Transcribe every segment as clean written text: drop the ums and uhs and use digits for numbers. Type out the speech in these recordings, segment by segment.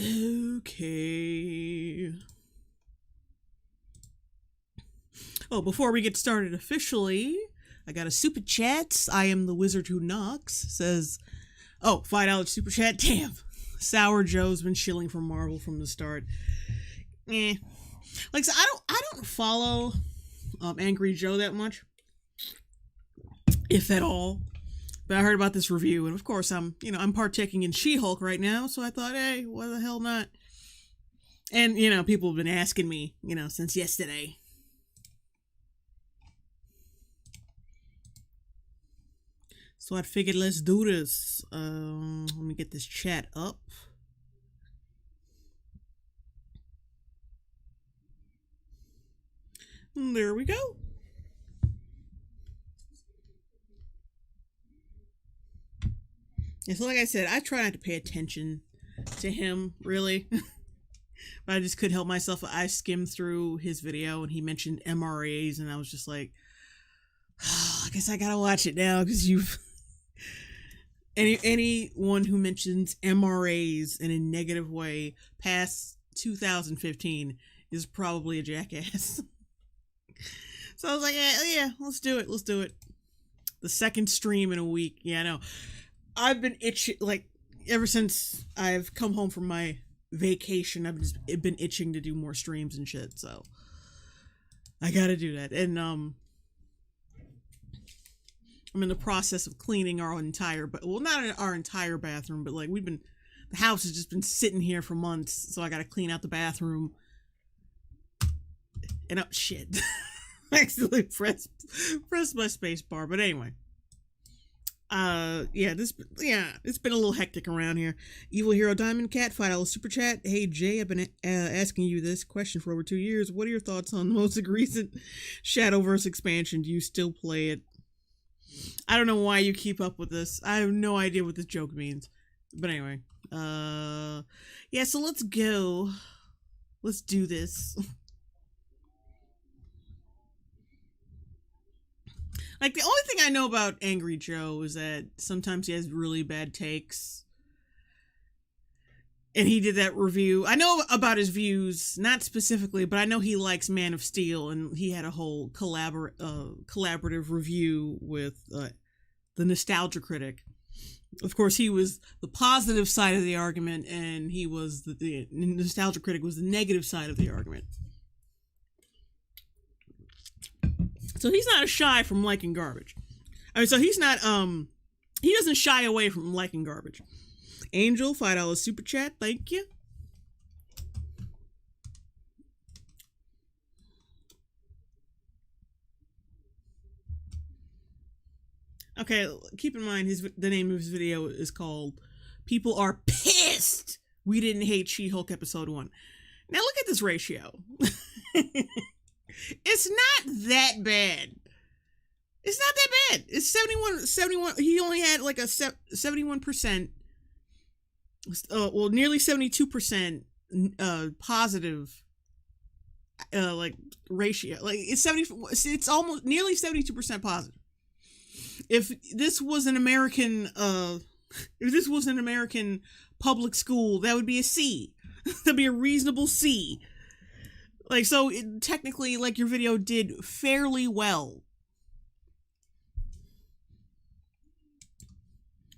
Okay. Oh, before we get started officially, I got a super chat. I am the wizard who knocks. Says, oh, $5 super chat. Damn. Sour Joe's been shilling for Marvel from the start. Like, so I don't follow Angry Joe that much, if at all. But I heard about this review, and of course I'm partaking in She-Hulk right now, so I thought, hey, why the hell not? And, people have been asking me, since yesterday. So I figured, let's do this. Let me get this chat up. And there we go. Yeah, so like I said, I try not to pay attention to him, really. But I just couldn't help myself. I skimmed through his video, and he mentioned MRAs, and I was just like, oh, I guess I gotta watch it now, because you've... Anyone who mentions MRAs in a negative way past 2015 is probably a jackass. So I was like, yeah, let's do it. The second stream in a week. Yeah, I know. I've been itching, like, ever since I've come home from my vacation, I've been itching to do more streams and shit, so I gotta do that. And, I'm in the process of cleaning our entire, not our entire bathroom, but like the house has just been sitting here for months, so I gotta clean out the bathroom. And shit. I accidentally pressed my space bar, but anyway. It's been a little hectic around here. Evil Hero Diamond Cat, $5 super chat. Hey Jay, I've been asking you this question for over 2 years. What are your thoughts on the most recent Shadowverse expansion? Do you still play it? I don't know why you keep up with this. I have no idea what this joke means. But anyway, so let's go. Let's do this. Like, the only thing I know about Angry Joe is that sometimes he has really bad takes. And he did that review. I know about his views, not specifically, but I know he likes Man of Steel, and he had a whole collaborative review with the Nostalgia Critic. Of course, he was the positive side of the argument, and he was the Nostalgia Critic was the negative side of the argument. So he's not shy from liking garbage. I mean, so he's not, he doesn't shy away from liking garbage. Angel, $5 super chat, thank you. Okay, keep in mind the name of his video is called People Are Pissed We Didn't Hate She-Hulk Ep.1. Now look at this ratio. It's not that bad. It's not that bad. It's 71. He only had like a 71%, nearly 72% positive, like ratio. Like it's almost nearly 72% positive. If this was an American, public school, that would be a C. That'd be a reasonable C. Like, so technically, like, your video did fairly well.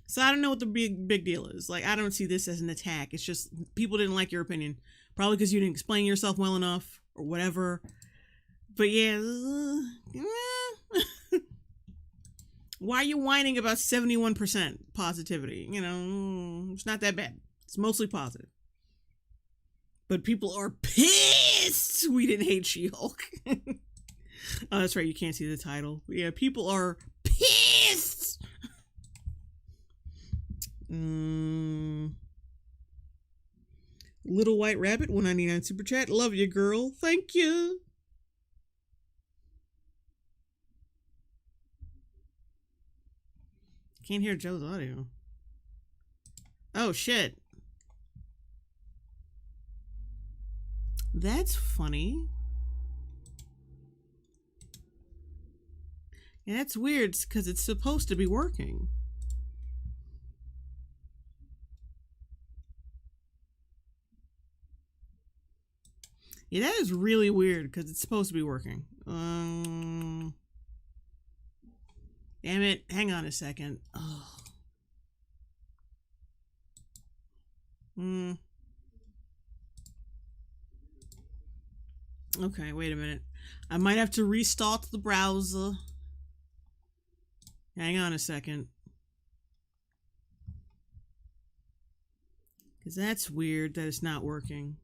So I don't know what the big deal is. Like, I don't see this as an attack. It's just people didn't like your opinion. Probably because you didn't explain yourself well enough or whatever. But yeah. Why are you whining about 71% positivity? It's not that bad. It's mostly positive. But people are pissed we didn't hate She-Hulk. Oh, that's right. You can't see the title. But yeah, people are pissed. Little White Rabbit, $1.99 super chat. Love you, girl. Thank you. Can't hear Joe's audio. Oh, shit. That's funny. Yeah, that's weird because it's supposed to be working. Yeah, that is really weird because it's supposed to be working. Damn it. Hang on a second. Oh. Okay, wait a minute. I might have to restart the browser. Hang on a second. Because that's weird that it's not working.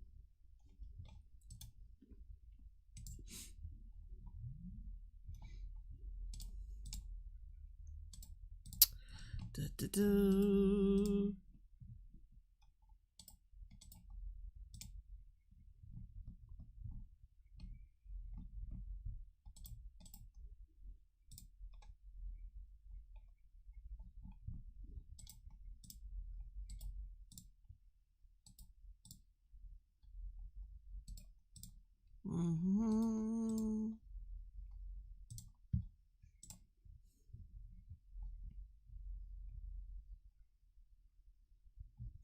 Da-da-da.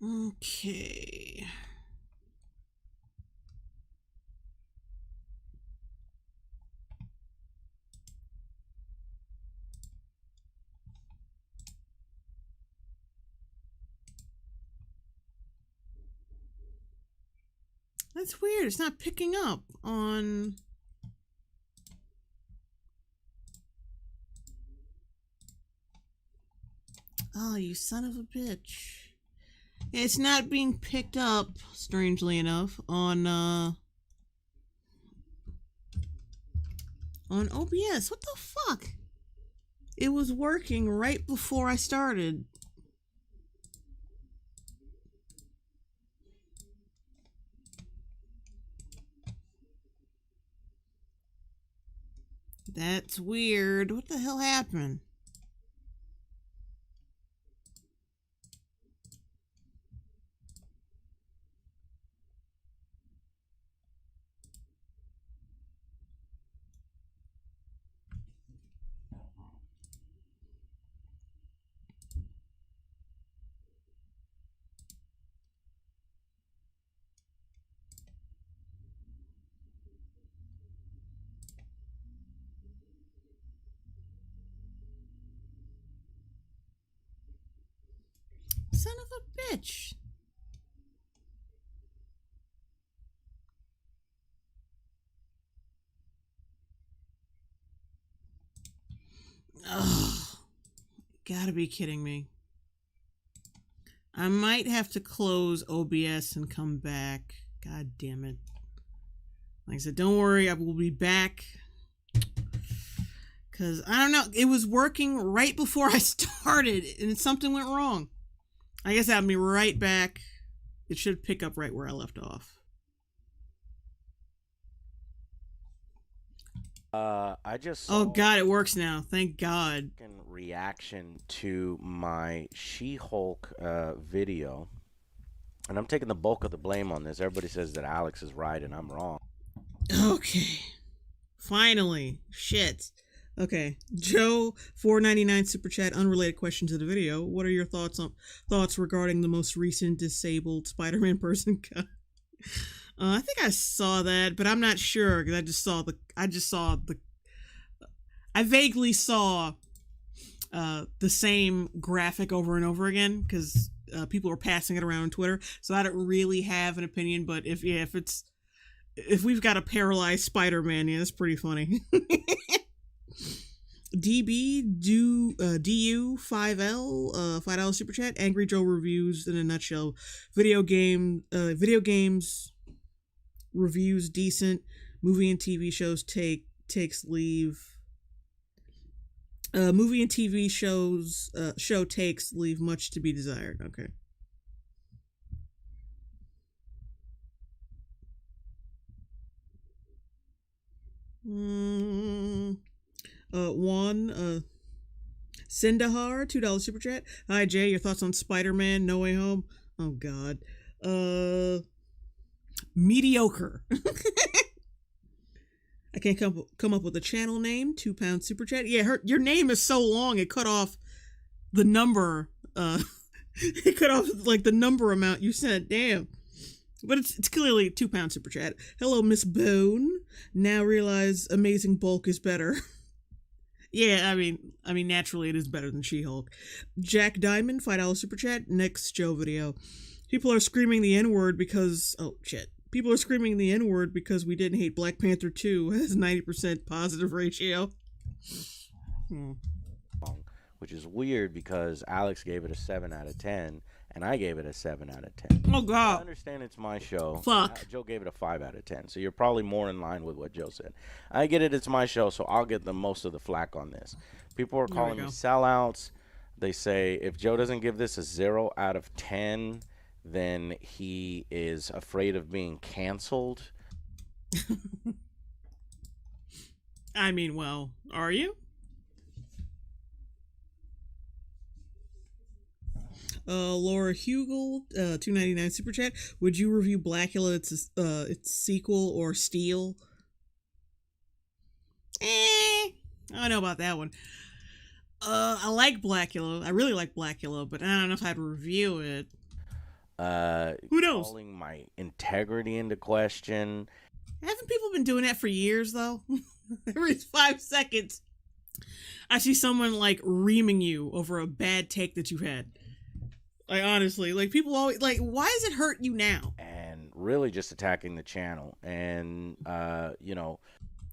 Okay. That's weird. It's not picking up on... Oh, you son of a bitch. It's not being picked up, strangely enough, on OBS. What the fuck? It was working right before I started. That's weird. What the hell happened? Son of a bitch. Ugh. Gotta be kidding me. I might have to close OBS and come back. God damn it. Like I said, don't worry, I will be back. Because, I don't know, it was working right before I started, and something went wrong. I guess I'll be right back. It should pick up right where I left off. I just saw oh god, it works now. Thank God. Reaction to my She-Hulk video, and I'm taking the bulk of the blame on this. Everybody says that Alex is right and I'm wrong. Okay. Finally. Shit. Okay. Joe, $4.99 super chat. Unrelated question to the video. What are your thoughts regarding the most recent disabled Spider-Man person cut? I think I saw that, but I'm not sure because I vaguely saw the same graphic over and over again because people were passing it around on Twitter. So I don't really have an opinion, but if we've got a paralyzed Spider-Man, yeah, that's pretty funny. DU 5L $5 super chat. Angry Joe reviews in a nutshell. Video games reviews decent. Movie and TV shows takes leave. Movie and TV show takes leave much to be desired. Okay. Sindahar, $2 super chat. Hi Jay, your thoughts on Spider-Man No Way Home? Oh god. Mediocre. I can't come up with a channel name. £2 super chat. Yeah, your name is so long it cut off the number. It cut off like the number amount you sent. Damn. But it's clearly £2 super chat. Hello, Miss Bone. Now realize amazing bulk is better. Yeah, I mean, naturally it is better than She-Hulk. Jack Diamond, $5 super chat. Next Joe video. People are screaming the N-word because... Oh, shit. People are screaming the N-word because we didn't hate Black Panther 2. It has 90% positive ratio. Which is weird because Alex gave it a 7 out of 10, and I gave it a 7 out of 10. Oh, God. I understand it's my show. Fuck. Joe gave it a 5 out of 10, so you're probably more in line with what Joe said. I get it, it's my show, so I'll get the most of the flack on this. People are calling me sellouts. They say if Joe doesn't give this a 0 out of 10, then he is afraid of being canceled. I mean, well, are you? Laura Hugel, $2.99 super chat. Would you review Blackula, its sequel, or Steel? I don't know about that one. I like Blackula. I really like Blackula, but I don't know if I'd review it. Who knows? Calling my integrity into question. Haven't people been doing that for years, though? Every 5 seconds, I see someone, like, reaming you over a bad take that you've had. Like, honestly, like, people always, like, why does it hurt you now? And really just attacking the channel. And, you know.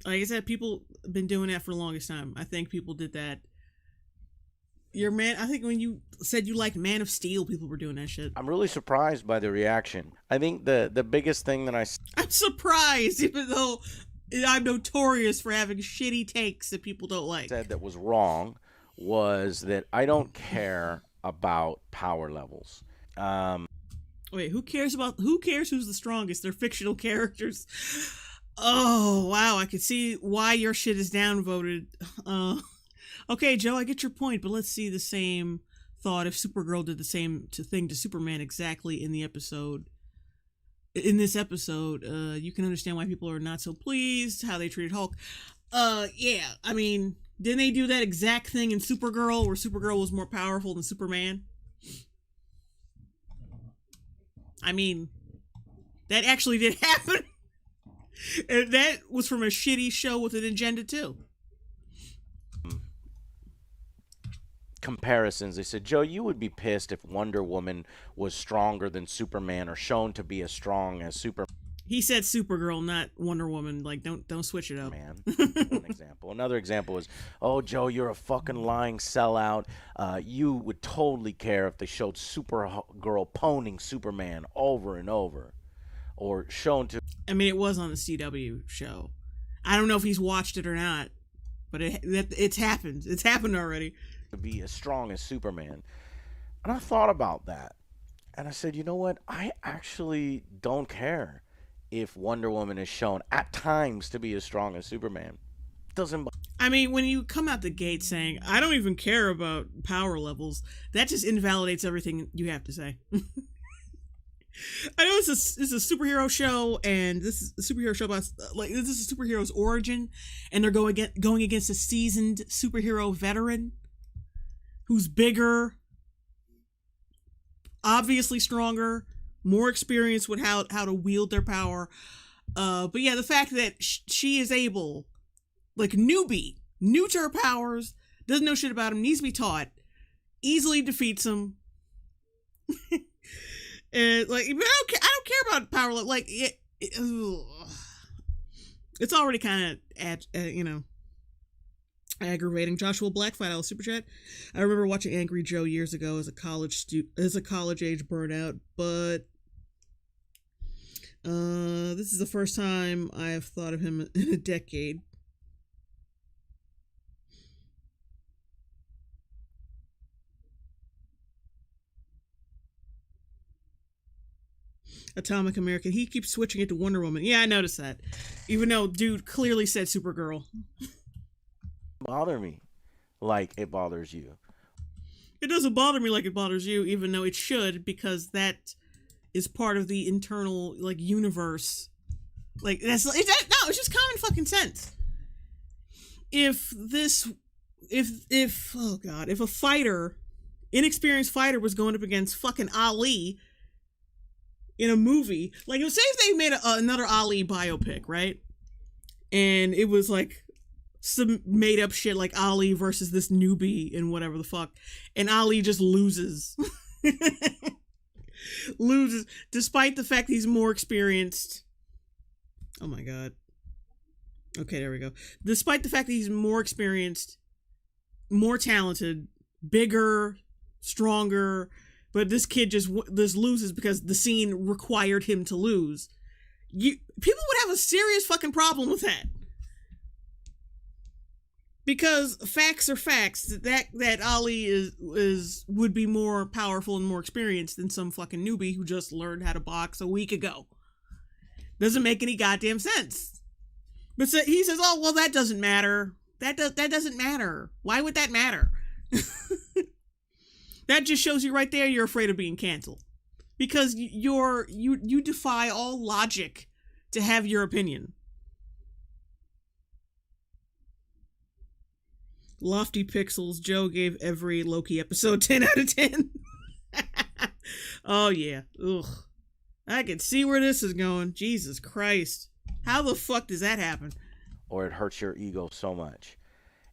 Like I said, people have been doing that for the longest time. I think people did that. I think when you said you liked Man of Steel, people were doing that shit. I'm really surprised by the reaction. I think the biggest thing that I'm surprised, even though I'm notorious for having shitty takes that people don't like. Said that was wrong was that I don't care about power levels. Wait, who cares who's the strongest? They're fictional characters. Oh, wow, I can see why your shit is downvoted. Okay, Joe, I get your point, but let's see the same thought if Supergirl did the same thing to Superman exactly in the episode. In this episode, you can understand why people are not so pleased how they treated Hulk. Yeah, I mean, didn't they do that exact thing in Supergirl, where Supergirl was more powerful than Superman? I mean, that actually did happen. And that was from a shitty show with an agenda, too. Comparisons. They said, Joe, you would be pissed if Wonder Woman was stronger than Superman or shown to be as strong as Superman. He said Supergirl, not Wonder Woman. Like, don't switch it up. Man, one example. Another example is, oh, Joe, you're a fucking lying sellout. You would totally care if they showed Supergirl poning Superman over and over, or shown to. I mean, it was on the CW show. I don't know if he's watched it or not, but it's happened. It's happened already. To be as strong as Superman. And I thought about that. And I said, you know what? I actually don't care if Wonder Woman is shown at times to be as strong as Superman. Doesn't. I mean, when you come out the gate saying, I don't even care about power levels, that just invalidates everything you have to say. I know it's a superhero show, and this is a superhero show about, like, this is a superhero's origin, and they're going against a seasoned superhero veteran who's bigger, obviously stronger, more experienced with how to wield their power. But yeah, the fact that she is able, like, new to her powers, doesn't know shit about him, needs to be taught, easily defeats him. And like, I don't care about power. Like, it's already kind of aggravating. Joshua Black, $5 super chat. I remember watching Angry Joe years ago as a college age burnout, but this is the first time I have thought of him in a decade. Atomic American. He keeps switching it to Wonder Woman. Yeah, I noticed that. Even though dude clearly said Supergirl. Bother me like it bothers you. It doesn't bother me like it bothers you, even though it should, because that is part of the internal, like, universe. Like, it's just common fucking sense. If a inexperienced fighter was going up against fucking Ali, in a movie. Like, say if they made another Ali biopic, right? And it was like some made up shit like Ali versus this newbie and whatever the fuck. And Ali just loses. Loses despite the fact he's more experienced. Oh my god. Okay, there we go. Despite the fact that he's more experienced, more talented, bigger, stronger, but this kid just loses because the scene required him to lose. People would have a serious fucking problem with that. Because facts are facts. That Ali would be more powerful and more experienced than some fucking newbie who just learned how to box a week ago. Doesn't make any goddamn sense. But so he says, "Oh well, that doesn't matter. That doesn't matter. Why would that matter?" That just shows you right there you're afraid of being canceled because you defy all logic to have your opinion. Lofty Pixels, Joe gave every Loki episode 10 out of 10. Oh, yeah. Ugh. I can see where this is going. Jesus Christ. How the fuck does that happen? Or it hurts your ego so much.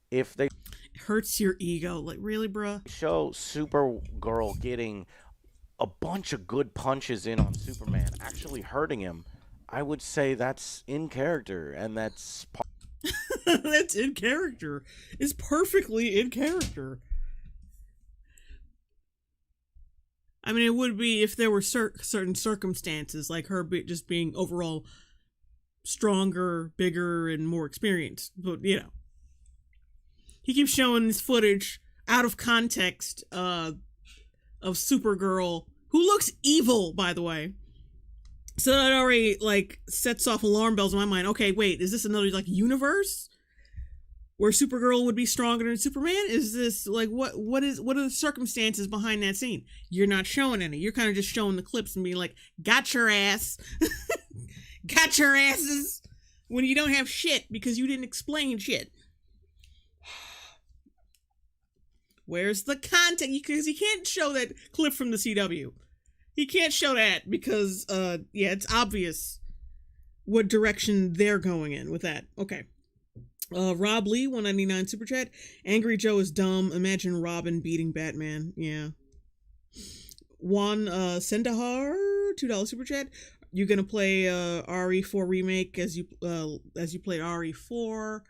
If they... It hurts your ego. Like, really, bruh? Show Supergirl getting a bunch of good punches in on Superman, actually hurting him, I would say that's in character, and that's... That's in character. It's perfectly in character. I mean, it would be if there were certain circumstances, like her just being overall stronger, bigger, and more experienced. But, you know. He keeps showing this footage out of context of Supergirl, who looks evil, by the way. So that already, like, sets off alarm bells in my mind. Okay, wait, is this another, like, universe where Supergirl would be stronger than Superman? Is this, like, what are the circumstances behind that scene? You're not showing any. You're kind of just showing the clips and being like, got your ass. Got your asses. When you don't have shit because you didn't explain shit. Where's the content? Because you can't show that clip from the CW. He can't show that because, it's obvious what direction they're going in with that. Okay. Rob Lee, 199 Super Chat. Angry Joe is dumb. Imagine Robin beating Batman. Yeah. Juan Sendahar, $2 Super Chat. You gonna play RE4 remake as you played RE4?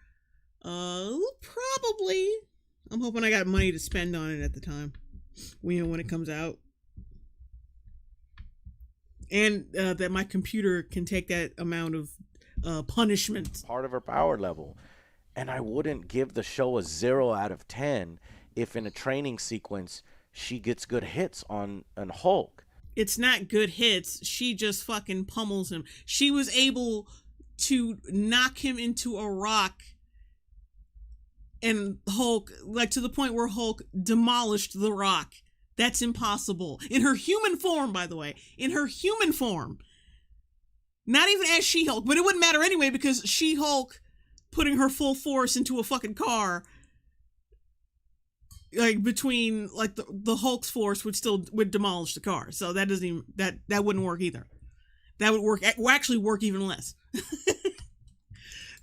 Probably. I'm hoping I got money to spend on it at the time. When it comes out. And that my computer can take that amount of punishment. Part of her power level. And I wouldn't give the show a 0 out of 10 if in a training sequence she gets good hits on Hulk. It's not good hits. She just fucking pummels him. She was able to knock him into a rock and Hulk, like to the point where Hulk demolished the rock. That's impossible. In her human form, by the way. In her human form. Not even as She-Hulk. But it wouldn't matter anyway because She-Hulk putting her full force into a fucking car, like between like the Hulk's force would demolish the car. So that doesn't even that wouldn't work either. That would actually work even less.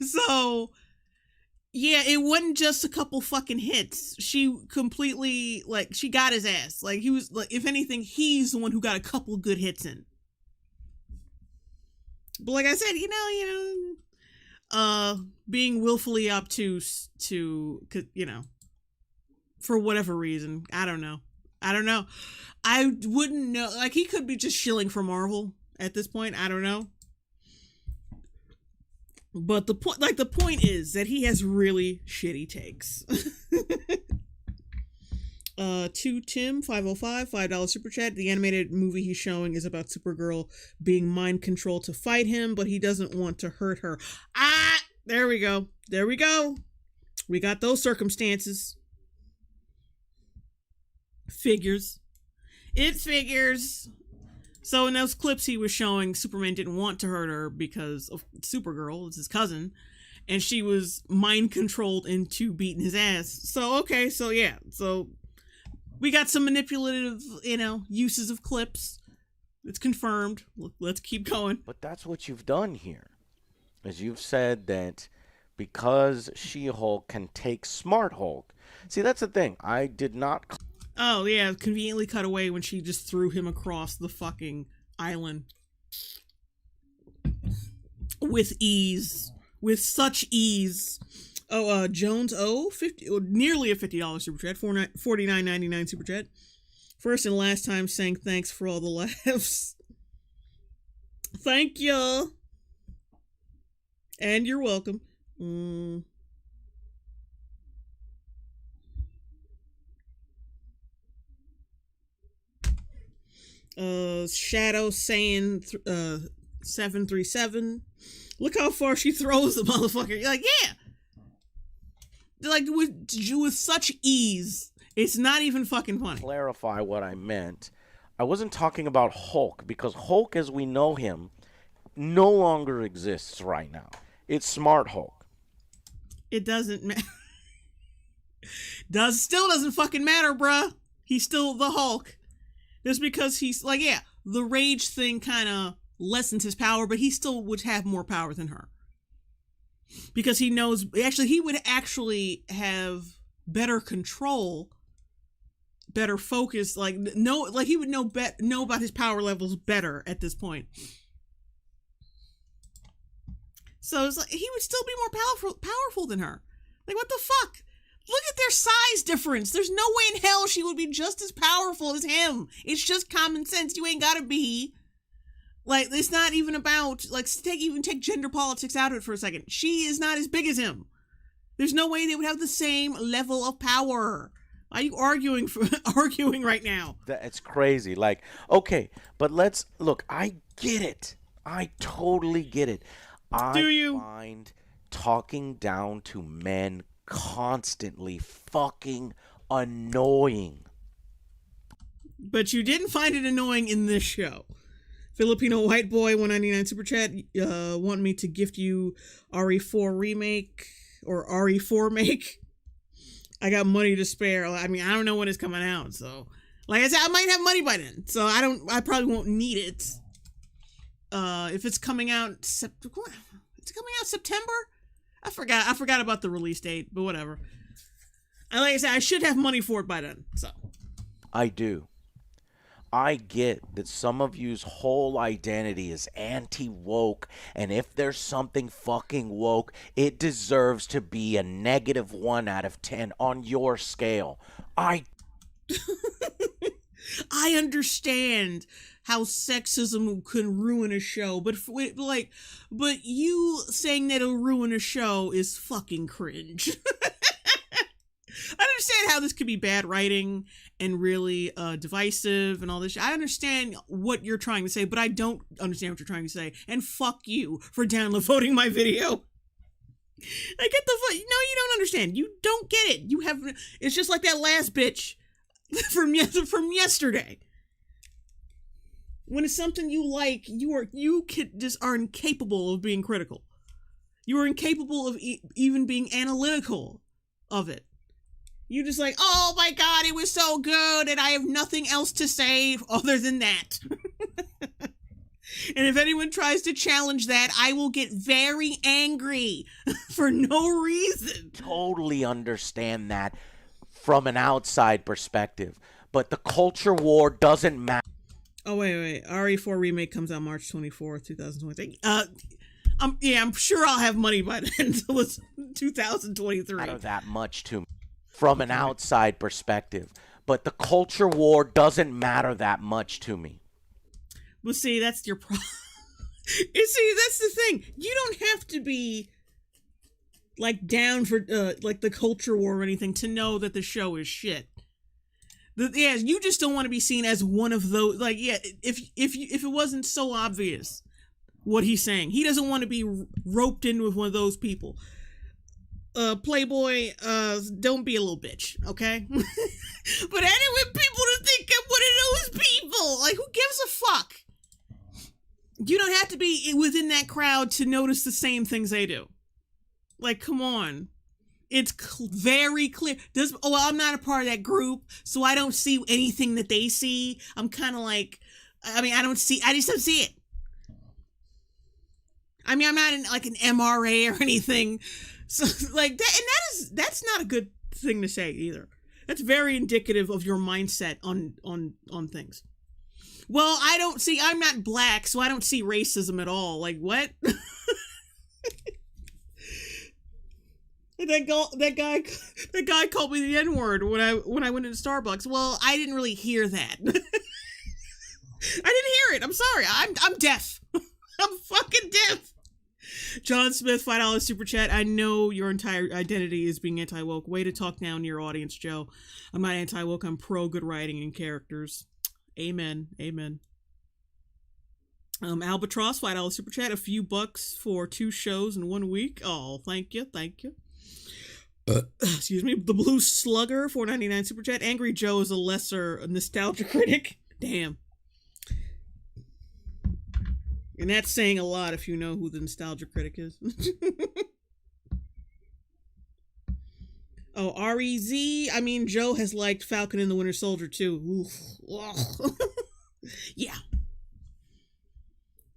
So yeah, it wasn't just a couple fucking hits. She completely, like, she got his ass. Like, he was, like, if anything, he's the one who got a couple good hits in. But like I said, being willfully obtuse to, for whatever reason. I don't know. I wouldn't know. Like, he could be just shilling for Marvel at this point. I don't know. But the point is that he has really shitty takes. To Tim 505 $5 Super Chat. The animated movie he's showing is about Supergirl being mind controlled to fight him, but he doesn't want to hurt her. There we go. We got those circumstances. Figures. It figures. So in those clips he was showing, Superman didn't want to hurt her because of Supergirl, it's his cousin, and she was mind controlled into beating his ass. So okay, so yeah, so we got some manipulative, uses of clips. It's confirmed. Let's keep going. But that's what you've done here. Is you've said that because She-Hulk can take Smart Hulk. See, that's the thing. I did not... Oh, yeah, conveniently cut away when she just threw him across the fucking island. With ease. With such ease. Oh, Jones, nearly a $50 super chat. $49.99 super chat. First and last time saying thanks for all the laughs. Thank you. And you're welcome. Shadow saying 737. Look how far she throws the motherfucker. You're like, yeah. Like with such ease. It's not even fucking funny. Clarify what I meant. I wasn't talking about Hulk, because Hulk as we know him no longer exists right now. It's Smart Hulk. It doesn't matter. Still doesn't fucking matter, bruh. He's still the Hulk. Just because he's like, yeah, the rage thing kind of lessens his power, but he still would have more power than her. Because he knows, actually, he would actually have better control, better focus, like he would know about his power levels better at this point. So it's like he would still be more powerful than her. Like, what the fuck? Look at their size difference. There's no way in hell she would be just as powerful as him. It's just common sense. You ain't gotta be. Like, it's not even about, like, take gender politics out of it for a second. She is not as big as him. There's no way they would have the same level of power. Why are you arguing right now? It's crazy. Like, okay, but let's look. I get it. I totally get it. Do you? Find talking down to men constantly fucking annoying. But you didn't find it annoying in this show. Filipino White Boy 199 super chat want me to gift you RE4 remake or RE4 make. I got money to spare. I mean, I don't know when it's coming out, so like I said, I might have money by then, so I probably won't need it. If it's coming out September. I forgot about the release date, but whatever. And like I said, I should have money for it by then. So I do. I get that some of you's whole identity is anti-woke, and if there's something fucking woke, it deserves to be a -1 out of 10 on your scale. I understand how sexism can ruin a show, but you saying that it'll ruin a show is fucking cringe. I understand how this could be bad writing and really divisive and all this shit. I understand what you're trying to say, but I don't understand what you're trying to say. And fuck you for downloading my video. I get the fuck. No, you don't understand. You don't get it. You have. It's just like that last bitch from yesterday. When it's something you like, you just are incapable of being critical. You are incapable of even being analytical of it. You just like, oh my god, it was so good, and I have nothing else to say other than that. And if anyone tries to challenge that, I will get very angry for no reason. Totally understand that from an outside perspective, but the culture war doesn't matter. Oh, wait. RE4 remake comes out March 24th, 2023. I'm sure I'll have money by then until it's 2023. Matter that much to me from an outside perspective, but the culture war doesn't matter that much to me. Well, see, that's your problem. See, that's the thing. You don't have to be like down for like the culture war or anything to know that the show is shit. You just don't want to be seen as one of those. Like, yeah, if it wasn't so obvious what he's saying, he doesn't want to be roped in with one of those people. Playboy, don't be a little bitch, okay? But I don't want people to think I'm one of those people. Like, who gives a fuck? You don't have to be within that crowd to notice the same things they do. Like, come on. It's very clear. I'm not a part of that group, so I don't see anything that they see. I'm kind of like, I mean, I just don't see it. I mean, I'm not in like an MRA or anything. So like that, and that's not a good thing to say either. That's very indicative of your mindset on things. Well, I'm not black, so I don't see racism at all. Like, what? That guy called me the N-word when I went into Starbucks. Well, I didn't really hear that. I didn't hear it. I'm sorry. I'm deaf. I'm fucking deaf. John Smith, $5 super chat. I know your entire identity is being anti-woke. Way to talk down to your audience, Joe. I'm not anti-woke. I'm pro good writing and characters. Amen. Amen. Albatross, $5 super chat. A few bucks for 2 shows in 1 week. Oh, thank you. Thank you. Excuse me. The Blue Slugger, $4.99 super chat. Angry Joe is a lesser nostalgia critic. Damn. And that's saying a lot if you know who the nostalgia critic is. Oh, REZ. I mean, Joe has liked Falcon and the Winter Soldier too. Yeah.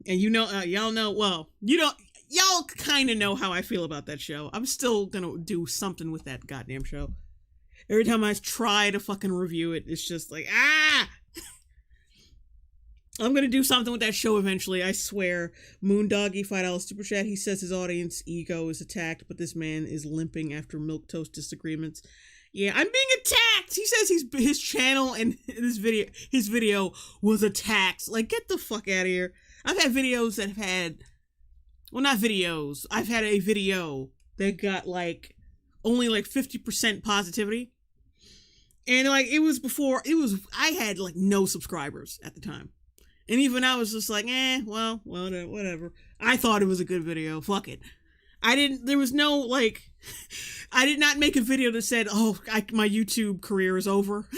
And you know, y'all know, well, y'all kind of know how I feel about that show. I'm still gonna do something with that goddamn show. Every time I try to fucking review it, it's just like, I'm gonna do something with that show eventually, I swear. Moondoggy, $5 super chat. He says his audience ego is attacked, but this man is limping after milquetoast disagreements. Yeah, I'm being attacked! He says his channel and his video was attacked. Like, get the fuck out of here. I've had videos that have had, well, not videos. I've had a video that got like only like 50% positivity. And like, I had like no subscribers at the time. And even I was just like, well, whatever. I thought it was a good video. Fuck it. I did not make a video that said, my YouTube career is over.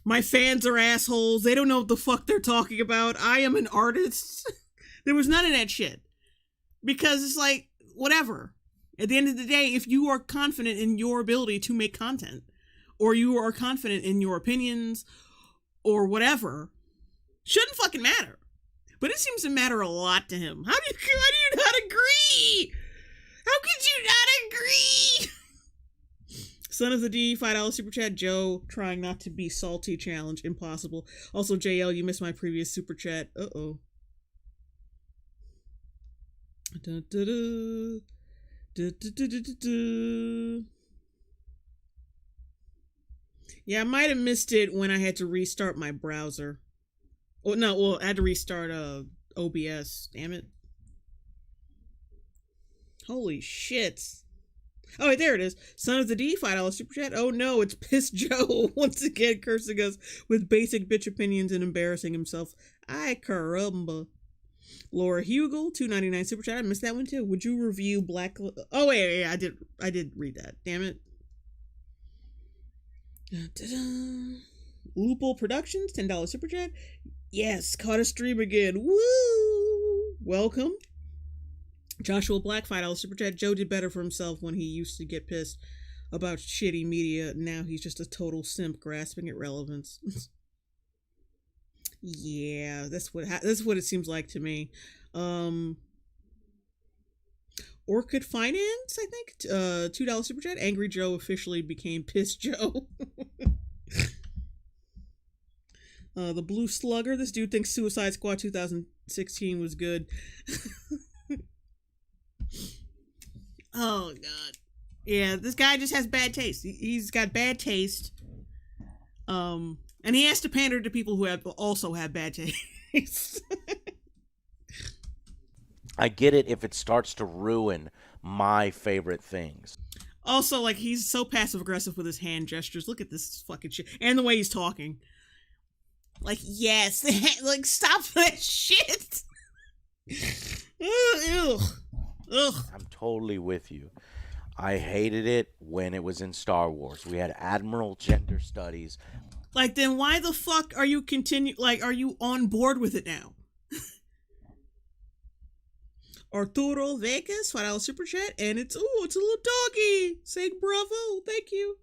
My fans are assholes. They don't know what the fuck they're talking about. I am an artist. There was none of that shit. Because it's like, whatever. At the end of the day, if you are confident in your ability to make content, or you are confident in your opinions, or whatever, shouldn't fucking matter. But it seems to matter a lot to him. How do you not agree? How could you not agree? Son of the D, $5 super chat. Joe, trying not to be salty challenge. Impossible. Also, JL, you missed my previous super chat. Uh-oh. Da-da-da. Da-da-da-da-da. Yeah, I might have missed it when I had to restart my browser. I had to restart OBS. Damn it. Holy shit. Oh, wait, there it is. Son of the D, $5 super chat. Oh no, it's Piss Joe once again cursing us with basic bitch opinions and embarrassing himself. Ay caramba. Laura Hugel, $2.99 super chat. I missed that one too. Would you review Black? Oh wait, I did read that. Damn it. Da-da-da. Loophole Productions, $10 super chat. Yes, caught a stream again. Woo! Welcome. Joshua Black, $5 super chat. Joe did better for himself when he used to get pissed about shitty media. Now he's just a total simp grasping at relevance. Yeah, that's what it seems like to me. Orchid Finance, I think. $2 super chat. Angry Joe officially became Piss Joe. The Blue Slugger. This dude thinks Suicide Squad 2016 was good. Oh, God. Yeah, this guy just has bad taste. He's got bad taste. And he has to pander to people who also have bad taste. I get it if it starts to ruin my favorite things. Also, like, he's so passive-aggressive with his hand gestures. Look at this fucking shit. And the way he's talking. Like, yes. Like, stop that shit. Ugh. Ugh. I'm totally with you. I hated it when it was in Star Wars. We had Admiral Gender Studies. Like, then why the fuck are you are you on board with it now? Arturo Vegas, $5 super chat, and it's a little doggy saying bravo. Thank you.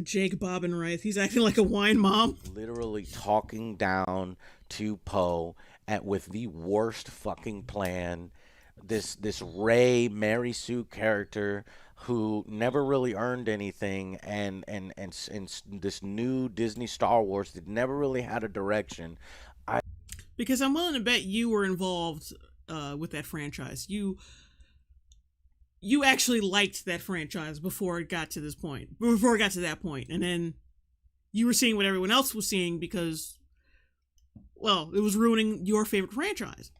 Jake Bob and Rice. He's acting like a wine mom. Literally talking down to Poe with the worst fucking plan. This Rey Mary Sue character who never really earned anything, and this new Disney Star Wars that never really had a direction. Because I'm willing to bet you were involved with that franchise. You actually liked that franchise before it got to this point. Before it got to that point, and then you were seeing what everyone else was seeing because, well, it was ruining your favorite franchise.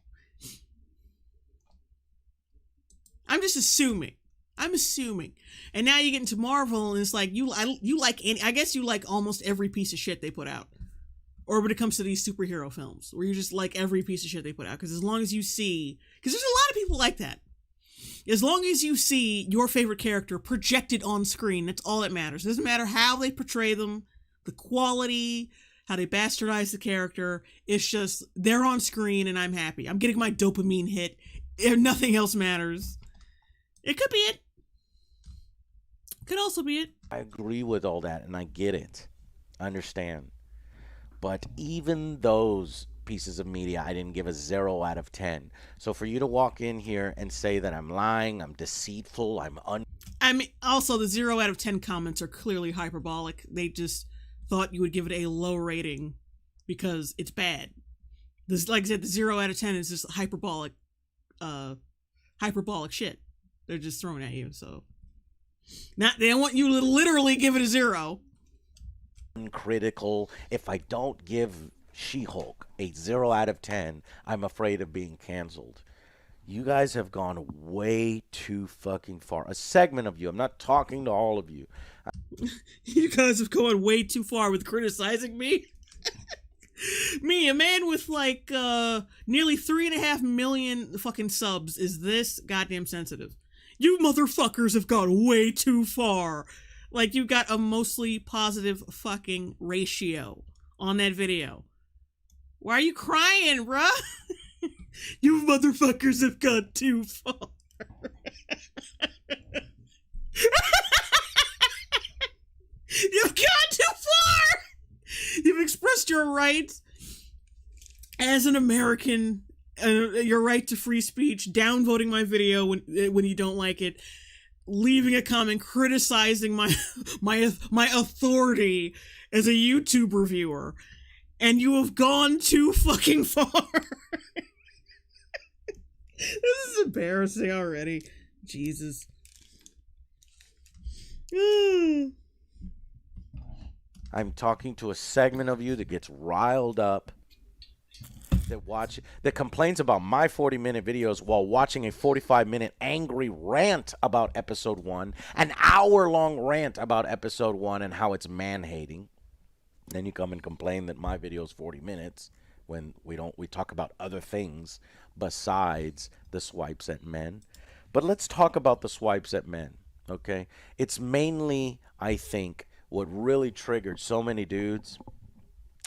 I'm just assuming. I'm assuming. And now you get into Marvel, and it's like you like I guess you like almost every piece of shit they put out. Or when it comes to these superhero films, where you just like every piece of shit they put out. Because as long as you see, because there's a lot of people like that. As long as you see your favorite character projected on screen, that's all that matters. It doesn't matter how they portray them, the quality, how they bastardize the character. It's just, they're on screen and I'm happy. I'm getting my dopamine hit. Nothing else matters. It could be it. Could also be it. I agree with all that, and I get it. I understand. But even those pieces of media, I didn't give a 0 out of 10. So for you to walk in here and say that I'm lying, I'm deceitful, I mean, also the 0 out of 10 comments are clearly hyperbolic. They just thought you would give it a low rating because it's bad. This, like I said, the 0 out of 10 is just hyperbolic shit. They're just throwing at you, so. They want you to literally give it a 0. Uncritical. If I don't give She-Hulk a 0 out of 10, I'm afraid of being canceled. You guys have gone way too fucking far. A segment of you. I'm not talking to all of you. You guys have gone way too far with criticizing me. Me, a man with like nearly 3.5 million fucking subs, is this goddamn sensitive. You motherfuckers have gone way too far. Like, you got a mostly positive fucking ratio on that video. Why are you crying, bruh? You motherfuckers have gone too far. You've gone too far! You've expressed your rights as an American, your right to free speech, downvoting my video when you don't like it, leaving a comment criticizing my authority as a YouTube reviewer, and you have gone too fucking far. This is embarrassing already. Jesus. I'm talking to a segment of you that gets riled up, that complains about my 40-minute videos while watching a 45-minute angry rant about episode 1, an hour-long rant about episode 1 and how it's man-hating. Then you come and complain that my video is 40 minutes when we talk about other things besides the swipes at men. But let's talk about the swipes at men, okay? It's mainly, I think, what really triggered so many dudes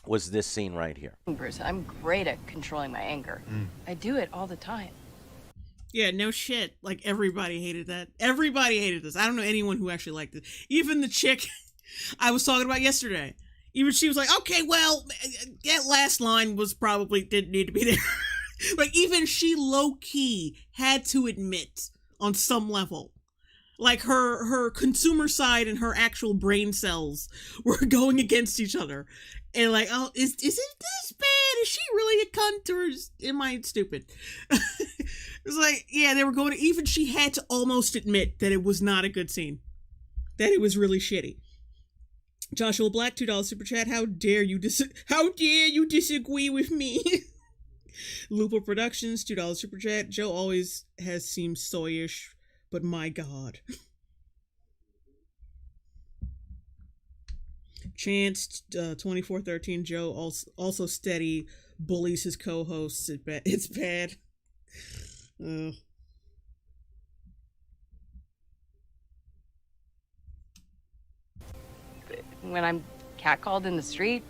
was this scene right here. Bruce, I'm great at controlling my anger. I do it all the time. Yeah, no shit. Like, everybody hated that. Everybody hated this. I don't know anyone who actually liked it. Even the chick I was talking about yesterday. Even she was like, okay, well, that last line didn't need to be there. Like, even she low-key had to admit on some level. Like, her consumer side and her actual brain cells were going against each other. And like, oh, is it this bad? Is she really a cunt, or am I stupid? It's like, yeah, they were going to, even she had to almost admit that it was not a good scene. That it was really shitty. Joshua Black, $2 super chat. How dare you disagree with me? Lupo Productions, $2 super chat. Joe always has seemed soyish, but my God. Chance 2413. Joe also steady bullies his co-hosts. It's bad. When I'm catcalled in the street,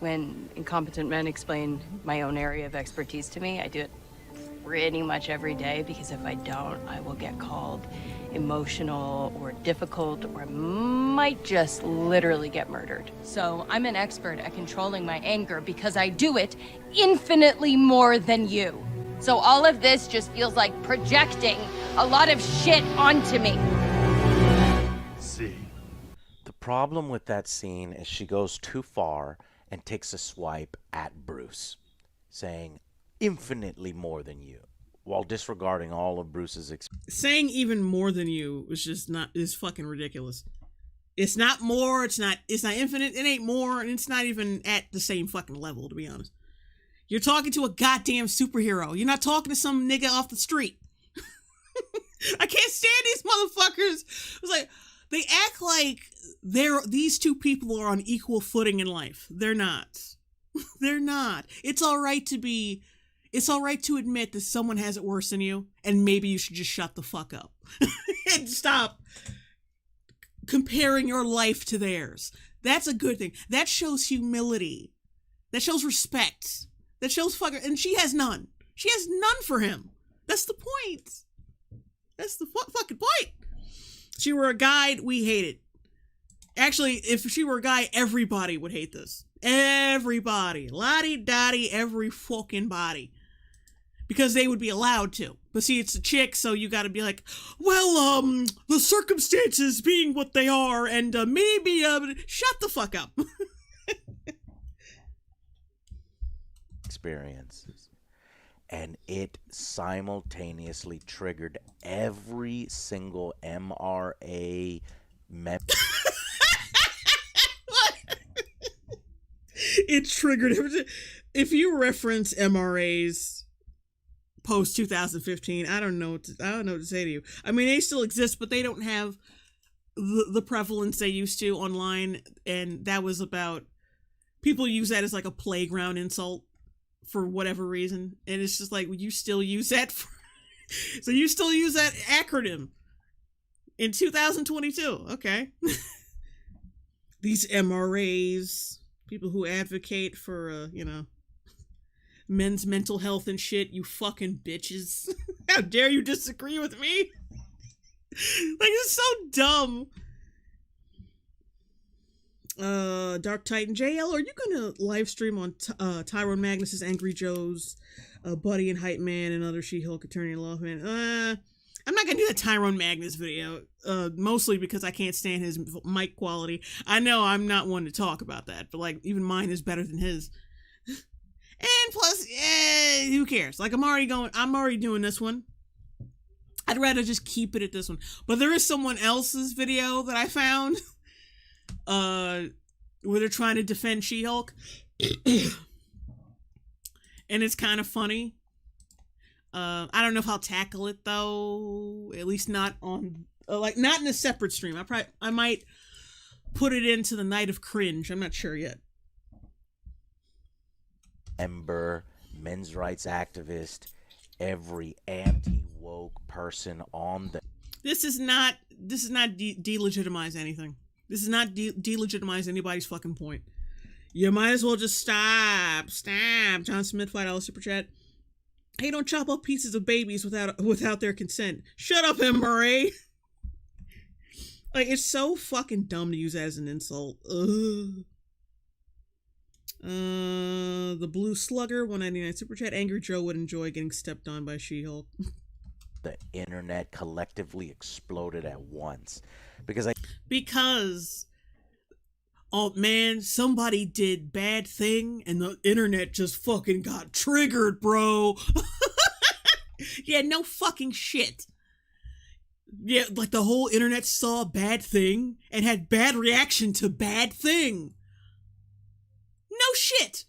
when incompetent men explain my own area of expertise to me, I do it pretty much every day, because if I don't, I will get called emotional or difficult, or I might just literally get murdered. So I'm an expert at controlling my anger because I do it infinitely more than you. So all of this just feels like projecting a lot of shit onto me. See. The problem with that scene is she goes too far and takes a swipe at Bruce, saying infinitely more than you, while disregarding all of Bruce's experience. Saying even more than you is fucking ridiculous. It's not more, it's not infinite, it ain't more, and it's not even at the same fucking level, to be honest. You're talking to a goddamn superhero. You're not talking to some nigga off the street. I can't stand these motherfuckers. It's like, they act like these two people are on equal footing in life. They're not. They're not. It's all right to admit that someone has it worse than you, and maybe you should just shut the fuck up and stop comparing your life to theirs. That's a good thing. That shows humility. That shows respect. That shows fucking, and she has none. She has none for him. That's the point. That's the fucking point. If she were a guy, we hate it. Actually, if she were a guy, everybody would hate this. Everybody. Lottie-dottie, every fucking body. Because they would be allowed to. But see, it's a chick, so you gotta be like, well, the circumstances being what they are, and maybe, shut the fuck up. Experiences. And it simultaneously triggered every single MRA It triggered everything. If you reference MRAs post 2015, I don't know what to say to you. I mean, they still exist, but they don't have the prevalence they used to online, and that was about, people use that as like a playground insult for whatever reason, and it's just like, you still use that so you still use that acronym in 2022. Okay. These MRAs, people who advocate for men's mental health and shit, you fucking bitches. How dare you disagree with me? Like, it's so dumb. Dark Titan JL, are you gonna live stream on Tyrone Magnus's Angry Joe's Buddy and Hype Man and other She-Hulk attorney-in-law fan? I'm not gonna do the Tyrone Magnus video, mostly because I can't stand his mic quality. I know I'm not one to talk about that, but like, even mine is better than his. And plus, who cares? Like, I'm already doing this one. I'd rather just keep it at this one. But there is someone else's video that I found, where they're trying to defend She-Hulk. And it's kind of funny. I don't know if I'll tackle it though. At least not on, not in a separate stream. I might put it into the Night of Cringe. I'm not sure yet. Ember, men's rights activist, every anti-woke person on the... This is not delegitimize anything. This is not delegitimize anybody's fucking point. You might as well just stop. John Smith, $5 super chat. Hey, don't chop up pieces of babies without their consent. Shut up, MRA. Like, it's so fucking dumb to use that as an insult. Ugh. The Blue Slugger, $1.99 super chat. Angry Joe would enjoy getting stepped on by She-Hulk. The internet collectively exploded at once. Because oh man, somebody did bad thing and the internet just fucking got triggered, bro. Yeah, no fucking shit. Yeah, like the whole internet saw bad thing and had bad reaction to bad thing. No shit.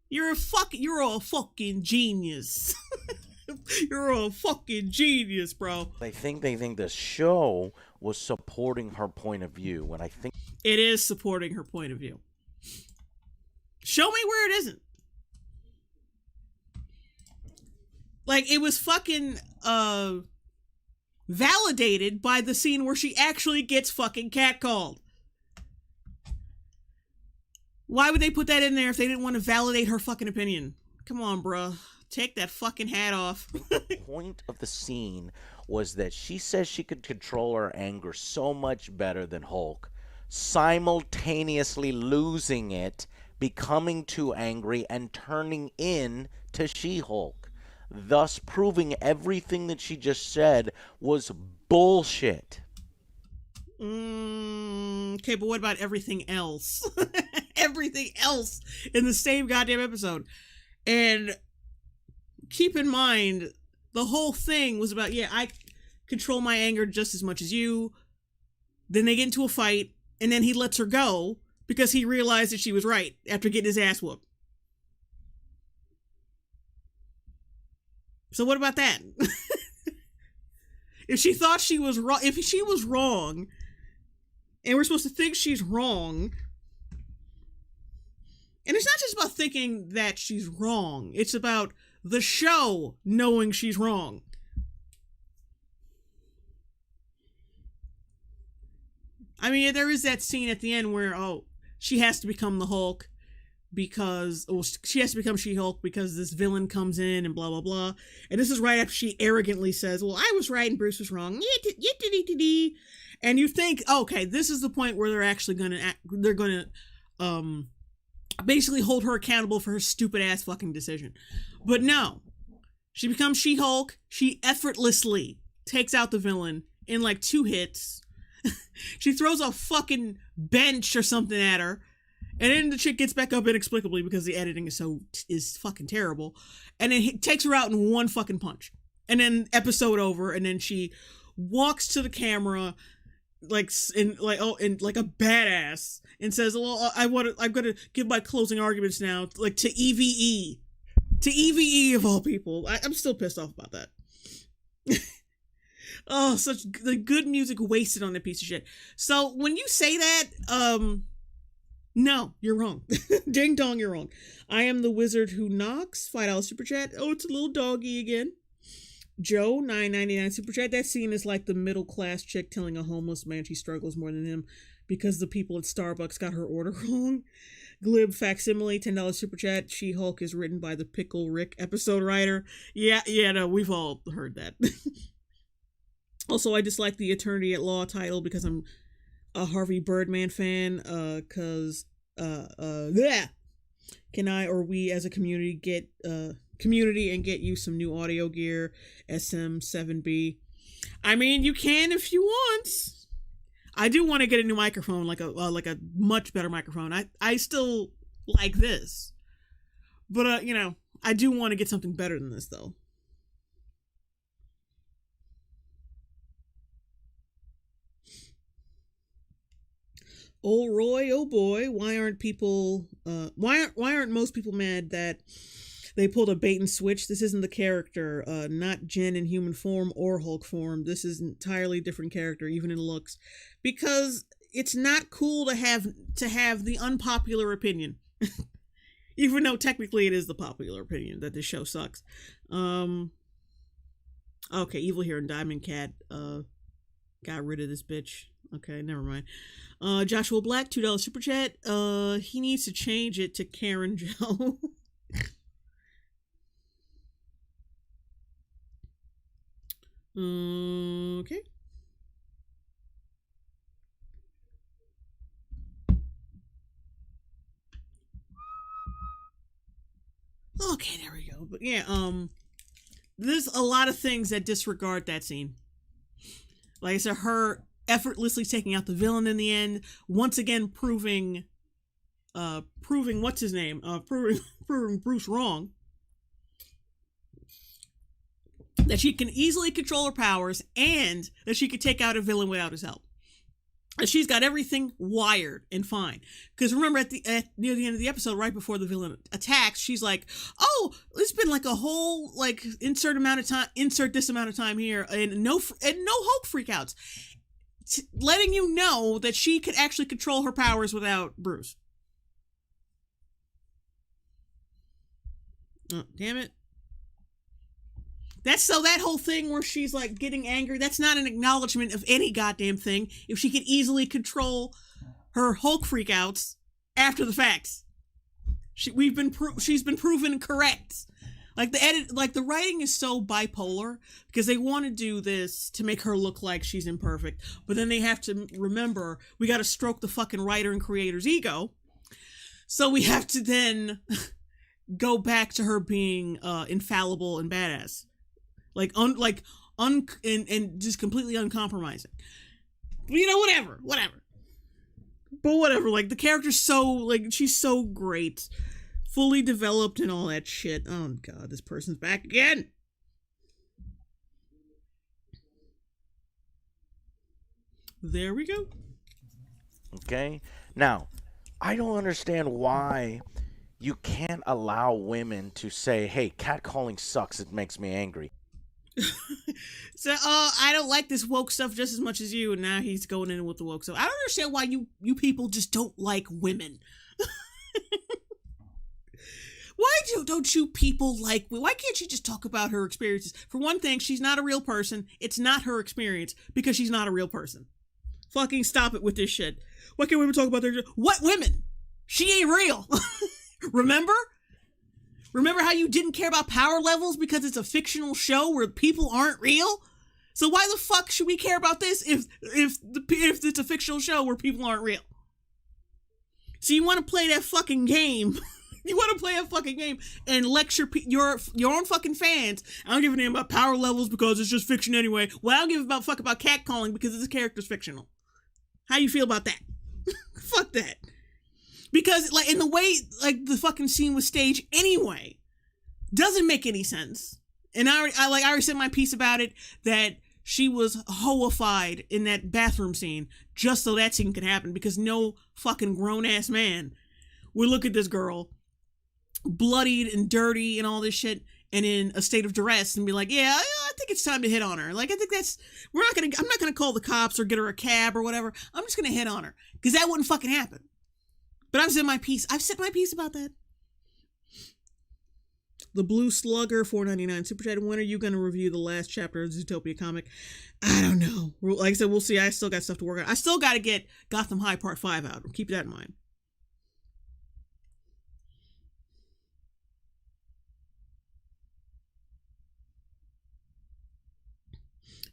You're a fucking genius. You're a fucking genius, bro. They think the show was supporting her point of view, when I think it is supporting her point of view. Show me where it isn't. Like, it was fucking validated by the scene where she actually gets fucking catcalled. Why would they put that in there if they didn't want to validate her fucking opinion? Come on, bruh. take that fucking hat off. The point of the scene was that she says she could control her anger so much better than Hulk, simultaneously losing it, becoming too angry, and turning in to She-Hulk, thus proving everything that she just said was bullshit. Okay, but what about everything else? Everything else in the same goddamn episode. And keep in mind, the whole thing was about, yeah, I control my anger just as much as you. Then they get into a fight, and then he lets her go because he realized that she was right after getting his ass whooped. So what about that? If she thought she was wrong, if she was wrong, and we're supposed to think she's wrong, and it's not just about thinking that she's wrong, it's about the show knowing she's wrong. I mean, there is that scene at the end where, she has to become the Hulk because, she has to become She-Hulk because this villain comes in and blah, blah, blah. And this is right after she arrogantly says, well, I was right and Bruce was wrong. And you think, okay, this is the point where they're actually gonna basically hold her accountable for her stupid ass fucking decision. But no, she becomes She-Hulk. She effortlessly takes out the villain in like 2 hits. She throws a fucking bench or something at her, and then the chick gets back up inexplicably because the editing is fucking terrible, and then he takes her out in 1 fucking punch. And then episode over, and then she walks to the camera like a badass and says, well, I'm gonna give my closing arguments now, like to EVE of all people. I'm still pissed off about that. Oh, such the good music wasted on that piece of shit. So when you say that, no, you're wrong. Ding dong, you're wrong. I am the wizard who knocks. $5 super chat. Oh, it's a little doggy again. Joe, $9.99 super chat. That scene is like the middle class chick telling a homeless man she struggles more than him because the people at Starbucks got her order wrong. Glib facsimile, $10 super chat. She-Hulk is written by the Pickle Rick episode writer. Yeah, no, we've all heard that. Also, I dislike the Attorney at Law title because I'm a Harvey Birdman fan. Yeah. Can I or we as a community get and get you some new audio gear? SM7B. I mean, you can if you want. I do want to get a new microphone, like a much better microphone. I still like this, but I do want to get something better than this though. Oh Roy, oh boy, why aren't most people mad that they pulled a bait and switch? This isn't the character, not Jen in human form or Hulk form. This is an entirely different character, even in looks, because it's not cool to have the unpopular opinion, even though technically it is the popular opinion that this show sucks. Okay, Evil here and Diamond Cat got rid of this bitch. Okay, never mind. Joshua Black, $2 super chat. He needs to change it to Karen Joe. Okay. Okay, there we go. But yeah, there's a lot of things that disregard that scene. Like I said, her effortlessly taking out the villain in the end, once again proving what's his name? Proving Bruce wrong. That she can easily control her powers and that she could take out a villain without his help. And she's got everything wired and fine. Because remember near the end of the episode, right before the villain attacks, she's like, "Oh, it's been like a whole insert this amount of time here, and no Hulk freakouts," letting you know that she could actually control her powers without Bruce. Oh, damn it. That whole thing where she's like getting angry, that's not an acknowledgement of any goddamn thing if she could easily control her Hulk freakouts after the fact. She's been proven correct. Like the edit, like the writing is so bipolar because they want to do this to make her look like she's imperfect, but then they have to remember we got to stroke the fucking writer and creator's ego. So we have to then go back to her being infallible and badass, and just completely uncompromising. You know, whatever. But whatever. Like the character's so like she's so great, fully developed and all that shit. Oh god, this person's back again. There we go. Okay. Now, I don't understand why you can't allow women to say, hey, catcalling sucks, it makes me angry. So, I don't like this woke stuff just as much as you, and now he's going in with the woke stuff. I don't understand why you people just don't like women. Why don't you people like, why can't you just talk about her experiences? For one thing, she's not a real person. It's not her experience because she's not a real person. Fucking stop it with this shit. Why can't women talk about their... What women? She ain't real. Remember? Remember how you didn't care about power levels because it's a fictional show where people aren't real? So why the fuck should we care about this if it's a fictional show where people aren't real? So you want to play that fucking game... You want to play a fucking game and lecture your own fucking fans. I don't give a damn about power levels because it's just fiction anyway. Well, I don't give a fuck about catcalling because this character's fictional. How you feel about that? Fuck that. Because like in the way like the fucking scene was staged anyway, doesn't make any sense. And I already said my piece about it that she was hoified in that bathroom scene just so that scene could happen because no fucking grown ass man would look at this girl bloodied and dirty and all this shit and in a state of duress and be like, yeah, I think it's time to hit on her. Like, I think I'm not gonna call the cops or get her a cab or whatever. I'm just gonna hit on her because that wouldn't fucking happen. But I've said my piece about that. The Blue Slugger, $4.99 super chat. When are you gonna review the last chapter of Zootopia comic? I don't know. Like I said, we'll see. I still got stuff to work on. I still got to get Gotham High Part 5 out. Keep that in mind.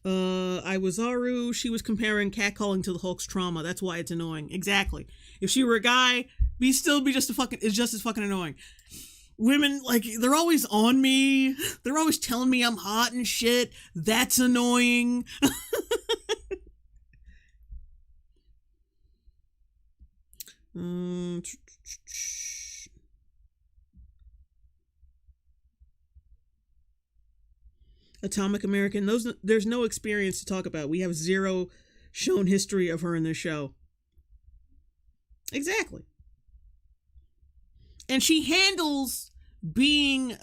Iwazaru, she was comparing catcalling to the Hulk's trauma. That's why it's annoying. Exactly. If she were a guy, it's just as fucking annoying. Women, like, they're always on me. They're always telling me I'm hot and shit. That's annoying. Atomic American, there's no experience to talk about. We have zero shown history of her in this show. Exactly. And she handles being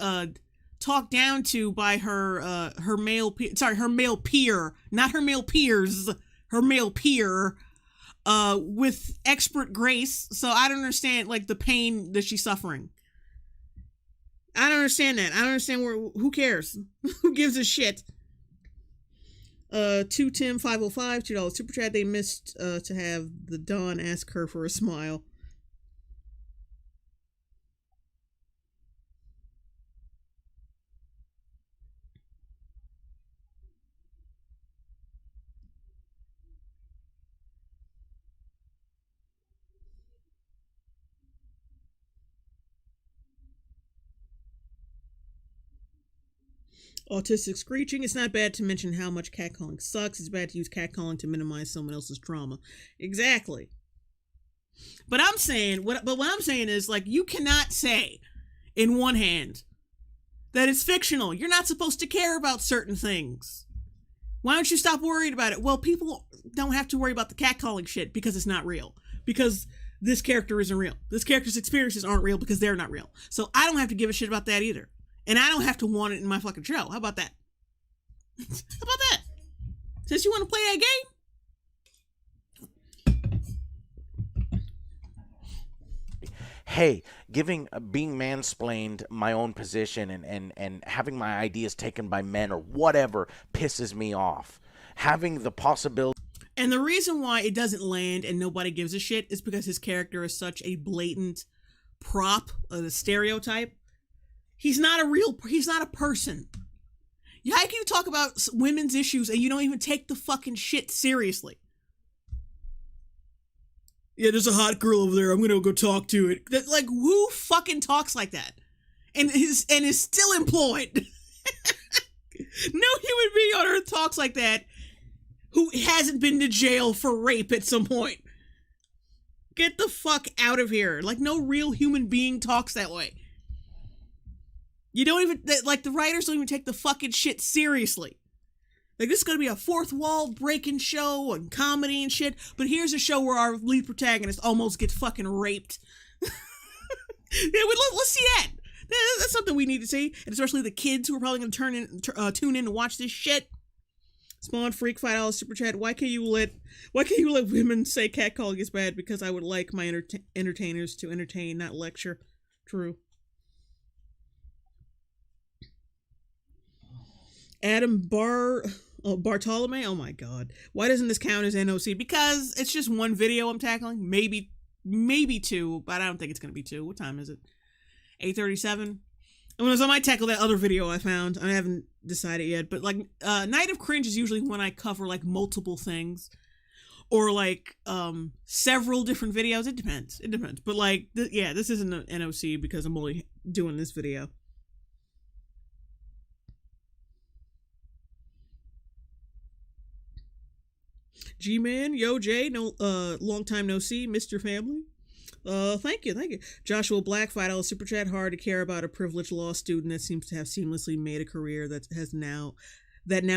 talked down to by her male peer, not her male peers, her male peer, with expert grace. So I don't understand like the pain that she's suffering. I don't understand that. I don't understand who cares? Who gives a shit? 2Tim505, $2 super chat. They missed to have the Dawn ask her for a smile. Autistic screeching. It's not bad to mention how much catcalling sucks. It's bad to use catcalling to minimize someone else's trauma. Exactly. But what I'm saying is, like, you cannot say in one hand that it's fictional. You're not supposed to care about certain things. Why don't you stop worried about it? Well, people don't have to worry about the catcalling shit because it's not real. Because this character isn't real. This character's experiences aren't real because they're not real. So I don't have to give a shit about that either. And I don't have to want it in my fucking show. How about that? How about that? Since you want to play that game? Hey, being mansplained my own position and having my ideas taken by men or whatever pisses me off. Having the possibility. And the reason why it doesn't land and nobody gives a shit is because his character is such a blatant prop, a stereotype. He's not a person. How can you talk about women's issues and you don't even take the fucking shit seriously? Yeah, there's a hot girl over there. I'm gonna go talk to it. Like, who fucking talks like that? And is still employed? No human being on earth talks like that who hasn't been to jail for rape at some point. Get the fuck out of here. Like, no real human being talks that way. You don't even, like, the writers don't even take the fucking shit seriously. Like, this is gonna be a fourth wall breaking show and comedy and shit, but here's a show where our lead protagonist almost gets fucking raped. Yeah, let's see that. That's something we need to see, and especially the kids who are probably going to tune in to watch this shit. Spawn Freak $5 super chat. Why can't you let women say catcalling is bad? Because I would like my entertainers to entertain, not lecture. True. Adam Bartolome. Oh my god. Why doesn't this count as NOC? Because it's just one video I'm tackling. Maybe two, but I don't think it's going to be two. What time is it? 8:37. And when I might tackle that other video I found. I haven't decided yet, but like Night of Cringe is usually when I cover like multiple things or like several different videos. It depends. But like this isn't an NOC because I'm only doing this video. G-Man, yo Jay, no long time no see, Mr. Family. Thank you. Joshua Black, $5 super chat. Hard to care about a privileged law student that seems to have seamlessly made a career that now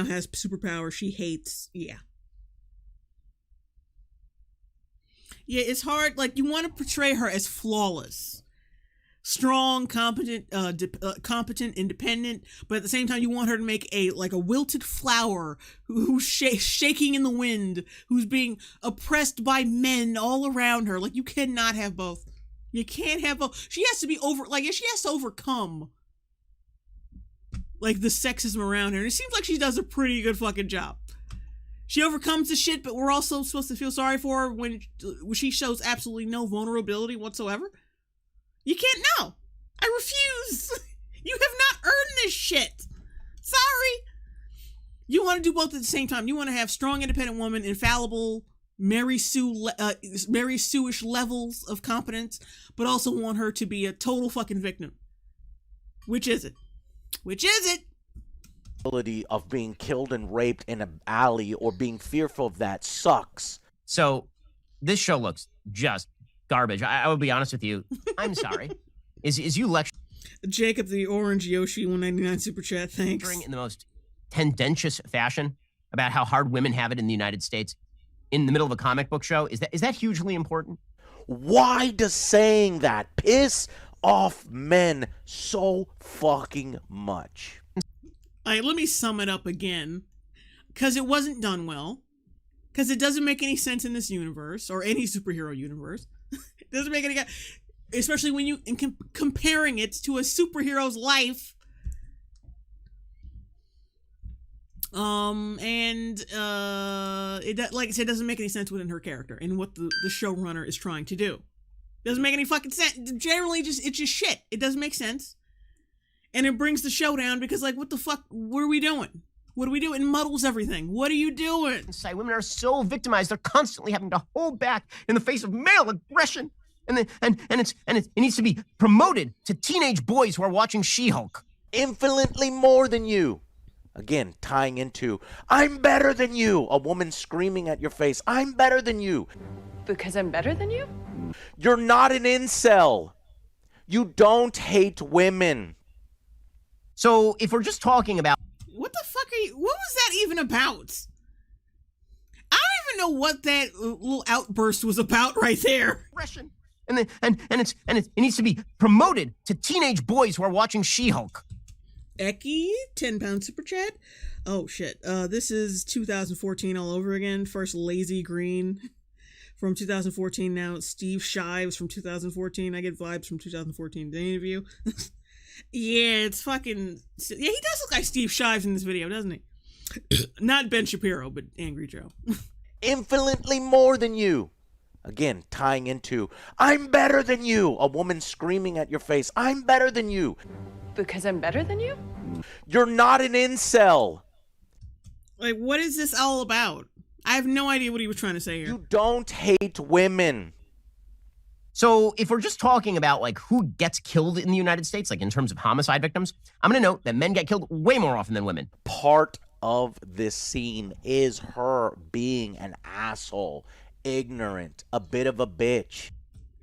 has superpower she hates. Yeah, it's hard. Like, you want to portray her as flawless, strong, competent, independent, but at the same time, you want her to make a wilted flower who's shaking in the wind, who's being oppressed by men all around her. Like, you cannot have both. You can't have both. She has to be she has to overcome like the sexism around her. And it seems like she does a pretty good fucking job. She overcomes the shit, but we're also supposed to feel sorry for her when she shows absolutely no vulnerability whatsoever. You can't know. I refuse. You have not earned this shit. Sorry. You want to do both at the same time. You want to have strong, independent woman, infallible, Mary Sue-ish levels of competence, but also want her to be a total fucking victim. Which is it? Of being killed and raped in an alley or being fearful of that sucks. So this show looks just garbage. I will be honest with you. I'm sorry. Is you lecturing Jacob the Orange Yoshi 199 super chat, thanks. In the most tendentious fashion about how hard women have it in the United States in the middle of a comic book show? Is that hugely important? Why does saying that piss off men so fucking much? All right, let me sum it up again. Because it wasn't done well. Because it doesn't make any sense in this universe, or any superhero universe. It doesn't make any... Especially when you... comparing it to a superhero's life. It, like I said, it doesn't make any sense within her character and what the showrunner is trying to do. Doesn't make any fucking sense. Generally, it's just shit. It doesn't make sense. And it brings the show down because, like, what the fuck? What are we doing? It muddles everything. What are you doing? Women are so victimized; they're constantly having to hold back in the face of male aggression, and it needs to be promoted to teenage boys who are watching She-Hulk. Infinitely more than you. Again, tying into "I'm better than you." A woman screaming at your face, "I'm better than you." Because I'm better than you? You're not an incel. You don't hate women. So if we're just talking about... What the fuck are you... What was that even about? I don't even know what that little outburst was about right there. And it needs to be promoted to teenage boys who are watching She-Hulk. Eki, £10 super chat. Oh shit. This is 2014 all over again. First Lazy Green from 2014. Now Steve Shives from 2014. I get vibes from 2014. The interview. Yeah, it's fucking... Yeah, he does look like Steve Shives in this video, doesn't he? Not Ben Shapiro, but Angry Joe. Infinitely more than you. Again, tying into "I'm better than you." A woman screaming at your face, "I'm better than you." Because I'm better than you? You're not an incel. Like, what is this all about? I have no idea what he was trying to say here. You don't hate women. So if we're just talking about like who gets killed in the United States, like in terms of homicide victims, I'm going to note that men get killed way more often than women. Part of this scene is her being an asshole, ignorant, a bit of a bitch.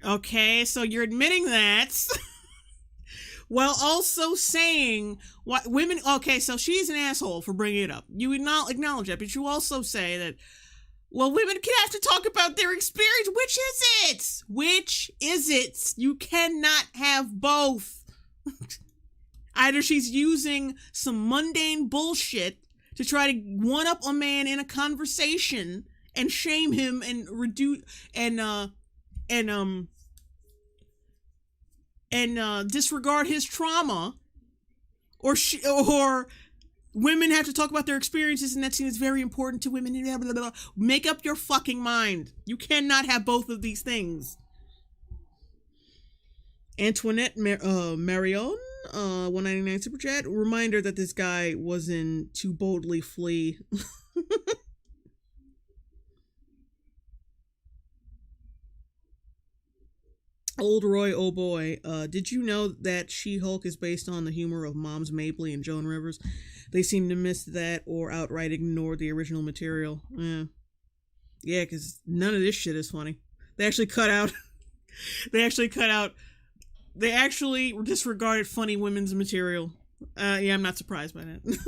Okay, so you're admitting that. While also saying what women. Okay, so she's an asshole for bringing it up. You acknowledge that, but you also say that, well, women can have to talk about their experience. Which is it? Which is it? You cannot have both. Either she's using some mundane bullshit to try to one up a man in a conversation and shame him and reduce and disregard his trauma, or women have to talk about their experiences and that scene is very important to women. Blah, blah, blah. Make up your fucking mind. You cannot have both of these things. Antoinette Marion, 199 super chat. Reminder that this guy was in To Boldly Flee. Old Roy, oh boy, did you know that She-Hulk is based on the humor of Moms Mabley and Joan Rivers? They seem to miss that or outright ignore the original material. Yeah, because none of this shit is funny. They actually disregarded funny women's material. Yeah, I'm not surprised by that.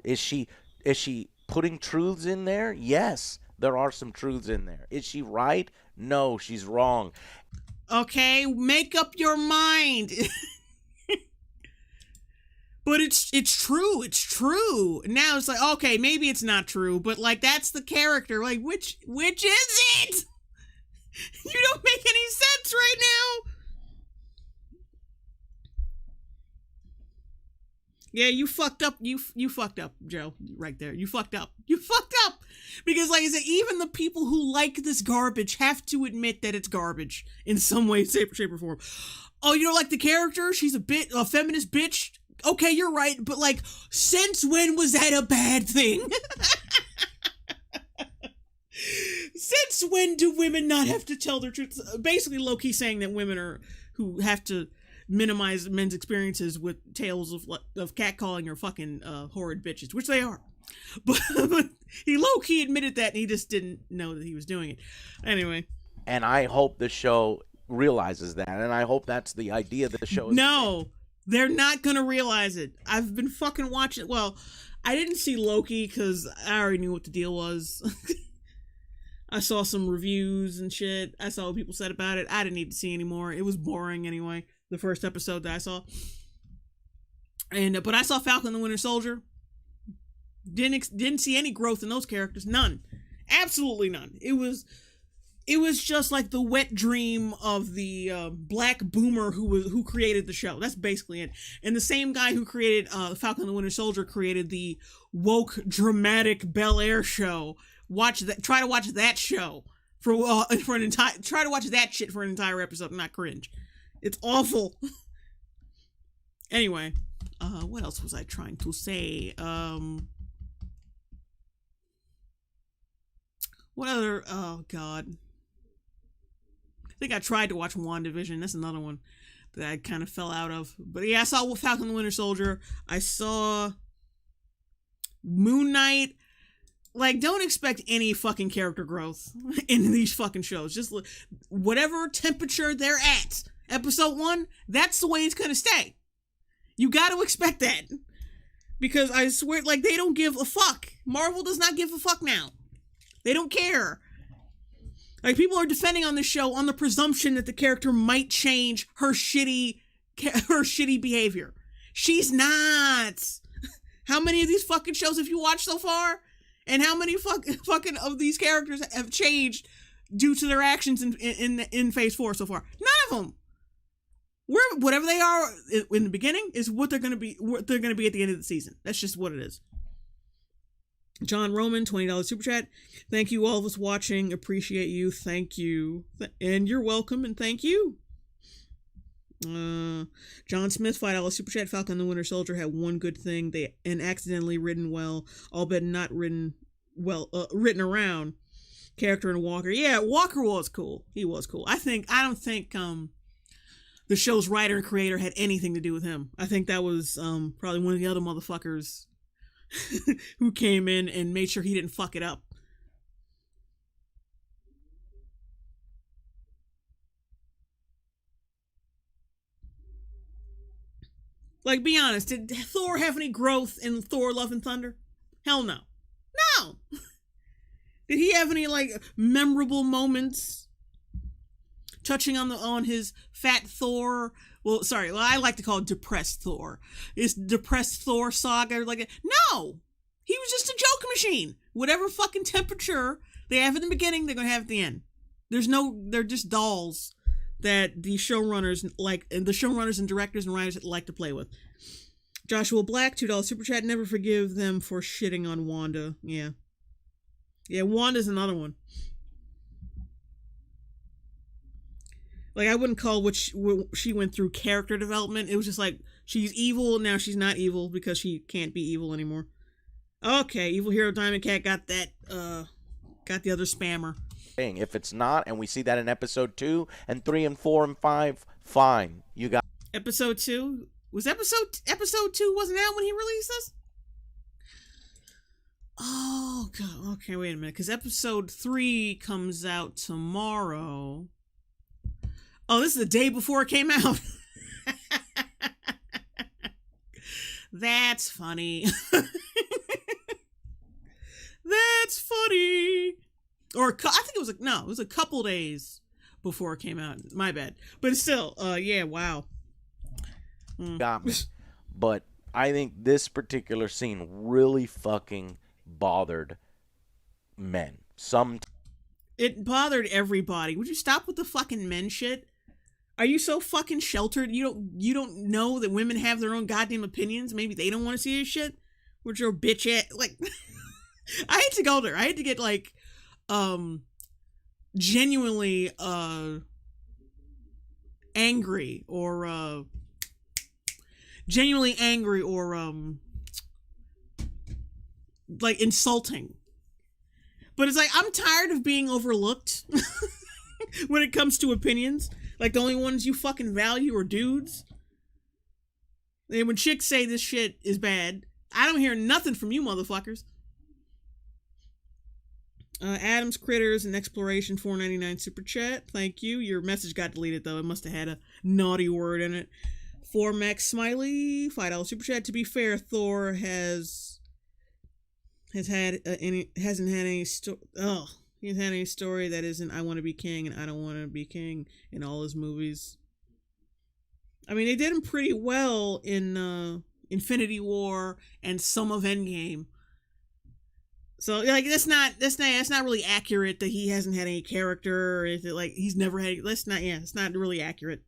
Is she putting truths in there? Yes, there are some truths in there. Is she right? No, she's wrong. Okay, make up your mind. But it's true. It's true. Now it's like, okay, maybe it's not true, but like that's the character. Like which is it? You don't make any sense right now. Yeah, you fucked up. You fucked up, Joe. Right there. You fucked up. You fucked up. Because like I said, even the people who like this garbage have to admit that it's garbage in some way, shape or form. Oh, you don't like the character? She's a feminist bitch? Okay, you're right. But like, since when was that a bad thing? Since when do women not have to tell their truth? Basically, low-key saying that women are who have to minimize men's experiences with tales of catcalling or fucking horrid bitches, which they are. But he low-key admitted that, and he just didn't know that he was doing it. Anyway. And I hope the show realizes that, and I hope that's the idea that the show is. No, they're not gonna realize it. I've been fucking watching. Well, I didn't see Loki because I already knew what the deal was. I saw some reviews and shit. I saw what people said about it. I didn't need to see anymore. It was boring anyway. The first episode that I saw, but I saw Falcon and the Winter Soldier. Didn't see any growth in those characters. None, absolutely none. It was just like the wet dream of the black boomer who created the show. That's basically it. And the same guy who created Falcon and the Winter Soldier created the woke dramatic Bel Air show. Try to watch that show for an entire. Try to watch that shit for an entire episode and not cringe. It's awful. Anyway, what else was I trying to say? What other? Oh God, I think I tried to watch WandaVision. That's another one that I kind of fell out of. But yeah, I saw Falcon and the Winter Soldier. I saw Moon Knight. Like, don't expect any fucking character growth in these fucking shows. Just whatever temperature they're at. Episode 1, that's the way it's gonna stay. You gotta expect that. Because I swear, like, they don't give a fuck. Marvel does not give a fuck now. They don't care. Like, people are defending on this show on the presumption that the character might change her shitty behavior. She's not. How many of these fucking shows have you watched so far? And how many fucking of these characters have changed due to their actions in Phase 4 so far? None of them. Whatever they are in the beginning is what they're gonna be. What they're gonna be at the end of the season. That's just what it is. John Roman, $20 super chat. Thank you, all of us watching. Appreciate you. Thank you. And you're welcome, and thank you. John Smith, $5 super chat. Falcon and the Winter Soldier had one good thing. They accidentally written well, all but not written well, written around. Character in Walker. Yeah, Walker was cool. He was cool. I don't think the show's writer and creator had anything to do with him. I think that was probably one of the other motherfuckers who came in and made sure he didn't fuck it up. Like, be honest, did Thor have any growth in Thor Love and Thunder? Hell no. No! Did he have any, like, memorable moments touching on his fat Thor? Well, sorry, I like to call it depressed Thor. His depressed Thor saga, like, no! He was just a joke machine. Whatever fucking temperature they have in the beginning, they're gonna have at the end. They're just dolls that the showrunners like, and the showrunners and directors and writers like to play with. Joshua Black, $2 super chat. Never forgive them for shitting on Wanda. Yeah, Wanda's another one. Like, I wouldn't call what she went through character development. It was just like, she's evil, now she's not evil because she can't be evil anymore. Okay, Evil Hero Diamond Cat got that, got the other spammer. If it's not, and we see that in episode 2 and 3 and 4 and 5, fine. You got episode 2. Was episode 2 wasn't out when he released this? Oh god. Okay, wait a minute. Because episode 3 comes out tomorrow. Oh, this is the day before it came out. That's funny. That's funny. Or I think it was a couple days before it came out. My bad. But still, yeah, wow. Got me. But I think this particular scene really fucking bothered men. It bothered everybody. Would you stop with the fucking men shit? Are you so fucking sheltered? You don't know that women have their own goddamn opinions? Maybe they don't want to see your shit? Where's your bitch at? Like, I had to go there. I had to get, like, genuinely, angry or, like, insulting. But it's like, I'm tired of being overlooked when it comes to opinions. Like, the only ones you fucking value are dudes. And when chicks say this shit is bad, I don't hear nothing from you motherfuckers. Adam's Critters and Exploration, $4.99 super chat. Thank you. Your message got deleted, though. It must have had a naughty word in it. 4Max Smiley, $5 super chat. To be fair, Thor hasn't had any story that isn't I want to be king and I don't want to be king in all his movies. I mean, they did him pretty well in Infinity War and some of Endgame. So, like, that's not really accurate that he hasn't had any character or anything. Like, he's never had. It's not really accurate.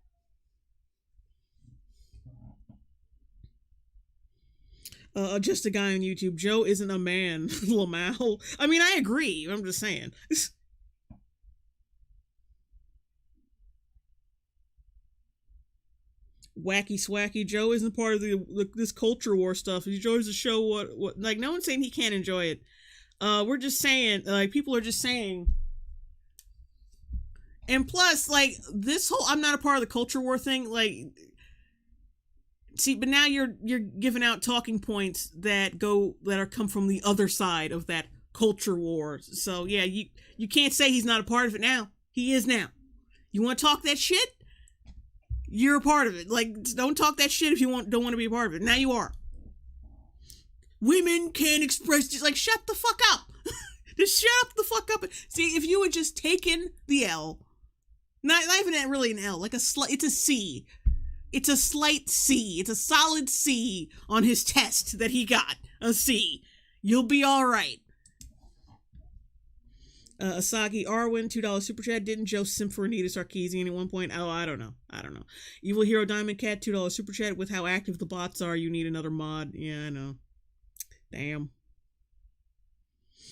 Just a guy on YouTube. Joe isn't a man. Lamal. I mean, I agree. I'm just saying. Wacky Swacky. Joe isn't part of this culture war stuff. He enjoys the show. What? Like, no one's saying he can't enjoy it. We're just saying, like, people are just saying. And plus, like, this whole I'm not a part of the culture war thing, like, see, but now you're giving out talking points that come from the other side of that culture war. So yeah, you can't say he's not a part of it now. He is now. You want to talk that shit? You're a part of it. Like, don't talk that shit if you don't want to be a part of it. Now you are. Women can't express, just like, shut the fuck up. Just shut up the fuck up. See, if you had just taken the L, not even really an L, like it's a C. It's a slight C. It's a solid C on his test that he got. A C. You'll be all right. Asagi Arwin, $2 super chat. Didn't Joe simp for Anita Sarkeesian at one point? Oh, I don't know. Evil Hero Diamond Cat, $2 super chat. With how active the bots are, you need another mod. Yeah, I know. Damn.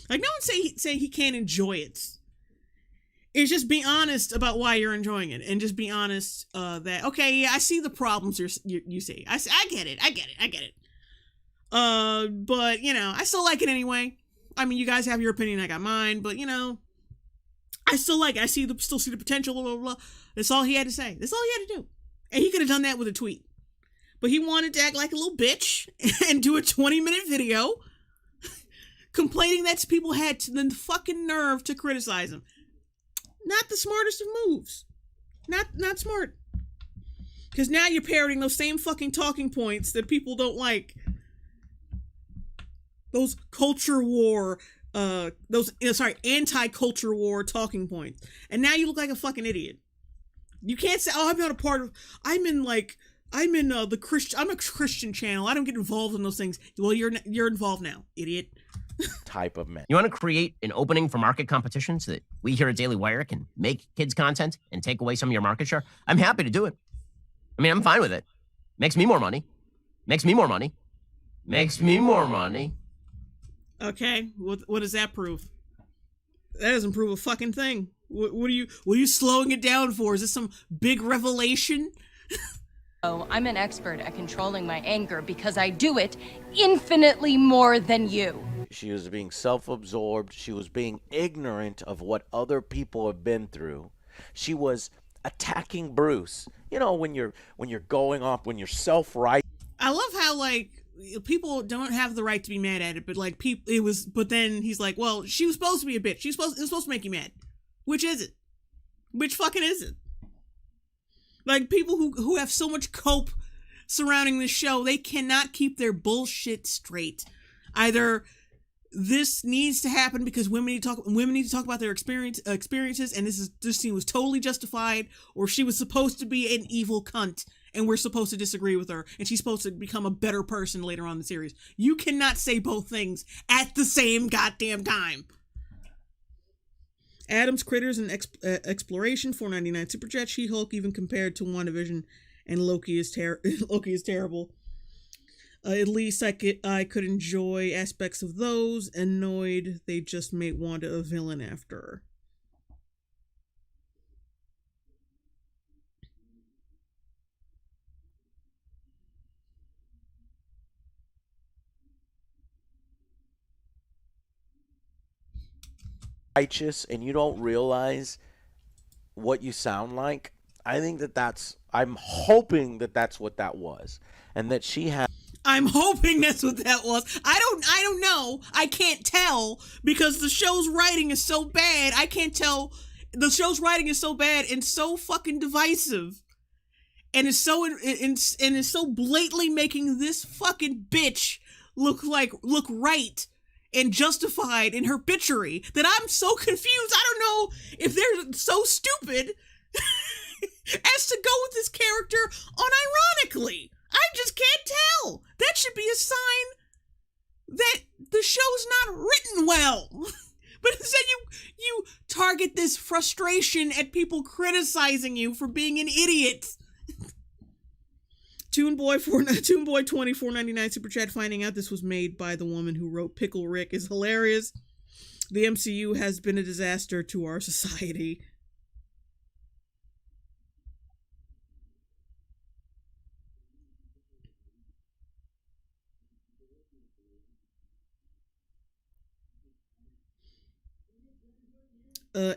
Like, no one say he can't enjoy it. It's just be honest about why you're enjoying it, and just be honest that, okay, yeah, I see the problems you see. I get it. But, you know, I still like it anyway. I mean, you guys have your opinion, I got mine, but, you know, I still like it. I still see the potential, blah, blah, blah. That's all he had to say. That's all he had to do. And he could have done that with a tweet. But he wanted to act like a little bitch and do a 20-minute video complaining that people had the fucking nerve to criticize him. Not the smartest of moves. Not smart. Because now you're parroting those same fucking talking points that people don't like. Those culture war, anti-culture war talking points. And now you look like a fucking idiot. You can't say, oh, I'm not a part of, I'm a Christian channel. I don't get involved in those things. Well, you're involved now, idiot. Type of men. You want to create an opening for market competition so that we here at Daily Wire can make kids content and take away some of your market share? I'm happy to do it. I mean, I'm fine with it. Makes me more money. Makes me more money. Makes me more money. Okay, what does that prove? That doesn't prove a fucking thing. What are you slowing it down for? Is this some big revelation? Oh, I'm an expert at controlling my anger because I do it infinitely more than you. She was being self-absorbed. She was being ignorant of what other people have been through. She was attacking Bruce. You know, when you're going off, when you're self-right. I love how, like, people don't have the right to be mad at it, but like but then he's like, well, she was supposed to be a bitch. It was supposed to make you mad. Which is it? Which fucking is it? Like, people who have so much cope surrounding this show, they cannot keep their bullshit straight. Either this needs to happen because women need to talk about their experiences, and this scene was totally justified, or she was supposed to be an evil cunt, and we're supposed to disagree with her, and she's supposed to become a better person later on in the series. You cannot say both things at the same goddamn time. Adams, Critters, and Exploration, $4.99 Super Chat. She-Hulk, even compared to WandaVision, and Loki is terrible. At least I could enjoy aspects of those. Annoyed they just made Wanda a villain after her. Righteous, and you don't realize what you sound like. I think I'm hoping that's what that was, and that she had. I'm hoping that's what that was. I don't know. I can't tell because the show's writing is so bad. I can't tell. The show's writing is so bad and so fucking divisive, and is so blatantly making this fucking bitch look right and justified in her bitchery that I'm so confused. I don't know if they're so stupid as to go with this character unironically. I just can't tell. That should be a sign that the show's not written well. But instead you target this frustration at people criticizing you for being an idiot. Toonboy 24.99 Super Chat, finding out this was made by the woman who wrote Pickle Rick is hilarious. The MCU has been a disaster to our society.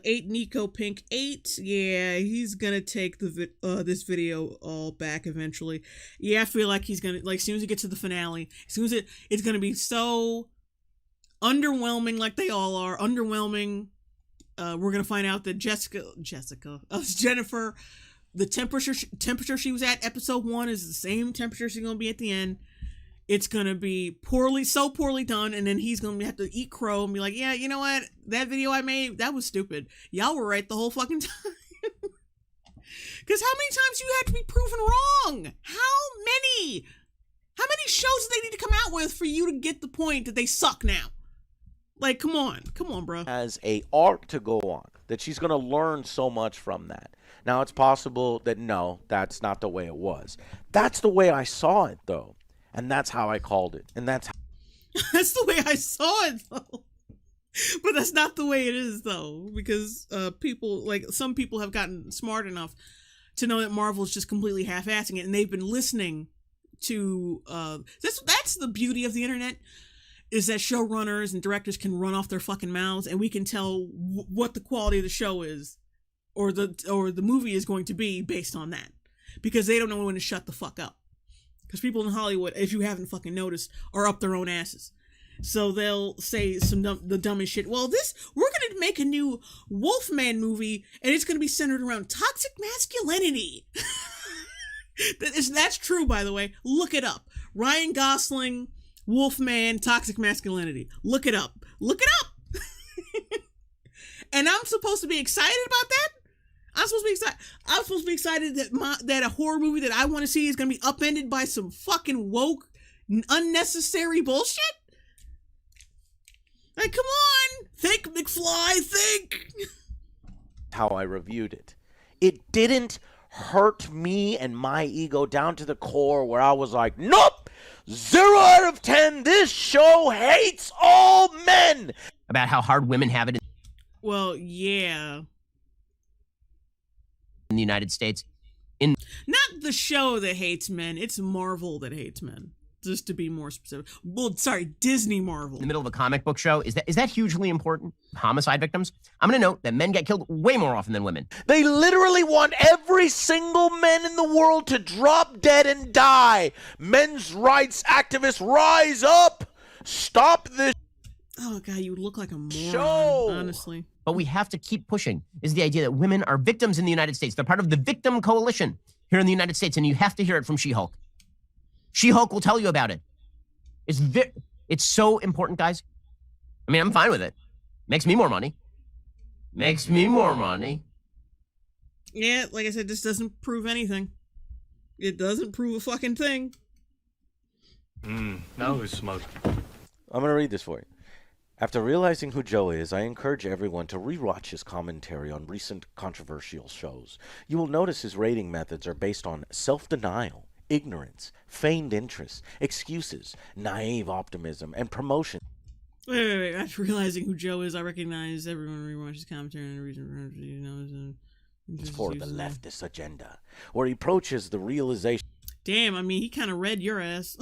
Nico Pink 8, yeah, he's gonna take this video all back eventually. Yeah, I feel like he's gonna, like, as soon as he gets to the finale, as soon as it's gonna be so underwhelming, like they all are, underwhelming. We're gonna find out that Jennifer, the temperature she was at episode 1 is the same temperature she's gonna be at the end. It's gonna be so poorly done, and then he's gonna have to eat crow and be like, yeah, you know what? That video I made, that was stupid. Y'all were right the whole fucking time. Because how many times do you have to be proven wrong? How many shows do they need to come out with for you to get the point that they suck now? Like, come on, bro. Has a arc to go on, that she's gonna learn so much from that. Now, it's possible that no, that's not the way it was. That's the way I saw it, though. And that's how I called it. And that's the way I saw it, though. But that's not the way it is, though, because people, like, some people have gotten smart enough to know that Marvel's just completely half-assing it, and they've been listening to, that's the beauty of the internet, is that showrunners and directors can run off their fucking mouths, and we can tell what the quality of the show is, or the movie is going to be based on that, because they don't know when to shut the fuck up. Because people in Hollywood, if you haven't fucking noticed, are up their own asses. So they'll say the dumbest shit. Well, we're going to make a new Wolfman movie, and it's going to be centered around toxic masculinity. That's true, by the way. Look it up. Ryan Gosling, Wolfman, toxic masculinity. Look it up. Look it up. And I'm supposed to be excited about that? I'm supposed to be excited that a horror movie that I want to see is going to be upended by some fucking woke, unnecessary bullshit? Like, come on! Think, McFly, think! How I reviewed it. It didn't hurt me and my ego down to the core where I was like, nope! 0 out of 10, this show hates all men! About how hard women have it Well, yeah. in the United States. Not the show that hates men, it's Marvel that hates men. Just to be more specific. Well, sorry, Disney Marvel. In the middle of a comic book show, is that hugely important? Homicide victims? I'm going to note that men get killed way more often than women. They literally want every single man in the world to drop dead and die. Men's rights activists, rise up! Stop this Oh, God, you look like a moron, show! honestly. But we have to keep pushing, is the idea that women are victims in the United States. They're part of the victim coalition here in the United States, and you have to hear it from She-Hulk. She-Hulk will tell you about it. It's so important, guys. I mean, I'm fine with it. Makes me more money. Makes me more money. Yeah, like I said, this doesn't prove anything. It doesn't prove a fucking thing. Now who's smoking? I'm going to read this for you. After realizing who Joe is, I encourage everyone to rewatch his commentary on recent controversial shows. You will notice his rating methods are based on self-denial, ignorance, feigned interest, excuses, naive optimism, and promotion. Wait. After realizing who Joe is, I recognize everyone rewatches commentary and the reason you know It's for the leftist agenda, where he approaches the realization. Damn, I mean, he kind of read your ass.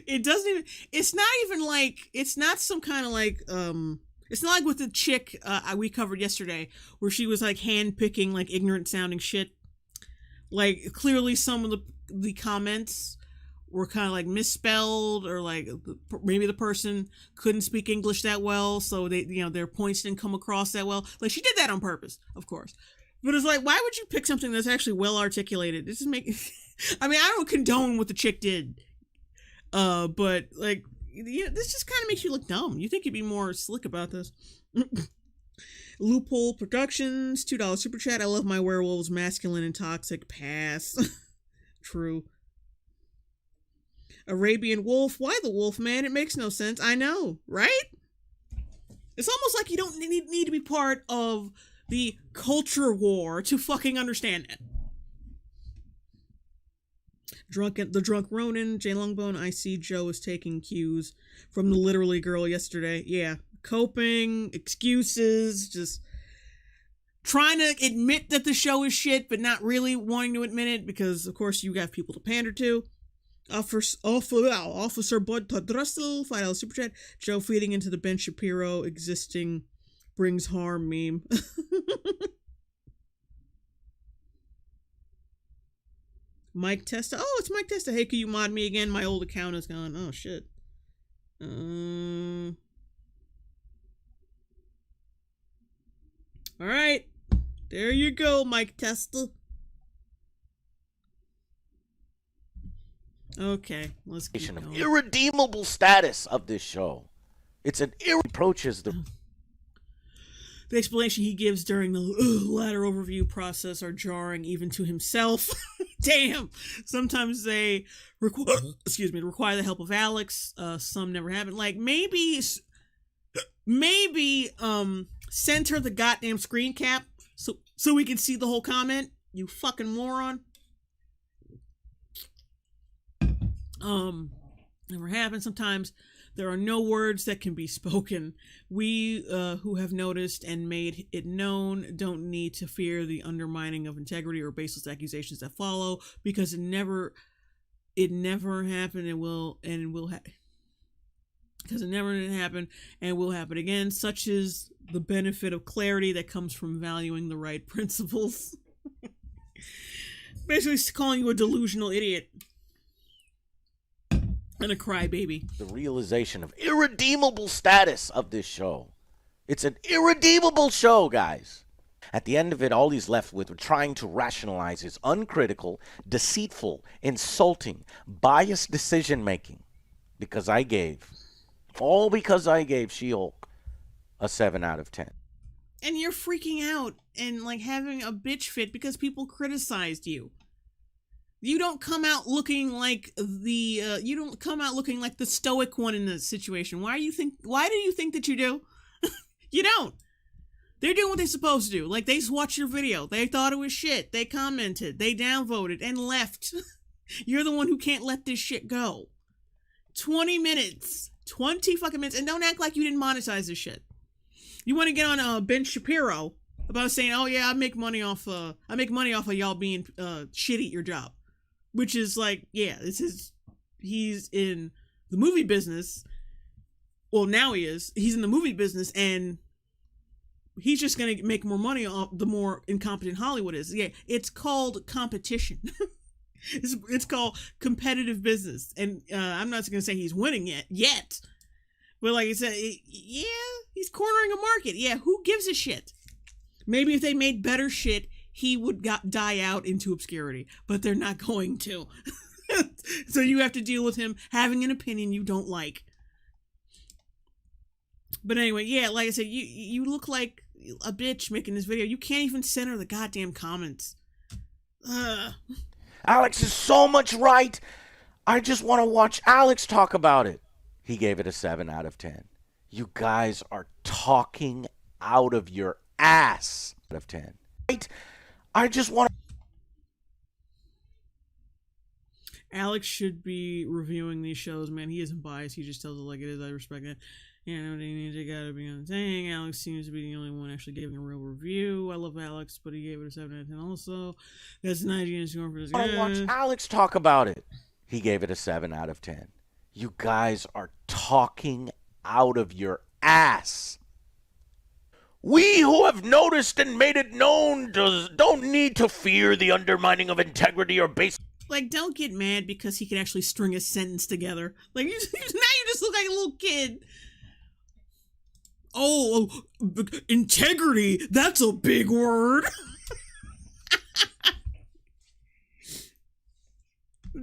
It doesn't even, it's not even like, it's not some kind of like, it's not like with the chick we covered yesterday, where she was like hand-picking like ignorant sounding shit. Like, clearly some of the comments were kind of like misspelled, or like maybe the person couldn't speak English that well, so they, their points didn't come across that well. Like, she did that on purpose, of course. But it's like, why would you pick something that's actually well articulated? This is I mean, I don't condone what the chick did. But like, this just kind of makes you look dumb. You think you'd be more slick about this. Loophole Productions, $2 super chat. I love my werewolves, masculine and toxic. Pass. True. Arabian Wolf. Why the wolf, man? It makes no sense. I know, right? It's almost like you don't need to be part of the culture war to fucking understand it. The Drunk Ronin, Jay Longbone. I see Joe is taking cues from the literally girl yesterday. Yeah. Coping, excuses, just trying to admit that the show is shit, but not really wanting to admit it, because of course you got people to pander to. Officer Bud Drussel, $5 super chat. Joe feeding into the Ben Shapiro existing brings harm meme. Mike Testa. Oh, it's Mike Testa. Hey, can you mod me again? My old account is gone. Oh, shit. Alright. There you go, Mike Testa. Okay, let's keep going. Irredeemable status of this show. It's an approaches the explanation he gives during the ladder overview process are jarring even to himself. Damn. Sometimes they require the help of Alex. Some never happen. Like, maybe center the goddamn screen cap so we can see the whole comment. You fucking moron. Never happens. Sometimes There are no words that can be spoken. We who have noticed and made it known don't need to fear the undermining of integrity or baseless accusations that follow, because it never happened and will because it never did happen and will happen again. Such is the benefit of clarity that comes from valuing the right principles. Basically calling you a delusional idiot and a crybaby. The realization of irredeemable status of this show. It's an irredeemable show, guys. At the end of it, all he's left with trying to rationalize his uncritical, deceitful, insulting, biased decision-making. Because I gave She-Hulk a 7 out of 10. And you're freaking out and like having a bitch fit because people criticized you. You don't come out looking like the stoic one in the situation. Why do you think that you do? You don't. They're doing what they're supposed to do. Like, they watched your video. They thought it was shit. They commented. They downvoted and left. You're the one who can't let this shit go. 20 minutes. 20 fucking minutes. And don't act like you didn't monetize this shit. You want to get on Ben Shapiro about saying, oh yeah, I make money off of y'all being shitty at your job. Which is like, yeah, he's in the movie business. Well, now he is. He's in the movie business, and he's just going to make more money off the more incompetent Hollywood is. Yeah, it's called competition. It's called competitive business. And I'm not going to say he's winning yet. But like I said, yeah, he's cornering a market. Yeah, who gives a shit? Maybe if they made better shit, he would die out into obscurity. But they're not going to. So you have to deal with him having an opinion you don't like. But anyway, yeah, like I said, you look like a bitch making this video. You can't even center the goddamn comments. Alex is so much right. I just want to watch Alex talk about it. He gave it a 7 out of 10. You guys are talking out of your ass. Out of 10. Right? I just want to... Alex should be reviewing these shows, man. He isn't biased. He just tells it like it is. I respect it. Yeah, nobody gotta be on the thing. Alex seems to be the only one actually giving a real review. I love Alex, but he gave it a 7 out of 10 also. That's 90 score for this guy. I want to watch Alex talk about it. He gave it a 7 out of 10. You guys are talking out of your ass. We who have noticed and made it known don't need to fear the undermining of integrity or base. Like, don't get mad because he can actually string a sentence together. Like, now you just look like a little kid. Oh, integrity, that's a big word.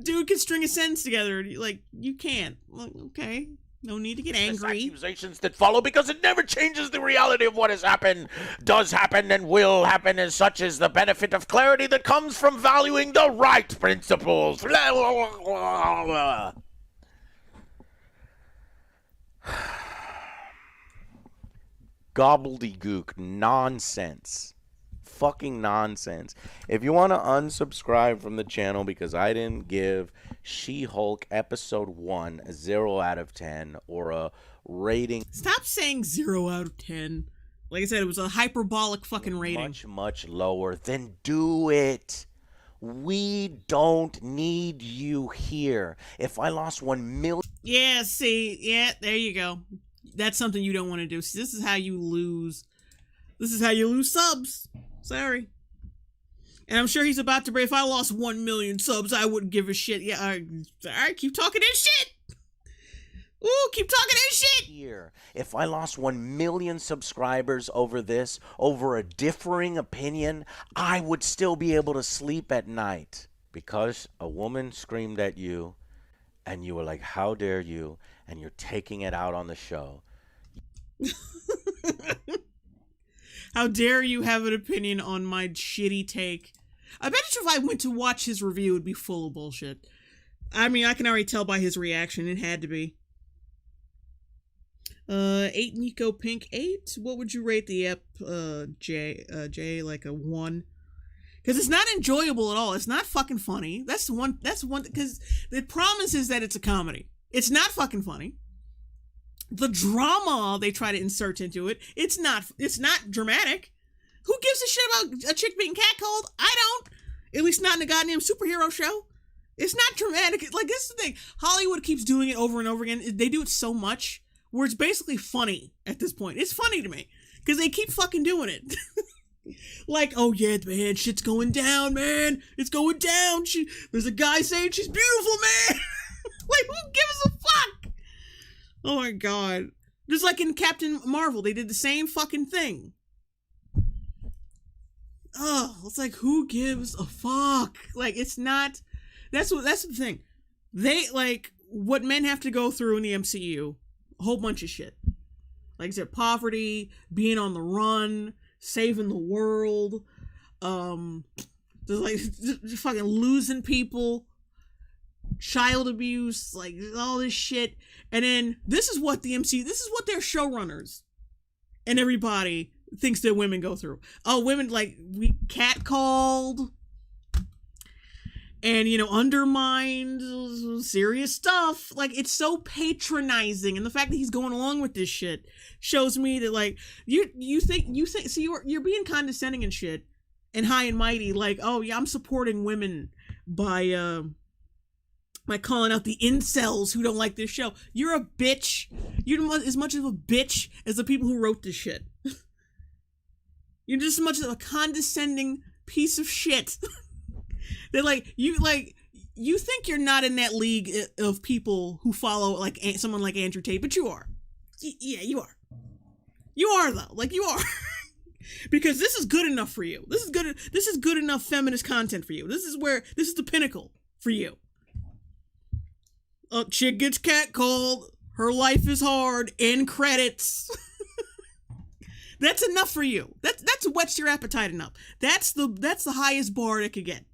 Dude can string a sentence together. Like, you can't. Like, okay, no need to get angry. Accusations that follow, because it never changes the reality of what has happened, does happen, and will happen, and such is the benefit of clarity that comes from valuing the right principles. Gobbledygook nonsense. Fucking nonsense. If you want to unsubscribe from the channel because I didn't give She-Hulk Episode 1 a 0 out of 10 or a rating. Stop saying 0 out of 10. Like I said, it was a hyperbolic fucking rating. Much lower, then do it. We don't need you here. If I lost 1 million... Yeah, see, yeah, there you go. That's something you don't want to do. See, this is how you lose. This is how you lose subs. Sorry. And I'm sure he's about to break. If I lost 1 million subs, I wouldn't give a shit. Yeah, all right, keep talking that shit. Ooh, keep talking that shit. Here, if I lost 1 million subscribers over this, over a differing opinion, I would still be able to sleep at night. Because a woman screamed at you, and you were like, how dare you? And you're taking it out on the show. How dare you have an opinion on my shitty take? I bet you if I went to watch his review, it would be full of bullshit. I mean, I can already tell by his reaction. It had to be. 8 Nico Pink 8. What would you rate the ep, J, like a 1? Because it's not enjoyable at all. It's not fucking funny. That's one, because it promises that it's a comedy. It's not fucking funny. the drama they try to insert into it, it's not dramatic. Who gives a shit about a chick being catcalled? I don't. At least not in a goddamn superhero show. It's not dramatic. Like, this is the thing. Hollywood keeps doing it over and over again. They do it so much where it's basically funny at this point. It's funny to me because they keep fucking doing it. Like, oh yeah, man, shit's going down, man. It's going down. There's a guy saying she's beautiful, man. Like, who gives a fuck? Oh my god. Just like in Captain Marvel, they did the same fucking thing. Oh, it's like, who gives a fuck? Like, it's not. That's the thing. They, like, what men have to go through in the MCU, a whole bunch of shit. Like I said, poverty, being on the run, saving the world, just fucking losing people, child abuse, like all this shit. And then this is what their showrunners and everybody thinks that women go through. Oh, women, like, we catcalled and, undermined, serious stuff. Like, it's so patronizing. And the fact that he's going along with this shit shows me that, like, you think, so you're being condescending and shit and high and mighty. Like, oh yeah, I'm supporting women by calling out the incels who don't like this show. You're a bitch. You're as much of a bitch as the people who wrote this shit. You're just as much of a condescending piece of shit. They're like, you think you're not in that league of people who follow, like, someone like Andrew Tate, but you are. Yeah, you are. You are, though. Like, you are. Because this is good enough for you. This is good enough feminist content for you. This is the pinnacle for you. A chick gets catcalled. Her life is hard. End credits. That's enough for you. That's whets your appetite enough. That's the highest bar it could get.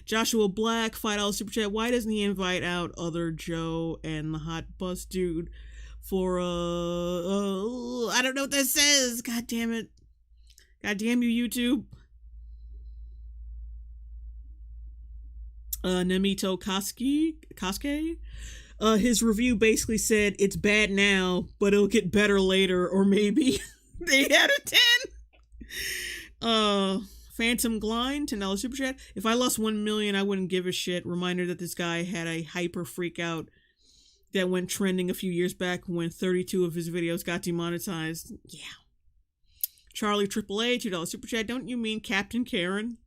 Joshua Black, $5 super chat. Why doesn't he invite out other Joe and the hot bus dude for I don't know what that says. God damn it. God damn you, YouTube. Nemito Koske. His review basically said it's bad now, but it'll get better later, or maybe 8 out of 10. Phantom Glide, $10 super chat. If I lost 1 million, I wouldn't give a shit. Reminder that this guy had a hyper freak out that went trending a few years back when 32 of his videos got demonetized. Yeah. Charlie AAA, $2 super chat. Don't you mean Captain Karen?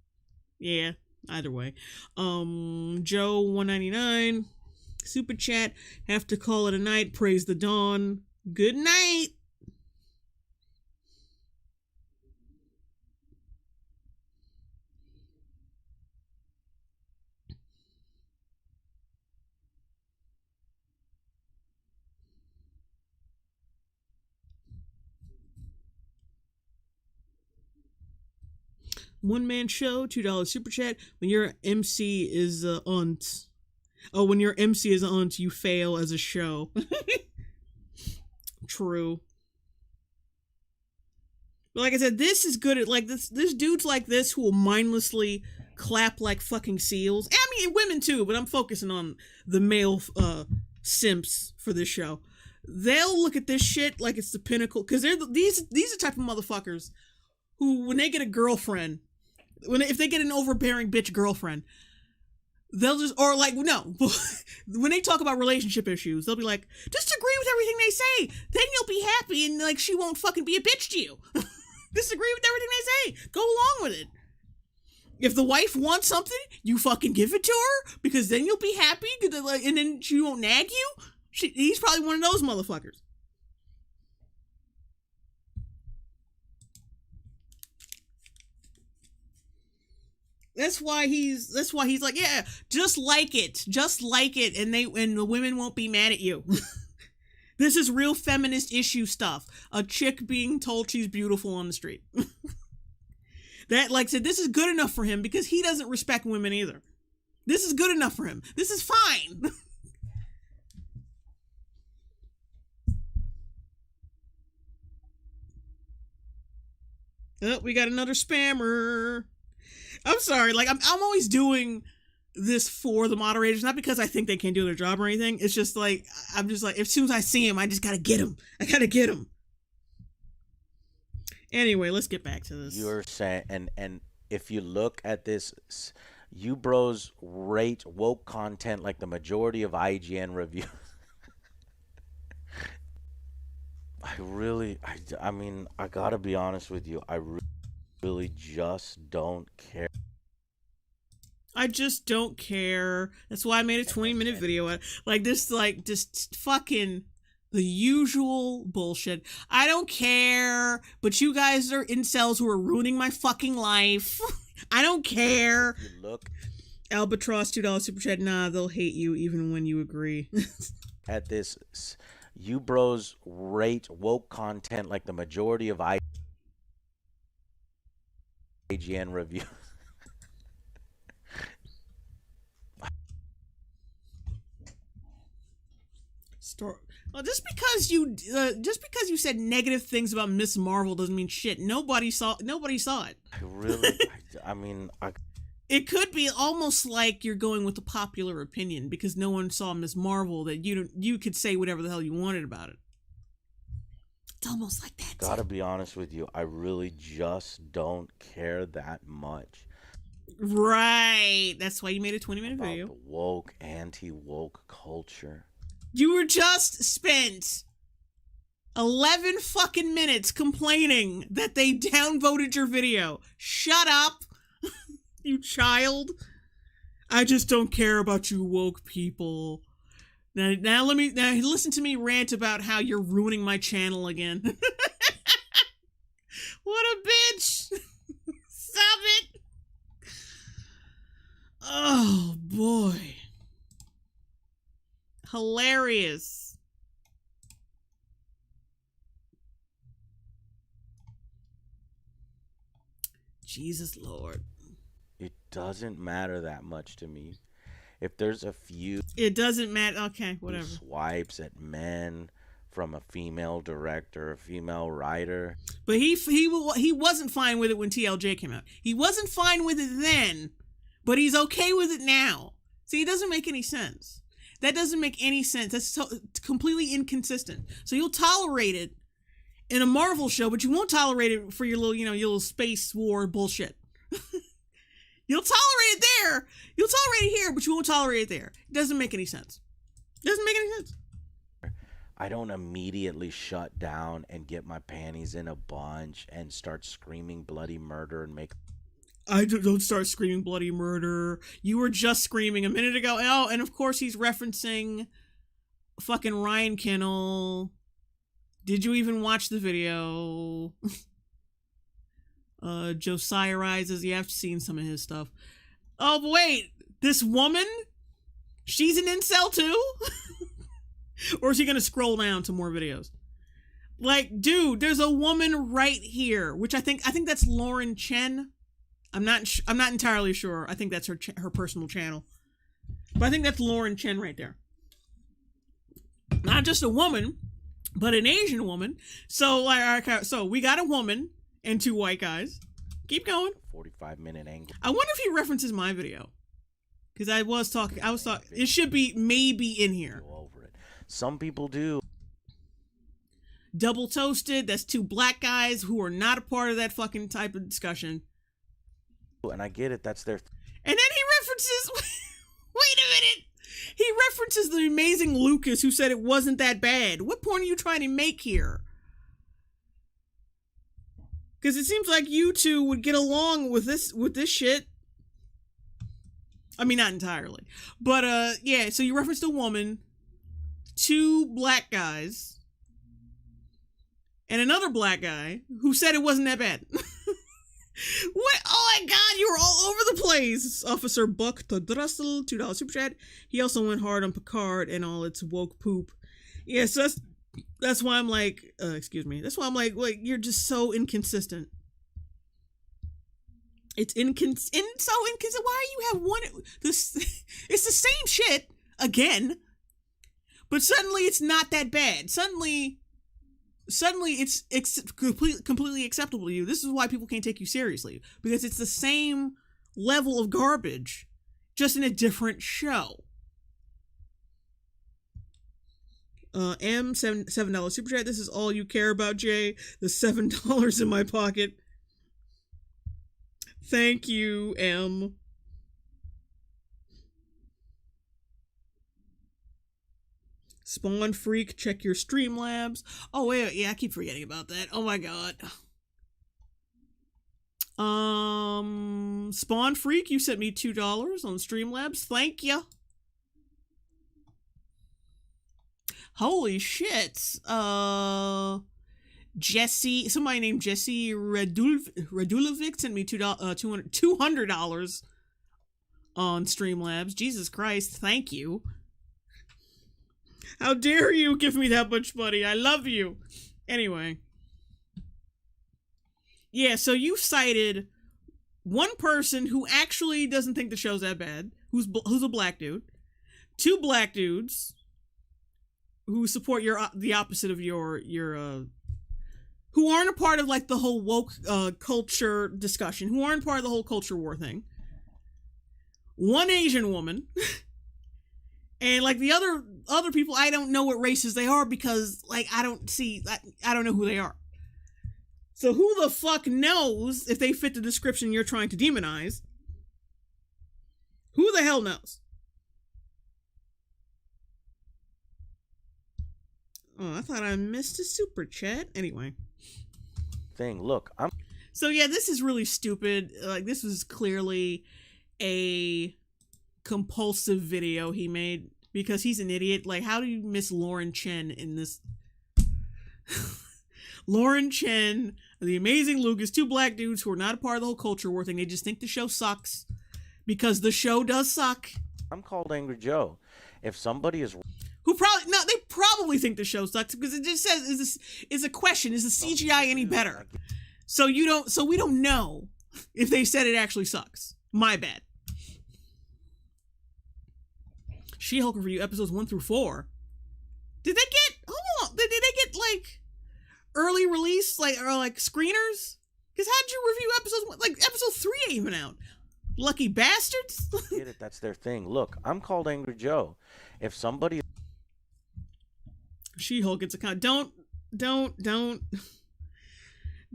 Yeah, either way. Joe 199 super chat. Have to call it a night. Praise the dawn. Good night. One man show, $2 super chat. When your MC is aunt. Oh, when your MC is aunt, you fail as a show. True. But like I said, this is good at, like, this dudes like this who will mindlessly clap like fucking seals. I mean, women too, but I'm focusing on the male simps for this show. They'll look at this shit like it's the pinnacle, because these are the type of motherfuckers who, when they get a girlfriend, if they get an overbearing bitch girlfriend, they'll just, or like, no, when they talk about relationship issues, they'll be like, just agree with everything they say, then you'll be happy, and like, she won't fucking be a bitch to you. Disagree with everything they say, go along with it. If the wife wants something, you fucking give it to her, because then you'll be happy, and then she won't nag you. He's probably one of those motherfuckers. That's why he's like, yeah, just like it, and the women won't be mad at you. This is real feminist issue stuff. A chick being told she's beautiful on the street. That, like I said, this is good enough for him because he doesn't respect women either. This is good enough for him. This is fine. Oh, we got another spammer. I'm sorry, like, I'm always doing this for the moderators, not because I think they can't do their job or anything. It's just like, I'm just like, as soon as I see him, I just gotta get him. I gotta get him. Anyway, let's get back to this. You're saying, and if you look at this, you bros rate woke content like the majority of IGN reviews. I mean, I gotta be honest with you. I really just don't care. I just don't care. That's why I made a 20-minute video. Like this, like just fucking the usual bullshit. I don't care, but you guys are incels who are ruining my fucking life. I don't care. If you look Albatross $2 super chat. Nah, they'll hate you even when you agree. at this, you bros rate woke content like the majority of IGN reviews. Well, just because you said negative things about Miss Marvel doesn't mean shit. Nobody saw it. It could be almost like you're going with the popular opinion because no one saw Miss Marvel, that you could say whatever the hell you wanted about it. It's almost like that. Gotta be honest with you, I really just don't care that much. Right. That's why you made a 20-minute video. The woke, anti-woke culture. You were just spent 11 fucking minutes complaining that they downvoted your video. Shut up, you child. I just don't care about you woke people. Now listen to me rant about how you're ruining my channel again. What a bitch. Stop it. Oh boy. Hilarious. Jesus Lord. It doesn't matter that much to me. If there's a few, it doesn't matter. Okay, whatever. Swipes at men from a female director, a female writer. But he wasn't fine with it when TLJ came out. He wasn't fine with it then, but he's okay with it now. See, it doesn't make any sense. That doesn't make any sense. That's completely inconsistent. So you'll tolerate it in a Marvel show, but you won't tolerate it for your little space war bullshit. You'll tolerate it there. You'll tolerate it here, but you won't tolerate it there. It doesn't make any sense. It doesn't make any sense. I don't immediately shut down and get my panties in a bunch and start screaming bloody murder and make... I don't start screaming bloody murder. You were just screaming a minute ago. Oh, and of course he's referencing fucking Ryan Kinnell. Did you even watch the video? Josiah Rises. Yeah, I've seen some of his stuff. Oh, but wait. This woman? She's an incel too? Or is he gonna scroll down to more videos? Like, dude, there's a woman right here, which I think that's Lauren Chen. I'm not entirely sure. I think that's her personal channel. But I think that's Lauren Chen right there. Not just a woman, but an Asian woman. So so we got a woman and two white guys. Keep going. 45-minute angle. I wonder if he references my video. Because I was talking, it should be maybe in here. Go over it. Some people do. Double Toasted, that's two black guys who are not a part of that fucking type of discussion. And I get it, that's their... And then he references... Wait a minute! He references the amazing Lucas who said it wasn't that bad. What point are you trying to make here? Because it seems like you two would get along with this shit. I mean, not entirely. But, yeah, so you referenced a woman, two black guys, and another black guy who said it wasn't that bad. What? Oh my god, you were all over the place. Officer Buck the Drussel, $2 super chat. He also went hard on Picard and all its woke poop. Yeah, so that's why I'm like, excuse me. That's why I'm like, you're just so inconsistent. It's so inconsistent. Why you have one? It's the same shit again, but suddenly it's not that bad. Suddenly it's completely acceptable to you. This is why people can't take you seriously, because it's the same level of garbage, just in a different show. $7 super chat. This is all you care about, Jay. The $7 in my pocket. Thank you, M. Spawn Freak, check your Streamlabs. Oh, wait, yeah, I keep forgetting about that. Oh my god. Spawn Freak, you sent me $2 on Streamlabs. Thank you. Holy shit. Jesse, somebody named Jesse Radulovic sent me $200 on Streamlabs. Jesus Christ, thank you. How dare you give me that much money? I love you. Anyway. Yeah, so you cited one person who actually doesn't think the show's that bad, who's a black dude, two black dudes who support the opposite of your who aren't a part of like the whole woke culture discussion, who aren't part of the whole culture war thing. One Asian woman. And like the other people, I don't know what races they are because like I don't know who they are. So who the fuck knows if they fit the description you're trying to demonize? Who the hell knows? Oh, I thought I missed a super chat. Anyway. Look, So yeah, this is really stupid. Like this was clearly a compulsive video he made because he's an idiot. Like, how do you miss Lauren Chen in this? Lauren Chen, the amazing Lucas, two black dudes who are not a part of the whole culture war thing. They just think the show sucks because the show does suck. I'm called Angry Joe. If somebody is they probably think the show sucks because it just says is a question, is the CGI any better? So we don't know if they said it actually sucks. My bad. She-Hulk review episodes 1 through 4. Did they get did they get like early release or screeners? Because how did you review episodes episode 3 ain't even out? Lucky bastards. Get it, that's their thing. Look, I'm called Angry Joe. If somebody She-Hulk gets a count.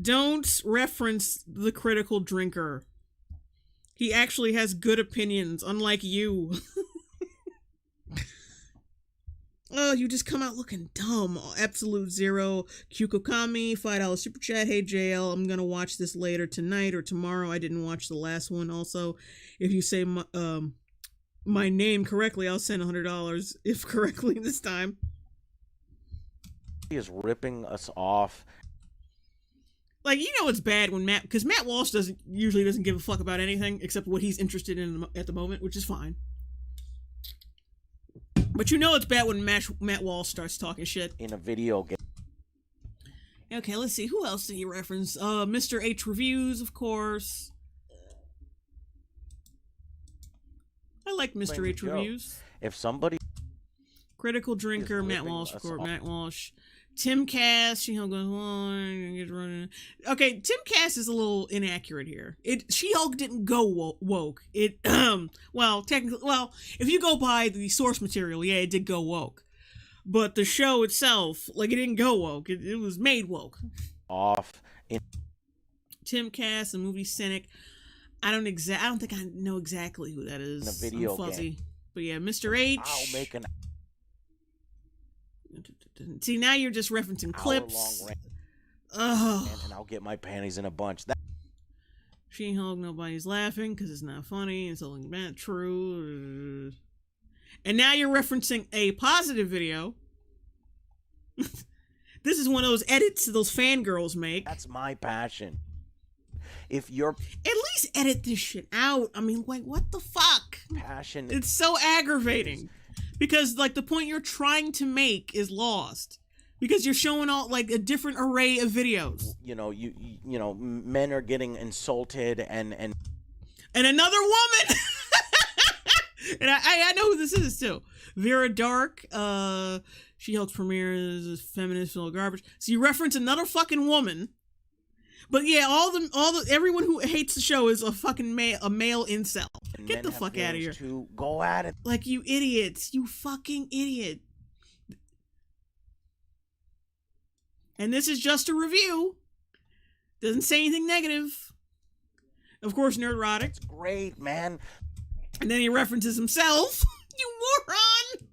Don't reference the critical drinker. He actually has good opinions, unlike you. Oh, you just come out looking dumb. Absolute Zero, Kyukokami, $5 super chat. Hey JL, I'm gonna watch this later tonight or tomorrow. I didn't watch the last one. Also, if you say my name correctly, I'll send $100 if correctly this time. He is ripping us off. Like, you know it's bad when Matt Walsh usually doesn't give a fuck about anything except what he's interested in at the moment, which is fine. But you know it's bad when Matt Walsh starts talking shit. In a video game. Okay, let's see. Who else did he reference? Mr. H Reviews, of course. I like Mr. H Reviews. If somebody... Critical Drinker, Matt Walsh, of course. Matt Walsh. Tim Cass, She-Hulk goes on. Okay, Tim Cass is a little inaccurate here. She-Hulk didn't go woke. Technically, if you go by the source material, yeah, it did go woke. But the show itself, it didn't go woke. It was made woke. Tim Cass, the movie cynic. I don't think I know exactly who that is. In a video game. But yeah, Mr. H. I'll make an... See, now you're just referencing clips. And I'll get my panties in a bunch. She-Hulk, nobody's laughing because it's not funny. It's only bad. True. And now you're referencing a positive video. This is one of those edits those fangirls make. That's my passion. If you're... At least edit this shit out. I mean, what the fuck? Passion. It's so aggravating. Because, the point you're trying to make is lost. Because you're showing all, a different array of videos. You know, men are getting insulted and another woman! And I know who this is, too. Vera Dark, She-Hulk's premiere is feminist, full of garbage. So you reference another fucking woman, But yeah, everyone who hates the show is a fucking a male incel. And Get men the have fuck out of feelings here. To go at it. Like, you idiots. You fucking idiot. And this is just a review. Doesn't say anything negative. Of course, Nerdrotic. It's great, man. And then he references himself. You moron!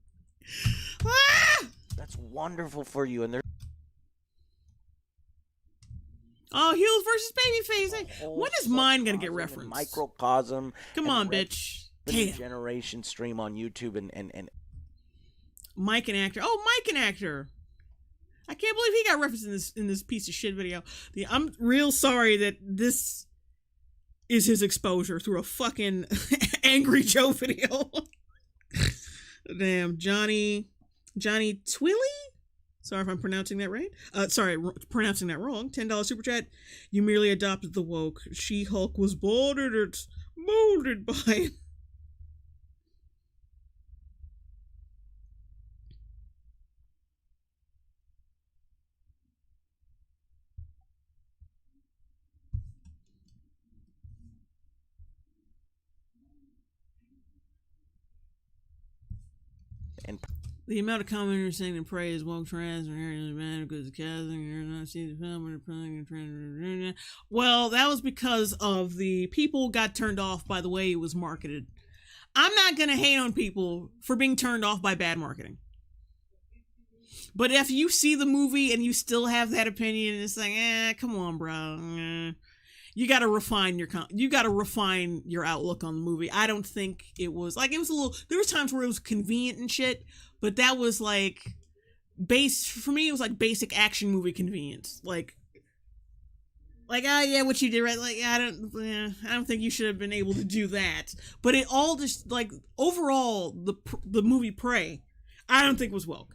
Ah! That's wonderful for you. And there's Oh, heels versus babyface. When is mine gonna get referenced? Microcosm. Come on, bitch. Damn. Generation stream on YouTube and Mike and Actor. Oh, Mike and Actor. I can't believe he got referenced in this piece of shit video. I'm real sorry that this is his exposure through a fucking Angry Joe video. Damn, Johnny Twilly? Sorry if I'm pronouncing that right. Pronouncing that wrong. $10 super chat. You merely adopted the woke. She-Hulk was molded by. and The amount of commenters saying the praise woke trans and hearing the man because the casting you're not seeing the film or playing trans. Well, that was because of the people got turned off by the way it was marketed. I'm not gonna hate on people for being turned off by bad marketing. But if you see the movie and you still have that opinion, it's like, come on, bro. You gotta refine your outlook on the movie. I don't think it was like, it was a little, there was times where it was convenient and shit, but that was like for me it was like basic action movie convenience. Like, yeah, what you did, right? Like, I don't think you should have been able to do that. But it all just, like, overall, the movie Prey, I don't think was woke.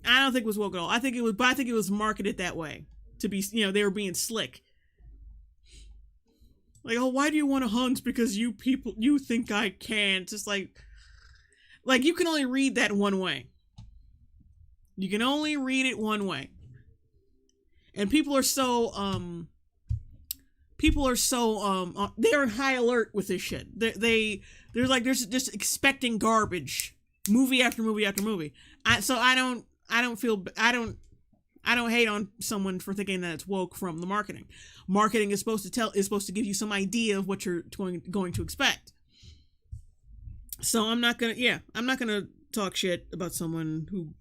I don't think it was woke at all. I think it was marketed that way to be, they were being slick. Like, oh, why do you want to hunt? Because you think I can't. Just like you can only read that one way. You can only read it one way. And people are so they're in high alert with this shit. They're like, they're just expecting garbage, movie after movie after movie. I don't hate on someone for thinking that it's woke from the marketing. Marketing is supposed to give you some idea of what you're going to expect. So I'm not gonna talk shit about someone who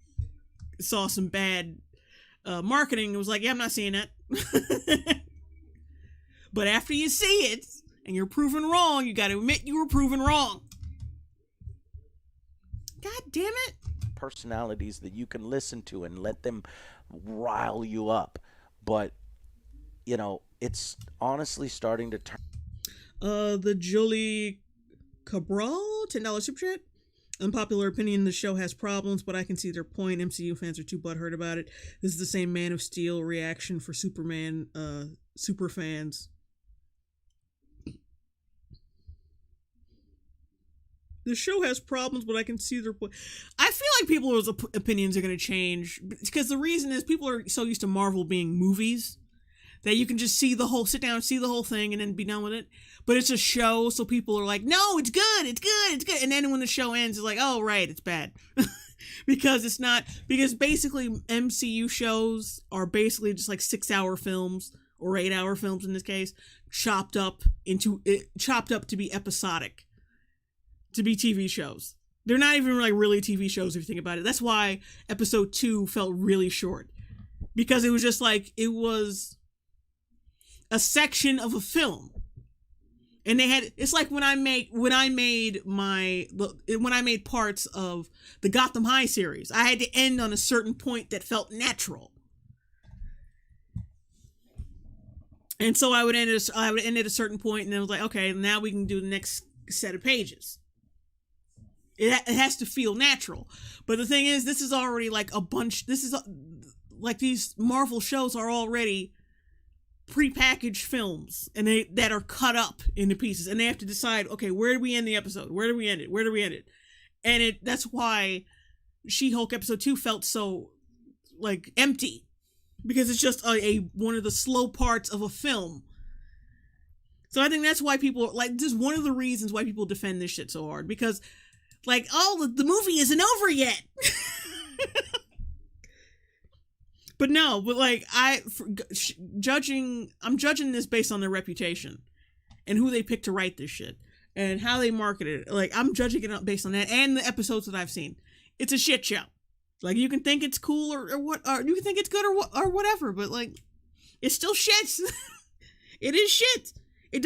saw some bad marketing and was like, yeah, I'm not seeing that. But after you see it and you're proven wrong, you got to admit you were proven wrong. God damn it. Personalities that you can listen to and let them rile you up, but it's honestly starting to turn. The Jolie Cabral, $10 super chat. Unpopular opinion, the show has problems, but I can see their point. MCU fans are too butthurt about it. This is the same Man of Steel reaction for Superman super fans. The show has problems, but I can see their point. I feel like people's opinions are going to change because the reason is people are so used to Marvel being movies that you can just sit down, see the whole thing, and then be done with it. But it's a show, so people are like, no, it's good. And then when the show ends, it's like, oh, right, it's bad. Because basically MCU shows are basically just like 6-hour films or 8-hour films in this case, chopped up to be episodic. To be TV shows. They're not even like really TV shows if you think about it. That's why episode 2 felt really short. Because it was just like, it was a section of a film. And it's like when I made parts of the Gotham High series, I had to end on a certain point that felt natural. And so I would end at a certain point, and then I was like, okay, now we can do the next set of pages. It has to feel natural. But the thing is, this is already like like these Marvel shows are already prepackaged films, and that are cut up into pieces, and they have to decide, okay, where do we end the episode? Where do we end it? And that's why She-Hulk episode 2 felt so like empty. because it's just a one of the slow parts of a film. So I think that's why people, like, just one of the reasons why people defend this shit so hard, because, like, oh, the movie isn't over yet. But no, but like, I'm judging this based on their reputation and who they picked to write this shit and how they marketed it. Like, I'm judging it based on that and the episodes that I've seen. It's a shit show. Like, you can think it's cool or what, or you can think it's good or whatever, but like, it's still shit. It is shit. It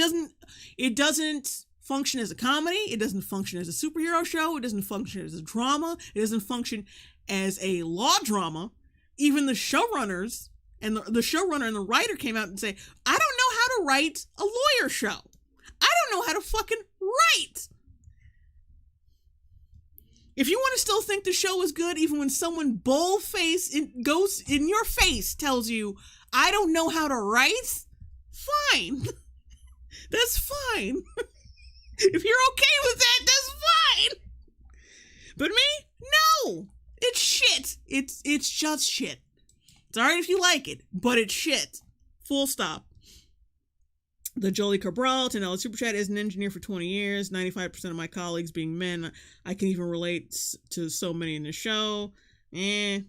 doesn't function as a comedy. It doesn't function as a superhero show. It doesn't function as a drama. It doesn't function as a law drama. Even the showrunners and the showrunner and the writer came out and say, I don't know how to write a lawyer show. I don't know how to fucking write. If you want to still think the show is good, even when someone goes in your face tells you, I don't know how to write, fine. That's fine. If you're okay with that, that's fine. But me? No. It's shit. It's just shit. It's alright if you like it, but it's shit. Full stop. The Jolie Cabral, $10 Super Chat, as an engineer for 20 years, 95% of my colleagues being men. I can even relate to so many in the show. Zen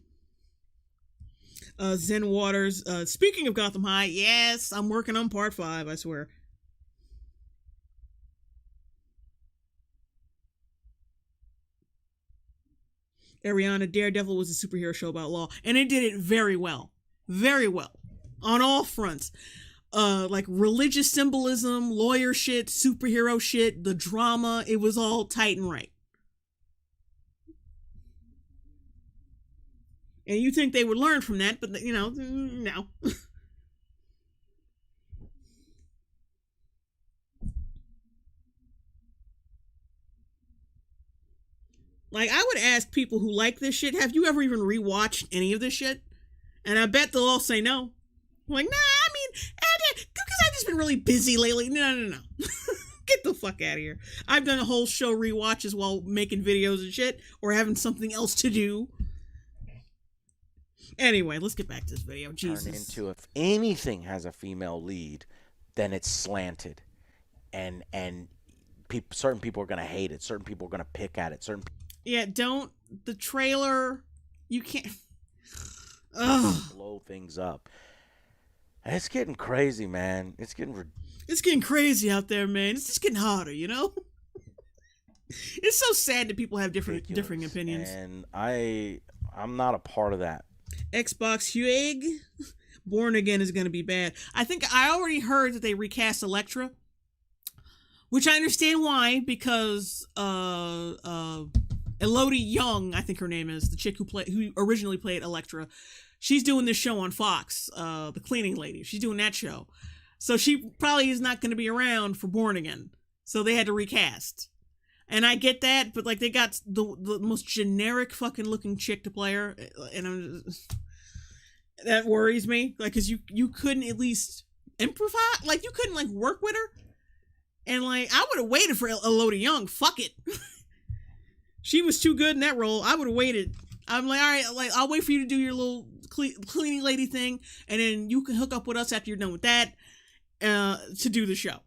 Waters, speaking of Gotham High, yes, I'm working on part 5, I swear. Ariana, Daredevil was a superhero show about law, and it did it very well. Very well. On all fronts. Like religious symbolism, lawyer shit, superhero shit, the drama, it was all tight and right. And you think they would learn from that, but you know, no. Like, I would ask people who like this shit, have you ever even rewatched any of this shit? And I bet they'll all say no. I'm like, nah, I mean, because I've just been really busy lately. No. Get the fuck out of here. I've done a whole show rewatches while making videos and shit, or having something else to do. Anyway, let's get back to this video. Jesus. Turn into, if anything has a female lead, then it's slanted. And certain people are going to hate it. Certain people are going to pick at it. Yeah, the trailer, you can't. Ugh. Blow things up. It's getting crazy, man. It's getting crazy out there, man. It's just getting hotter, you know? It's so sad that people have differing opinions. And I'm not a part of that. Xbox Hueg, Born Again is going to be bad. I think I already heard that they recast Elektra, which I understand why, because Elodie Young, I think her name is, the chick who originally played Elektra, she's doing this show on Fox, the cleaning lady. She's doing that show. So she probably is not going to be around for Born Again. So they had to recast. And I get that, but like they got the most generic fucking looking chick to play her, and that worries me. Like, cause you couldn't at least improvise, like you couldn't like work with her, and like I would have waited for Elodie Young. Fuck it, she was too good in that role. I would have waited. I'm like, all right, like I'll wait for you to do your little cleaning lady thing, and then you can hook up with us after you're done with that to do the show.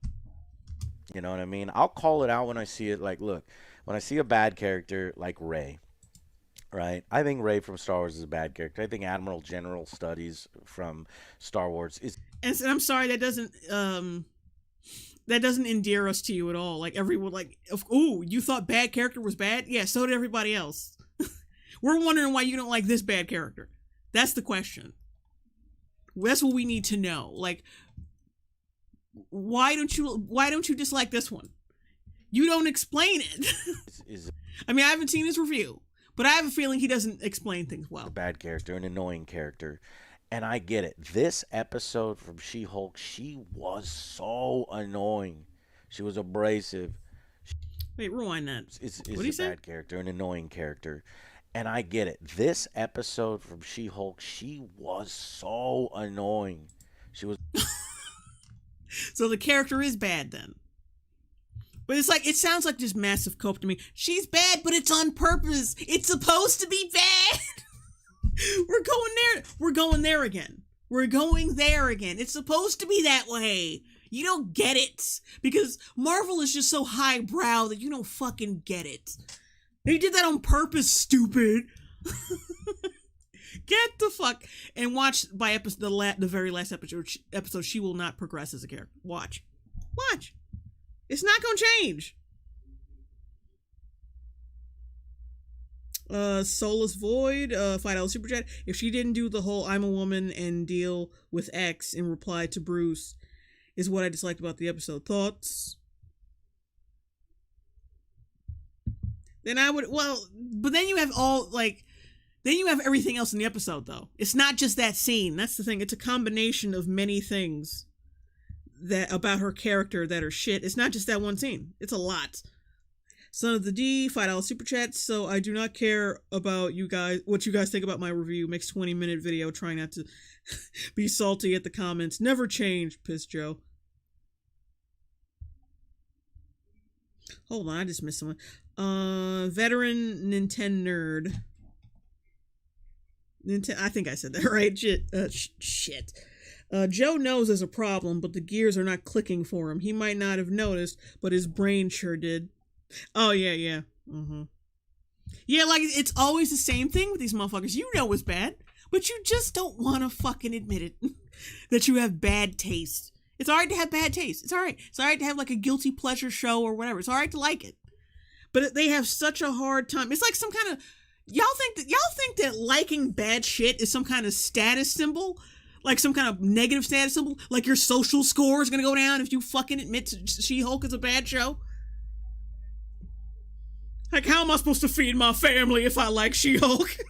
You know what I mean? I'll call it out when I see it. Like, look, when I see a bad character like Rey, right? I think Rey from Star Wars is a bad character. I think Admiral General Studies from Star Wars is. And I'm sorry, that doesn't endear us to you at all. Like everyone, like, ooh, you thought bad character was bad? Yeah, so did everybody else. We're wondering why you don't like this bad character. That's the question. That's what we need to know. Like, why don't you dislike this one? You don't explain it. I mean, I haven't seen his review, but I have a feeling he doesn't explain things well. A bad character, an annoying character. And I get it. This episode from She-Hulk, she was so annoying. She was abrasive. Wait, rewind that. Is a bad character, an annoying character. And I get it. This episode from She-Hulk, she was so annoying. She was... So the character is bad then. But it's like, it sounds like just massive cope to me. She's bad, but it's on purpose. It's supposed to be bad. We're going there again. We're going there again. It's supposed to be that way. You don't get it. Because Marvel is just so highbrow that you don't fucking get it. They did that on purpose, stupid. Get the fuck. And watch by the very last episode, she will not progress as a character. Watch. It's not gonna change. Soulless Void, $5 super chat. If she didn't do the whole I'm a woman and deal with X in reply to Bruce, is what I disliked about the episode. Thoughts? Then I would, but then you have then you have everything else in the episode, though. It's not just that scene. That's the thing. It's a combination of many things that about her character that are shit. It's not just that one scene. It's a lot. Son of the D, $5 super chat. So I do not care about you guys, what you guys think about my review. Makes 20-minute video trying not to be salty at the comments. Never change, Piss Joe. Hold on, I just missed someone. Veteran Nintendo Nerd. I think I said that right. Shit. Joe knows there's a problem, but the gears are not clicking for him. He might not have noticed, but his brain sure did. Oh, yeah. Mm-hmm. Yeah, like, it's always the same thing with these motherfuckers. You know it's bad, but you just don't want to fucking admit it. That you have bad taste. It's alright to have bad taste. It's alright. It's alright to have, like, a guilty pleasure show or whatever. It's alright to like it. But they have such a hard time. It's like some kind of... Y'all think that liking bad shit is some kind of status symbol? Like some kind of negative status symbol? Like your social score is gonna go down if you fucking admit She-Hulk is a bad show? Like, how am I supposed to feed my family if I like She-Hulk? Am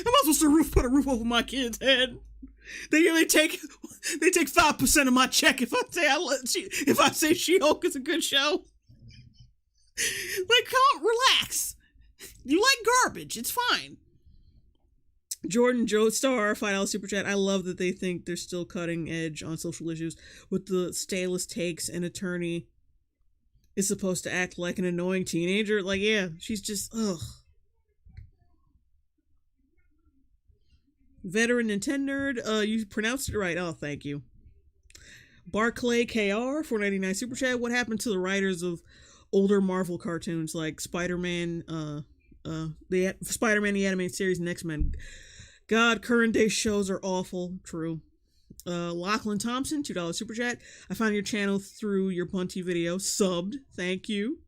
I supposed to put a roof over my kid's head? They take 5% of my check if I say She-Hulk is a good show. Like, relax. You like garbage. It's fine. Jordan Joe Star, $5 super chat. I love that they think they're still cutting edge on social issues with the staleless takes. An attorney is supposed to act like an annoying teenager. Like, yeah, she's just, ugh. Veteran Nintendo Nerd, you pronounced it right. Oh, thank you. Barclay KR, $4.99 super chat. What happened to the writers of older Marvel cartoons like Spider-Man, the Spider-Man the animated series and X-Men? God, current day shows are awful. True. Lachlan Thompson, $2 super chat. I found your channel through your Bunty video. Subbed. Thank you.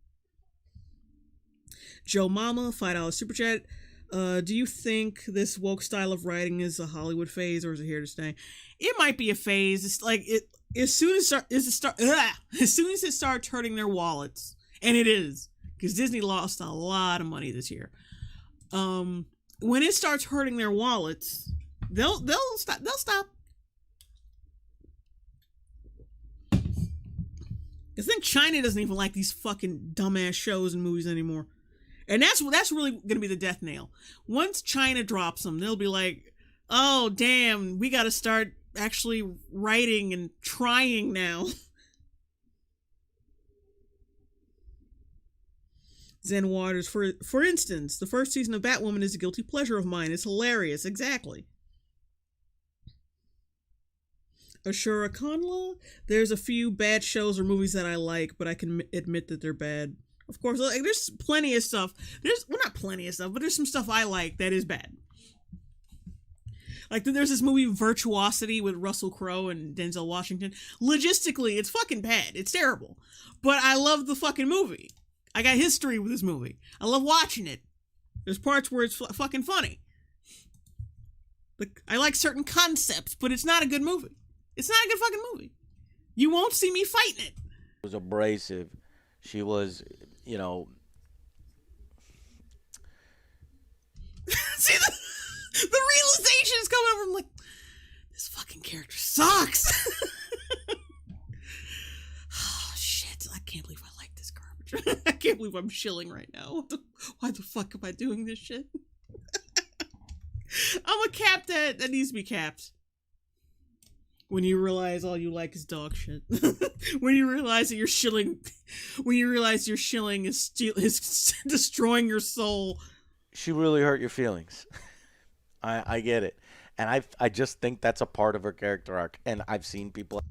Joe Mama, $5 super chat. Do you think this woke style of writing is a Hollywood phase or is it here to stay? It might be a phase. It's like as soon as it starts hurting their wallets, and it is, because Disney lost a lot of money this year. When it starts hurting their wallets, they'll stop. I think China doesn't even like these fucking dumbass shows and movies anymore. And that's really going to be the death nail. Once China drops them, they'll be like, oh, damn, we got to start actually writing and trying now. Zen Waters, for instance, the first season of Batwoman is a guilty pleasure of mine. It's hilarious. Exactly. Ashura Kanla, there's a few bad shows or movies that I like, but I can admit that they're bad. Of course, like, there's plenty of stuff. Not plenty of stuff, but there's some stuff I like that is bad. Like, there's this movie Virtuosity with Russell Crowe and Denzel Washington. Logistically, it's fucking bad. It's terrible. But I love the fucking movie. I got history with this movie. I love watching it. There's parts where it's fucking funny. I like certain concepts, but it's not a good movie. It's not a good fucking movie. You won't see me fighting it. It was abrasive. She was, you know... See, the realization is coming over. I'm like, this fucking character sucks. Oh, shit. I can't believe I like this garbage. I can't believe I'm shilling right now. Why the fuck am I doing this shit? I'm a cap that needs to be capped. When you realize all you like is dog shit. When you realize that you're shilling... When you realize your shilling is destroying your soul. She really hurt your feelings. I get it. And I just think that's a part of her character arc. And I've seen people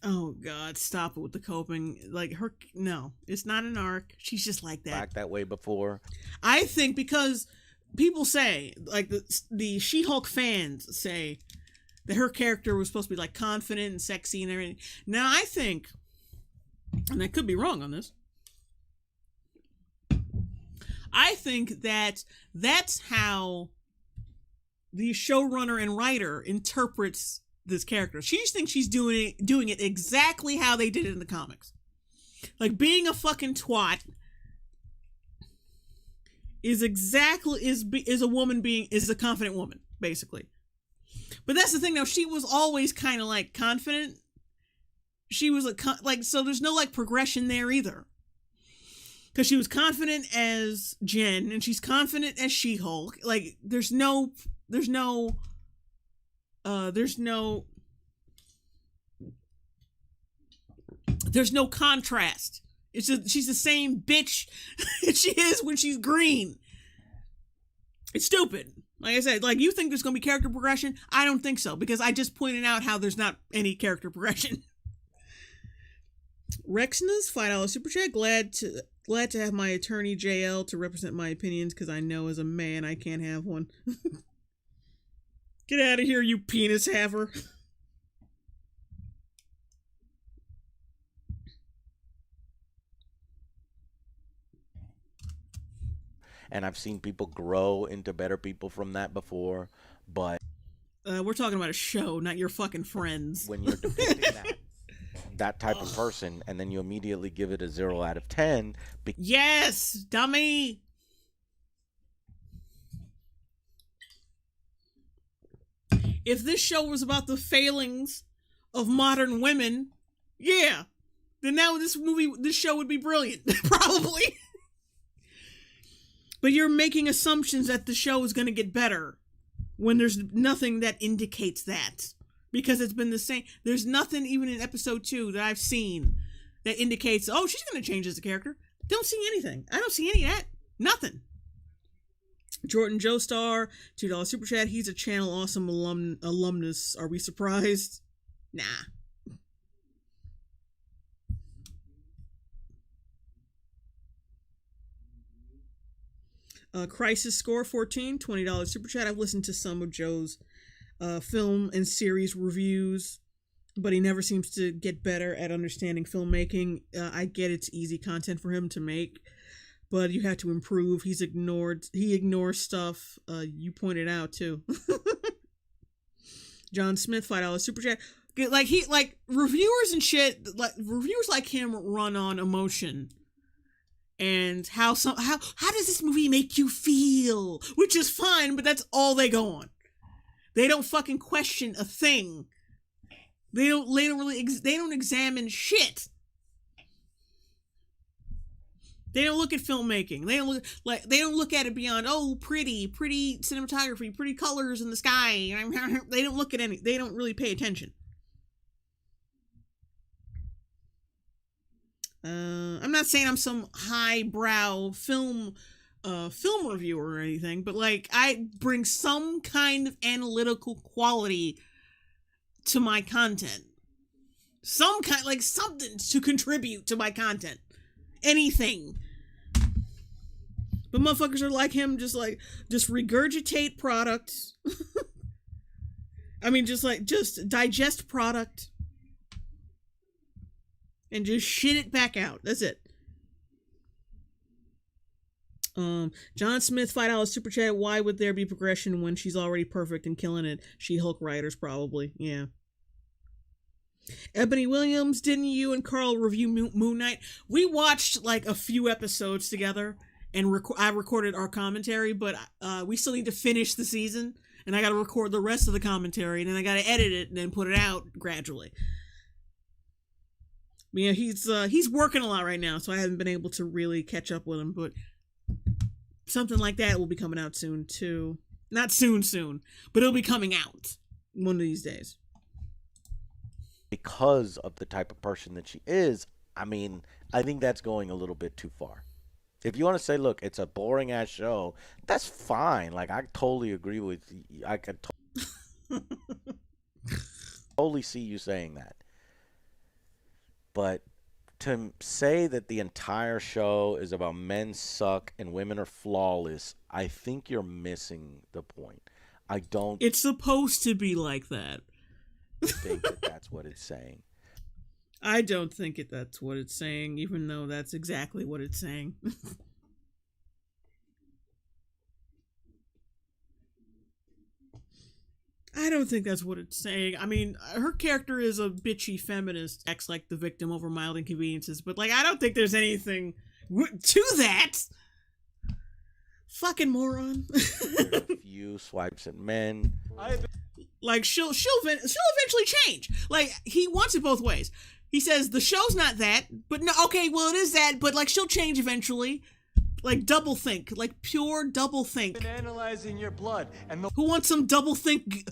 Oh God, stop it with the coping. Like her, no, it's not an arc. She's just like that. act that way before. I think because people say, like the She-Hulk fans say, that her character was supposed to be like confident and sexy and everything. Now I think, and I could be wrong on this, I think that that's how the showrunner and writer interprets this character. She thinks she's doing it exactly how they did it in the comics. Like being a fucking twat is a woman is a confident woman, basically. But that's the thing now, she was always kind of like confident. She was like so there's no like progression there either. Cuz she was confident as Jen and she's confident as She-Hulk. Like there's no contrast. It's just she's the same bitch she is when she's green. It's stupid. Like I said, like you think there's gonna be character progression? I don't think so, because I just pointed out how there's not any character progression. Rexna's $5 super chat. Glad to have my attorney JL to represent my opinions, because I know as a man I can't have one. Get out of here, you penis haver. And I've seen people grow into better people from that before, but we're talking about a show, not your fucking friends. when you're depicting that type of person, and then you immediately give it a 0 out of 10, Yes, dummy. If this show was about the failings of modern women, yeah, then now this show would be brilliant, probably. But you're making assumptions that the show is going to get better when there's nothing that indicates that. Because it's been the same. There's nothing even in episode 2 that I've seen that indicates, oh, she's going to change as a character. Don't see anything. I don't see any of that. Nothing. Jordan Joestar, $2 super chat. He's a channel awesome alumnus. Are we surprised? Nah. Crisis Score 14, $20 super chat. I've listened to some of Joe's film and series reviews, but he never seems to get better at understanding filmmaking. I get it's easy content for him to make, but you have to improve. He ignores stuff you pointed out too. John Smith, $5 super chat. Like reviewers and shit, like reviewers like him run on emotion. And how does this movie make you feel? Which is fine, but that's all they go on. They don't fucking question a thing. They don't examine shit. They don't look at filmmaking. They don't look at it beyond, pretty cinematography, pretty colors in the sky. They don't look at any. They don't really pay attention. I'm not saying I'm some highbrow film reviewer or anything, but like I bring some kind of analytical quality to my content. Some kind, like something to contribute to my content. Anything. But motherfuckers are like him, just regurgitate product. I mean, just digest product. And just shit it back out. That's it. John Smith, $5 super chat. Why would there be progression when she's already perfect and killing it? She-Hulk writers, probably. Yeah. Ebony Williams, didn't you and Carl review Moon Knight? We watched like a few episodes together, and I recorded our commentary, but we still need to finish the season, and I got to record the rest of the commentary, and then I got to edit it and then put it out gradually. Yeah, he's working a lot right now, so I haven't been able to really catch up with him, but something like that will be coming out soon too. Not soon, but it'll be coming out one of these days. Because of the type of person that she is, I mean, I think that's going a little bit too far. If you want to say, look, it's a boring ass show, that's fine. Like, I totally agree with you. Totally see you saying that. But to say that the entire show is about men suck and women are flawless, I think you're missing the point. I don't It's supposed to be like that. think that that's what it's saying. I don't think that's what it's saying, even though that's exactly what it's saying. I don't think that's what it's saying. I mean, her character is a bitchy feminist, acts like the victim over mild inconveniences, but, like, I don't think there's anything to that. Fucking moron. Few swipes at men. Like, she'll eventually change. Like, he wants it both ways. He says the show's not that, but no, okay, well, it is that, but, like, she'll change eventually. Like, double think, like pure double think. Analyzing your blood and the Who wants some double think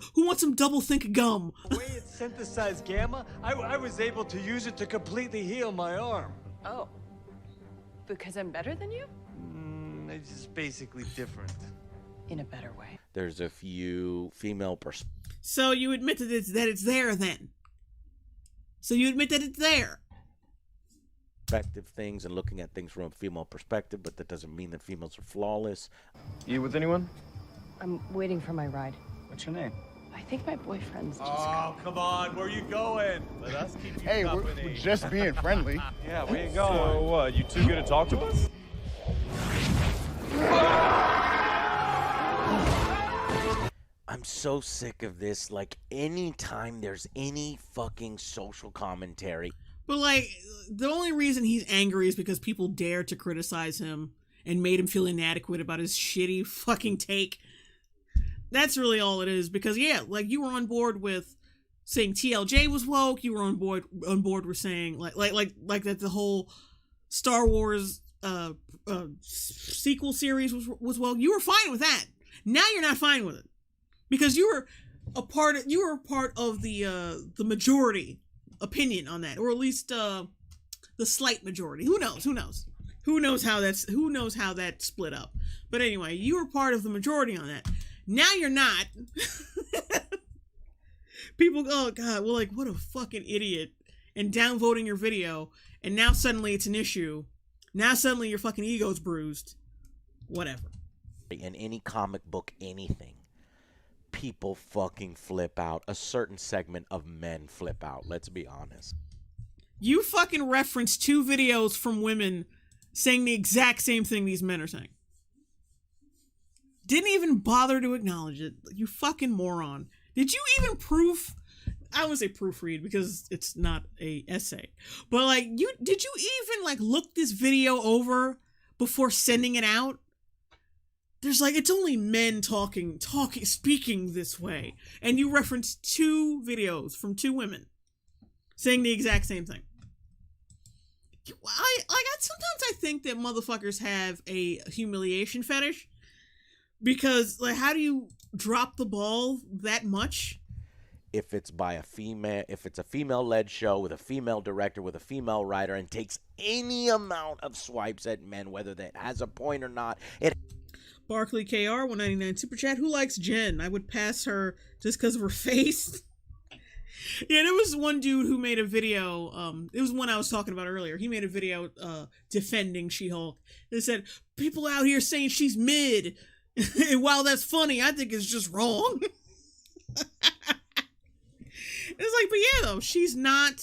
gum? way it synthesized gamma, I was able to use it to completely heal my arm. Oh. Because I'm better than you? It's just basically different. In a better way. There's a few female So you admit that it's there then. So you admit that it's there. perspective things and looking at things from a female perspective, but that doesn't mean that females are flawless. You with anyone? I'm waiting for my ride. What's your name? I think my boyfriend's just Oh, come on, where you going? Let us keep you Hey, company. we're just being friendly. Yeah, where you going? So what, you too good to talk to us? I'm so sick of this. Like, anytime there's any fucking social commentary. But, like, the only reason he's angry is because people dared to criticize him and made him feel inadequate about his shitty fucking take. That's really all it is. Because, yeah, like, you were on board with saying TLJ was woke. You were on board with saying, like that the whole Star Wars sequel series was woke. You were fine with that. Now you're not fine with it. Because you were a part of the majority opinion on that, or at least the slight majority. Who knows how that split up. But anyway, you were part of the majority on that. Now you're not. People go, oh god, well, like, what a fucking idiot, and downvoting your video, and now suddenly it's an issue. Now suddenly your fucking ego's bruised. Whatever. In any comic book, anything, people fucking flip out. A certain segment of men flip out. Let's be honest. You fucking referenced 2 videos from women saying the exact same thing these men are saying. Didn't even bother to acknowledge it. You fucking moron. Did you even I wouldn't say proofread because it's not a essay. But, like, did you even, like, look this video over before sending it out? There's, like, it's only men speaking this way. And you referenced 2 videos from 2 women saying the exact same thing. Sometimes I think that motherfuckers have a humiliation fetish. Because, like, how do you drop the ball that much? If it's a female-led show with a female director, with a female writer, and takes any amount of swipes at men, whether that has a point or not, Barkley KR 199 super chat. Who likes Jen? I would pass her just because of her face. Yeah, there was one dude who made a video. It was one I was talking about earlier. He made a video defending She-Hulk. They said people out here saying she's mid, and while that's funny, I think it's just wrong. It's like, but yeah, though, she's not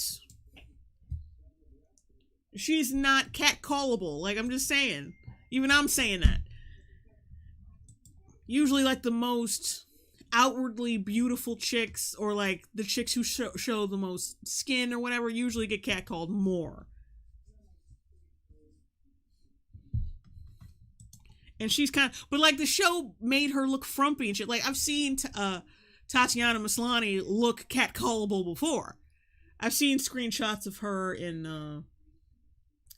catcallable. Like, I'm just saying. Even I'm saying that. Usually, like, the most outwardly beautiful chicks, or, like, the chicks who show the most skin or whatever, usually get catcalled more. And she's kind of, but, like, the show made her look frumpy and shit. Like, I've seen Tatiana Maslany look catcallable before. I've seen screenshots of her in,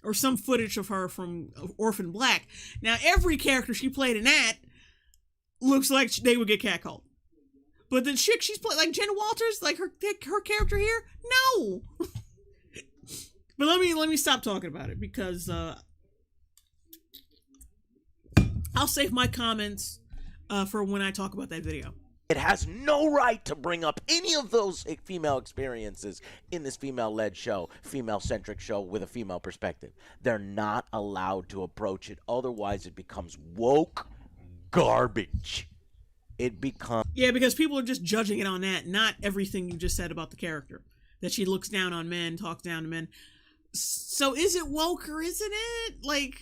or some footage of her from Orphan Black. Now, every character she played in that looks like they would get catcalled. But the chick she's played, like Jen Walters, like her character here, no. But let me stop talking about it, because I'll save my comments for when I talk about that video. It has no right to bring up any of those female experiences in this female-led show, female-centric show with a female perspective. They're not allowed to approach it. Otherwise, it becomes woke garbage. It becomes... Yeah, because people are just judging it on that, not everything you just said about the character. That she looks down on men, talks down to men. So is it woke or isn't it? Like...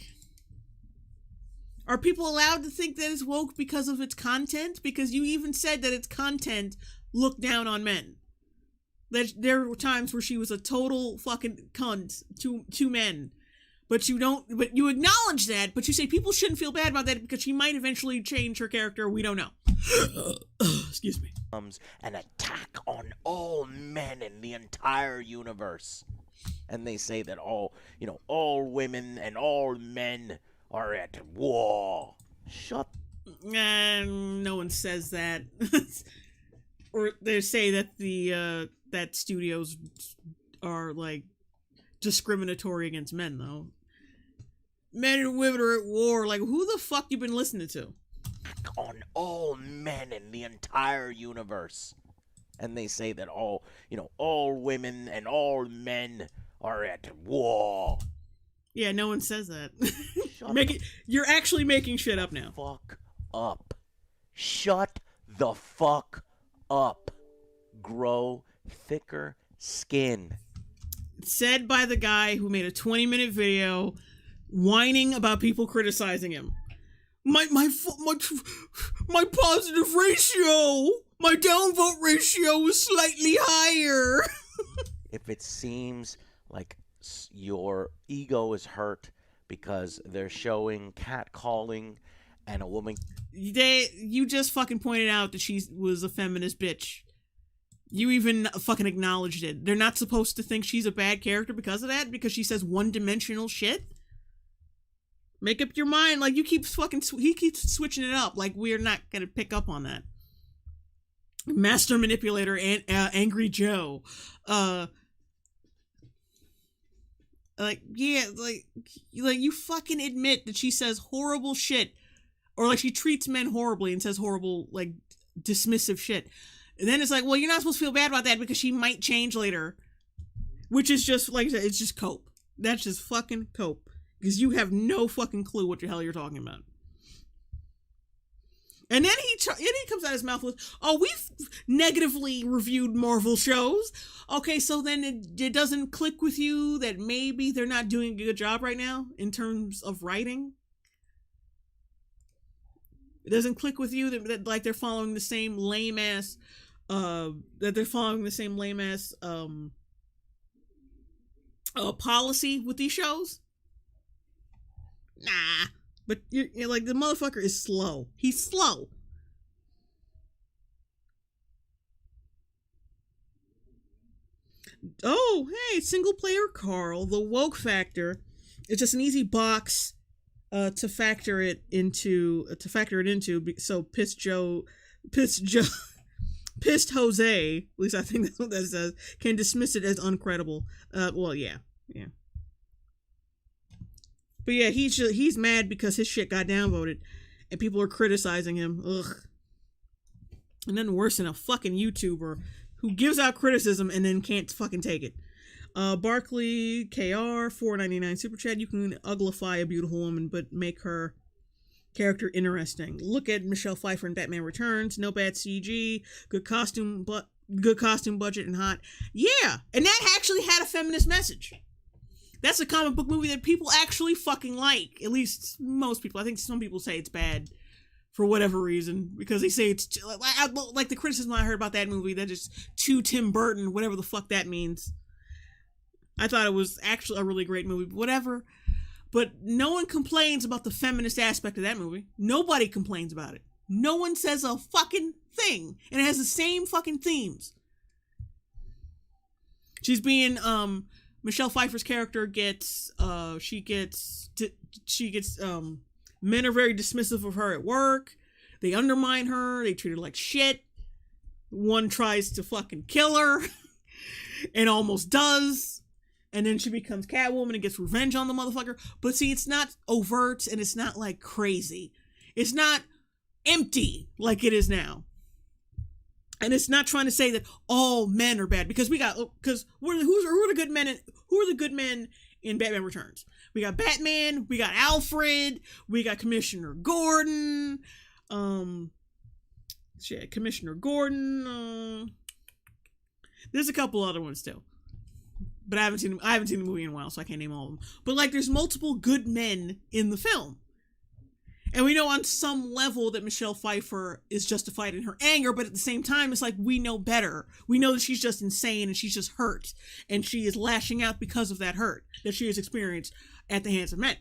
Are people allowed to think that it's woke because of its content? Because you even said that its content looked down on men. That there were times where she was a total fucking cunt to men. But you acknowledge that, but you say people shouldn't feel bad about that because she might eventually change her character. We don't know. Excuse me. An attack on all men in the entire universe. And they say that all women and all men are at war. Shut. No one says that. Or they say that that studios are like discriminatory against men, though. Men and women are at war. Like, who the fuck you been listening to? On all men in the entire universe. And they say that all women and all men are at war. Yeah, no one says that. You're actually making shit up now. Fuck up. Shut the fuck up. Grow thicker skin. Said by the guy who made a 20-minute video whining about people criticizing him. My positive ratio, my downvote ratio is slightly higher. If it seems like your ego is hurt because they're showing catcalling and a woman... You just fucking pointed out that she was a feminist bitch. You even fucking acknowledged it. They're not supposed to think she's a bad character because of that? Because she says one-dimensional shit? Make up your mind. Like, he keeps switching it up. Like, we're not gonna pick up on that. Master Manipulator and Angry Joe. You fucking admit that she says horrible shit, or like she treats men horribly and says horrible, like, dismissive shit. And then it's like, well, you're not supposed to feel bad about that because she might change later. Which is just, like I said, it's just cope. That's just fucking cope. Because you have no fucking clue what the hell you're talking about. And then he comes out his mouth with, oh, we've negatively reviewed Marvel shows. Okay, so then it doesn't click with you that maybe they're not doing a good job right now in terms of writing? It doesn't click with you that like they're following the same lame ass policy with these shows? Nah. But you're like, the motherfucker is slow. He's slow. Oh, hey, single player Carl, the woke factor. It's just an easy box to factor it into. So pissed Jose, at least I think that's what that says, can dismiss it as uncredible. Well, yeah. But yeah, he's mad because his shit got downvoted and people are criticizing him. Ugh. And then worse than a fucking YouTuber who gives out criticism and then can't fucking take it. Barkley KR, $4.99 super chat. You can uglify a beautiful woman, but make her character interesting. Look at Michelle Pfeiffer in Batman Returns. No bad CG. Good costume budget and hot. Yeah, and that actually had a feminist message. That's a comic book movie that people actually fucking like. At least most people. I think some people say it's bad for whatever reason. Because they say it's... Like the criticism I heard about that movie, that is too Tim Burton, whatever the fuck that means. I thought it was actually a really great movie. But whatever. But no one complains about the feminist aspect of that movie. Nobody complains about it. No one says a fucking thing. And it has the same fucking themes. She's being... Michelle Pfeiffer's character gets men are very dismissive of her at work. They undermine her. They treat her like shit. One tries to fucking kill her and almost does. And then she becomes Catwoman and gets revenge on the motherfucker. But see, it's not overt and it's not like crazy. It's not empty like it is now. And it's not trying to say that all men are bad, because who are the good men in Batman Returns? We got Batman, we got Alfred, we got Commissioner Gordon, Commissioner Gordon. There's a couple other ones too, but I haven't seen the movie in a while, so I can't name all of them. But like, there's multiple good men in the film. And we know on some level that Michelle Pfeiffer is justified in her anger, but at the same time, it's like, we know better. We know that she's just insane and she's just hurt. And she is lashing out because of that hurt that she has experienced at the hands of men.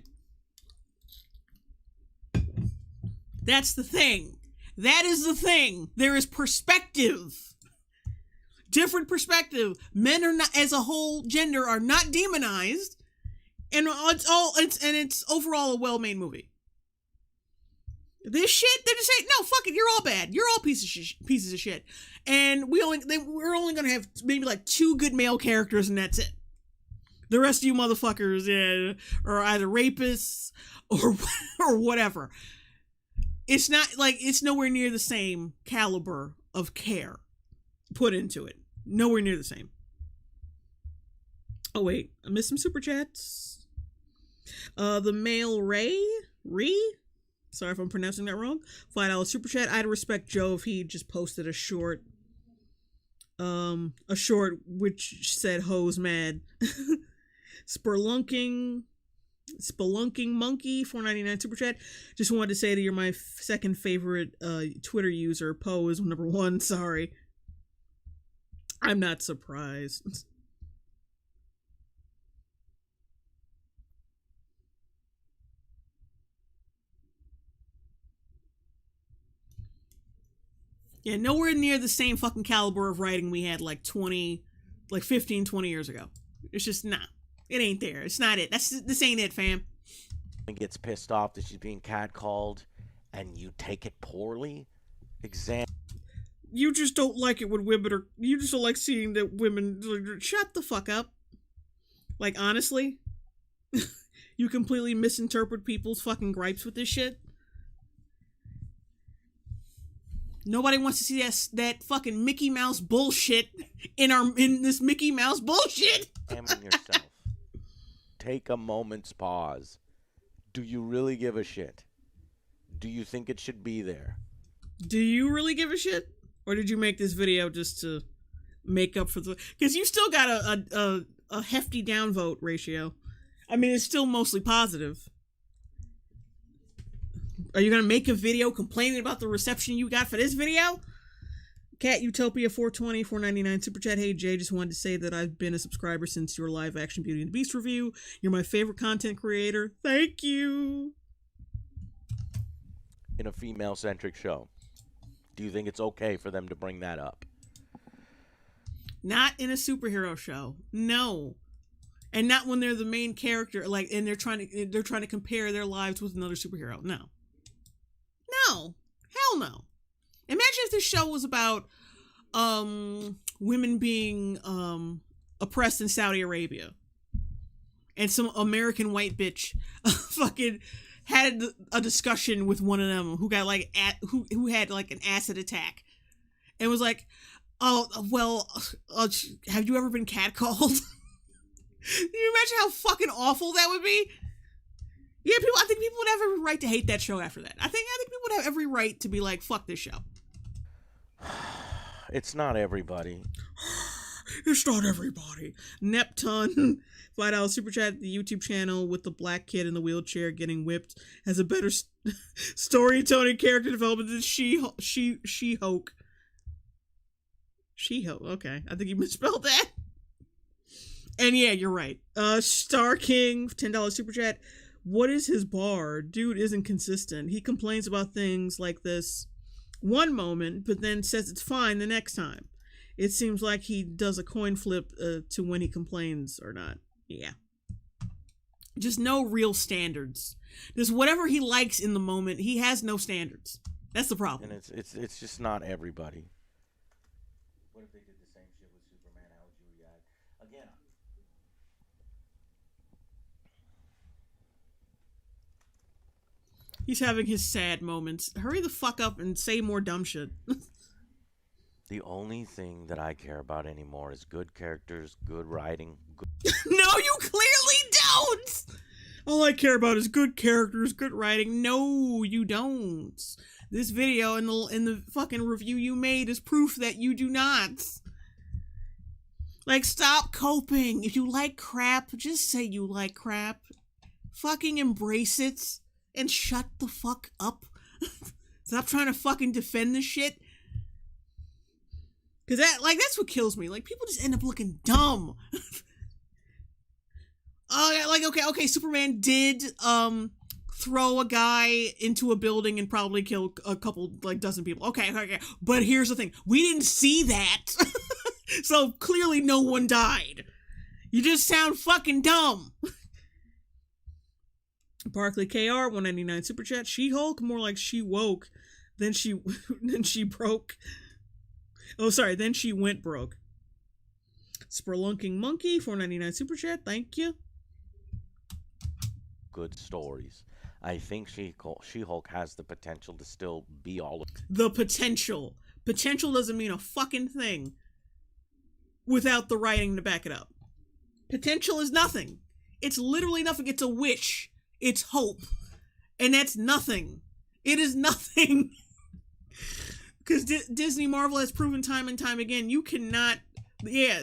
That's the thing. That is the thing. There is perspective. Different perspective. Men are not, as a whole gender, are not demonized. And it's overall a well-made movie. This shit, they're just saying, no, fuck it, you're all bad. You're all pieces of shit. And we're only gonna have maybe like 2 good male characters, and that's it. The rest of you motherfuckers are either rapists or whatever. It's not like, it's nowhere near the same caliber of care put into it. Nowhere near the same. Oh wait, I missed some super chats. The male Ree? Sorry if I'm pronouncing that wrong. $5 super chat. I'd respect Joe if he just posted a short which said "hoes mad." Spelunking monkey, $4.99 super chat. Just wanted to say that you're my second favorite Twitter user. Poe is number 1. Sorry, I'm not surprised. Yeah, nowhere near the same fucking caliber of writing we had like 15, 20 years ago. It's just, nah. It ain't there. It's not it. This ain't it, fam. And gets pissed off that she's being catcalled, and you take it poorly. You just don't like it when women are... You just don't like seeing that women... Shut the fuck up. Like, honestly? You completely misinterpret people's fucking gripes with this shit? Nobody wants to see that fucking Mickey Mouse bullshit in this Mickey Mouse bullshit. Examine yourself. Take a moment's pause. Do you really give a shit? Do you think it should be there? Do you really give a shit? Or did you make this video just to make up for the... Because you still got a hefty downvote ratio. I mean, it's still mostly positive. Are you going to make a video complaining about the reception you got for this video? Cat Utopia 420, $4.99 super chat. Hey Jay, just wanted to say that I've been a subscriber since your live action Beauty and the Beast review. You're my favorite content creator. Thank you. In a female-centric show, do you think it's okay for them to bring that up? Not in a superhero show. No. And not when they're the main character, like, and they're trying to compare their lives with another superhero. No. No. Hell no. Imagine if this show was about women being oppressed in Saudi Arabia, and some American white bitch fucking had a discussion with one of them who got like who had like an acid attack, and was like, "Oh well, have you ever been catcalled?" Can you imagine how fucking awful that would be? Yeah, I think people would have every right to hate that show after that. I think people would have every right to be like, fuck this show. It's not everybody. It's not everybody. Neptun, $5 super chat. The YouTube channel with the black kid in the wheelchair getting whipped has a better storytelling character development than She-Hulk. She-Hulk. Okay, I think you misspelled that. And yeah, you're right. Star King, $10 super chat. What is his bar? Dude isn't consistent. He complains about things like this one moment, but then says it's fine the next time. It seems like he does a coin flip to when he complains or not. Yeah. Just no real standards. Just whatever he likes in the moment. He has no standards. That's the problem. And it's just not everybody. What if they did the same shit with Superman? How would you react? Again. He's having his sad moments. Hurry the fuck up and say more dumb shit. The only thing that I care about anymore is good characters, good writing. No, you clearly don't! All I care about is good characters, good writing. No, you don't. This video and the fucking review you made is proof that you do not. Like, stop coping. If you like crap, just say you like crap. Fucking embrace it and shut the fuck up. Stop trying to fucking defend this shit. Cause that's what kills me. Like, people just end up looking dumb. Okay, Superman did throw a guy into a building and probably kill a couple, like, dozen people. Okay. But here's the thing. We didn't see that. So clearly no one died. You just sound fucking dumb. Barkley KR, 199 Super Chat. She-Hulk, more like she woke. Then she broke. Oh, sorry, then she went broke. Spelunking Monkey, 499 Super Chat. Thank you. Good stories. I think She-Hulk has the potential to still be all of the potential. Potential doesn't mean a fucking thing without the writing to back it up. Potential is nothing. It's literally nothing. It's a wish. It's hope. And that's nothing. It is nothing. Because Disney Marvel has proven time and time again, you cannot... Yeah,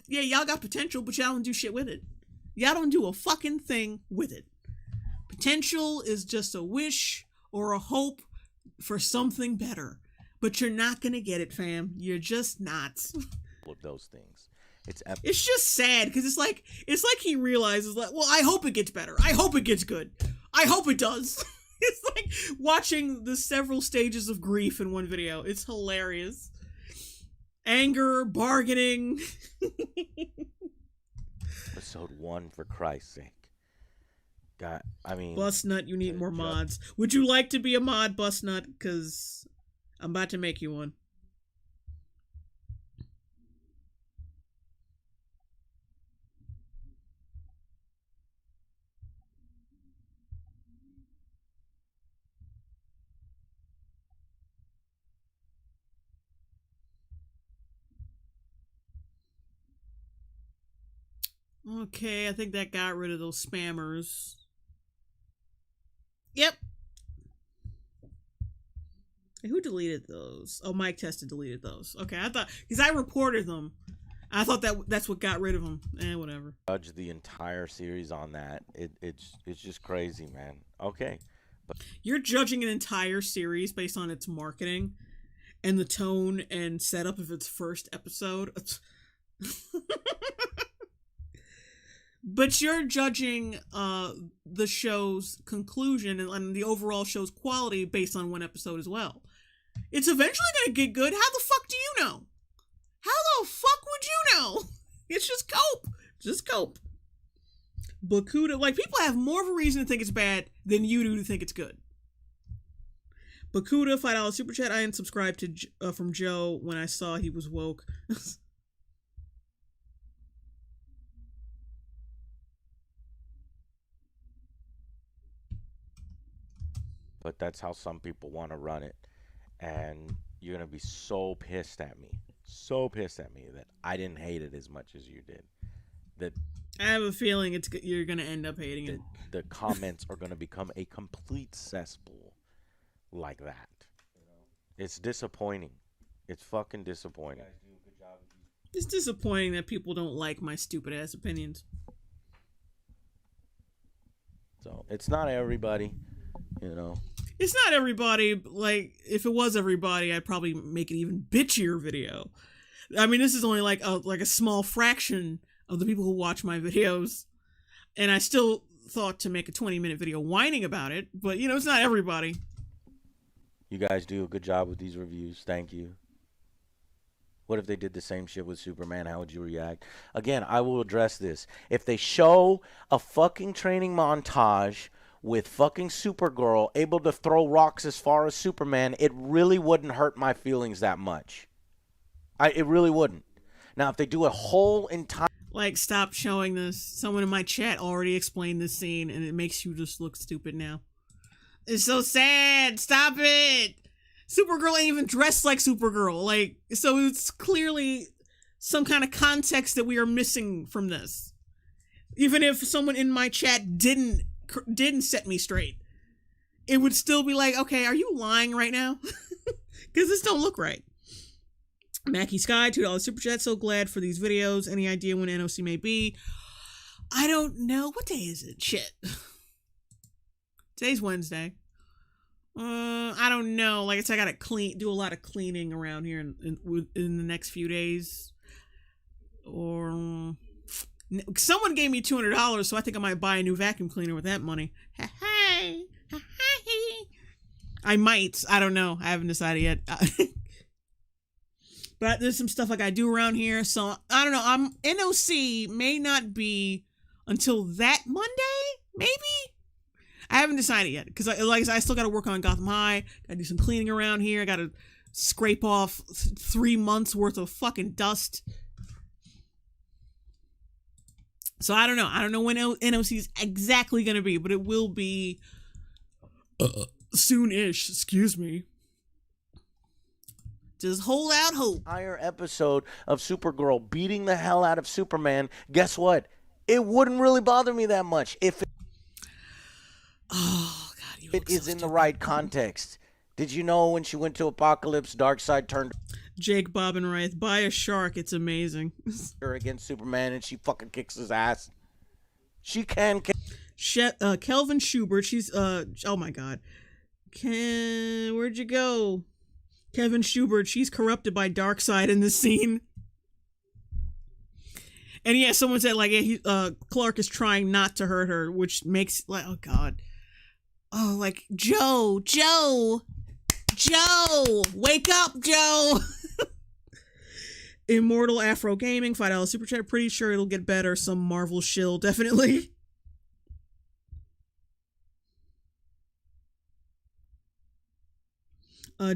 y'all got potential, but y'all don't do shit with it. Y'all don't do a fucking thing with it. Potential is just a wish or a hope for something better. But you're not gonna get it, fam. You're just not. Of those things. It's just sad, because it's like he realizes, like, well, I hope it gets better. I hope it gets good. I hope it does. It's like watching the several stages of grief in one video. It's hilarious. Anger, bargaining. Episode 1, for Christ's sake. God, I mean... Bustnut, you need more mods. Would you like to be a mod, Bustnut? Because I'm about to make you one. Okay, I think that got rid of those spammers. Yep. Hey, who deleted those? Oh, Mike Testa deleted those. Okay, I thought, because I reported them. I thought that's what got rid of them. Whatever. Judge the entire series on that. It's just crazy, man. Okay. But you're judging an entire series based on its marketing and the tone and setup of its first episode. But you're judging the show's conclusion and the overall show's quality based on one episode as well. It's eventually going to get good. How the fuck do you know? How the fuck would you know? It's just cope. Just cope. Bakuda, like, people have more of a reason to think it's bad than you do to think it's good. Bakuda, $5 super chat. I unsubscribed to from Joe when I saw he was woke. But that's how some people want to run it. And you're going to be so pissed at me that I didn't hate it as much as you did. That I have a feeling you're going to end up hating it. The comments are going to become a complete cesspool like that. It's disappointing. It's fucking disappointing. It's disappointing that people don't like my stupid ass opinions. So it's not everybody, you know. It's not everybody. Like, if it was everybody, I'd probably make an even bitchier video. I mean, this is only like a small fraction of the people who watch my videos, and I still thought to make a 20-minute video whining about it, but, you know, it's not everybody. You guys do a good job with these reviews. Thank you. What if they did the same shit with Superman? How would you react? Again, I will address this. If they show a fucking training montage with fucking Supergirl able to throw rocks as far as Superman, it really wouldn't hurt my feelings that much. It really wouldn't. Now, if they do a whole entire... Like, stop showing this. Someone in my chat already explained this scene, and it makes you just look stupid now. It's so sad. Stop it. Supergirl ain't even dressed like Supergirl. Like, so it's clearly some kind of context that we are missing from this. Even if someone in my chat didn't set me straight, it would still be like, okay, are you lying right now? Because this don't look right. Mackie Sky, $2 super chat. So glad for these videos. Any idea when NOC may be? I don't know. What day is it? Shit. Today's Wednesday. I don't know. Like I said, I gotta do a lot of cleaning around here in the next few days. Or someone gave me $200, so I think I might buy a new vacuum cleaner with that money. Hey. I might. I don't know. I haven't decided yet. But there's some stuff I gotta do around here, so I don't know. NOC may not be until that Monday, maybe? I haven't decided yet, because I still gotta work on Gotham High, gotta do some cleaning around here, I gotta scrape off 3 months worth of fucking dust. So I don't know. I don't know when NOC is exactly gonna be, but it will be soon-ish, excuse me. Just hold out hope. Entire episode of Supergirl beating the hell out of Superman, guess what? It wouldn't really bother me that much if it is in the right context. Did you know when she went to Apocalypse, Darkseid turned Jake, Bob, and Wraith, buy a shark. It's amazing. her against Superman and she fucking kicks his ass? She can. Kelvin Schubert, she's, oh my god. Where'd you go? Kevin Schubert, she's corrupted by Darkseid in this scene. And yeah, someone said, like, yeah, Clark is trying not to hurt her, which makes, like, oh god. Oh, like, Joe, wake up, Joe. Immortal Afro Gaming, $5 super chat. Pretty sure it'll get better. Some Marvel shill, definitely.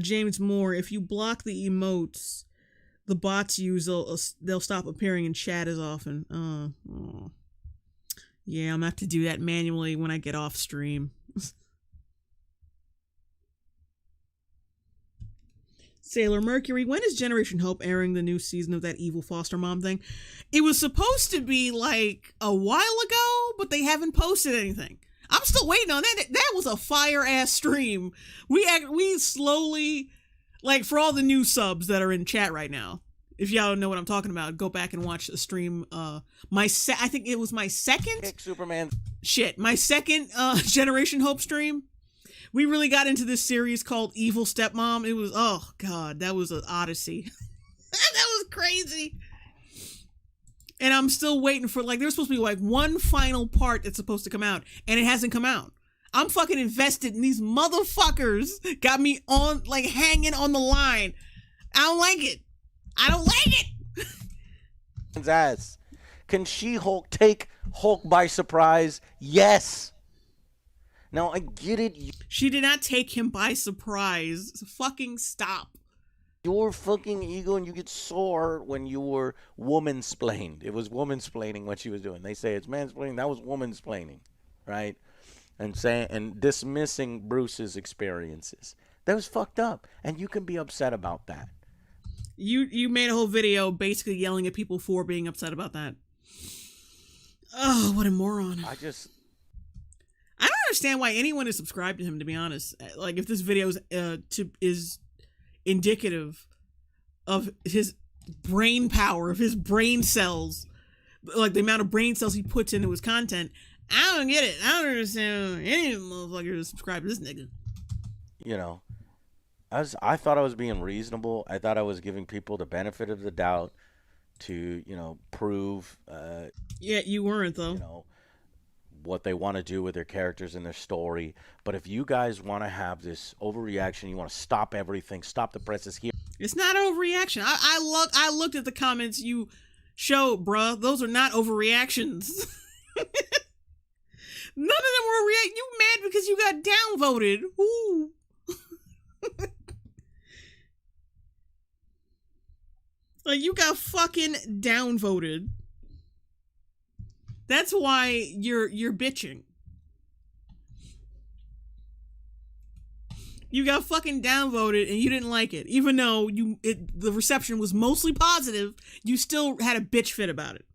James Moore, if you block the emotes the bots use, they'll stop appearing in chat as often. Yeah, I'm gonna have to do that manually when I get off stream. Sailor Mercury, when is Generation Hope airing the new season of that evil foster mom thing? It was supposed to be like a while ago, but they haven't posted anything. I'm still waiting on that. That was a fire ass stream. We slowly, like, for all the new subs that are in chat right now, if y'all don't know what I'm talking about, go back and watch the stream. I think it was my second. Kick Superman. Shit, my second Generation Hope stream. We really got into this series called Evil Stepmom. It was, oh god, that was an Odysee. That was crazy. And I'm still waiting for, like, there's supposed to be like one final part that's supposed to come out, and it hasn't come out. I'm fucking invested in these motherfuckers. Got me on, like, hanging on the line. I don't like it. I don't like it. Ass. Can She-Hulk take Hulk by surprise? Yes. Now, I get it. She did not take him by surprise. Fucking stop. Your fucking ego, and you get sore when you were woman-splained. It was woman-splaining what she was doing. They say it's mansplaining. That was woman-splaining, right? And dismissing Bruce's experiences. That was fucked up, and you can be upset about that. You made a whole video basically yelling at people for being upset about that. Oh, what a moron. I don't understand why anyone is subscribed to him, to be honest. Like, if this video is indicative of his brain power, of his brain cells, like the amount of brain cells he puts into his content, I don't get it. I don't understand any motherfucker subscribe to this nigga. You know, I thought I was being reasonable. I thought I was giving people the benefit of the doubt to, you know, prove. Yeah, you weren't, though. You know, what they want to do with their characters and their story. But if you guys want to have this overreaction, you want to stop everything, stop the presses here. It's not overreaction. I looked at the comments you showed, bruh. Those are not overreactions. None of them were react. You mad because you got downvoted. Ooh. Like, you got fucking downvoted. That's why you're bitching. You got fucking downvoted and you didn't like it. Even though the reception was mostly positive, you still had a bitch fit about it.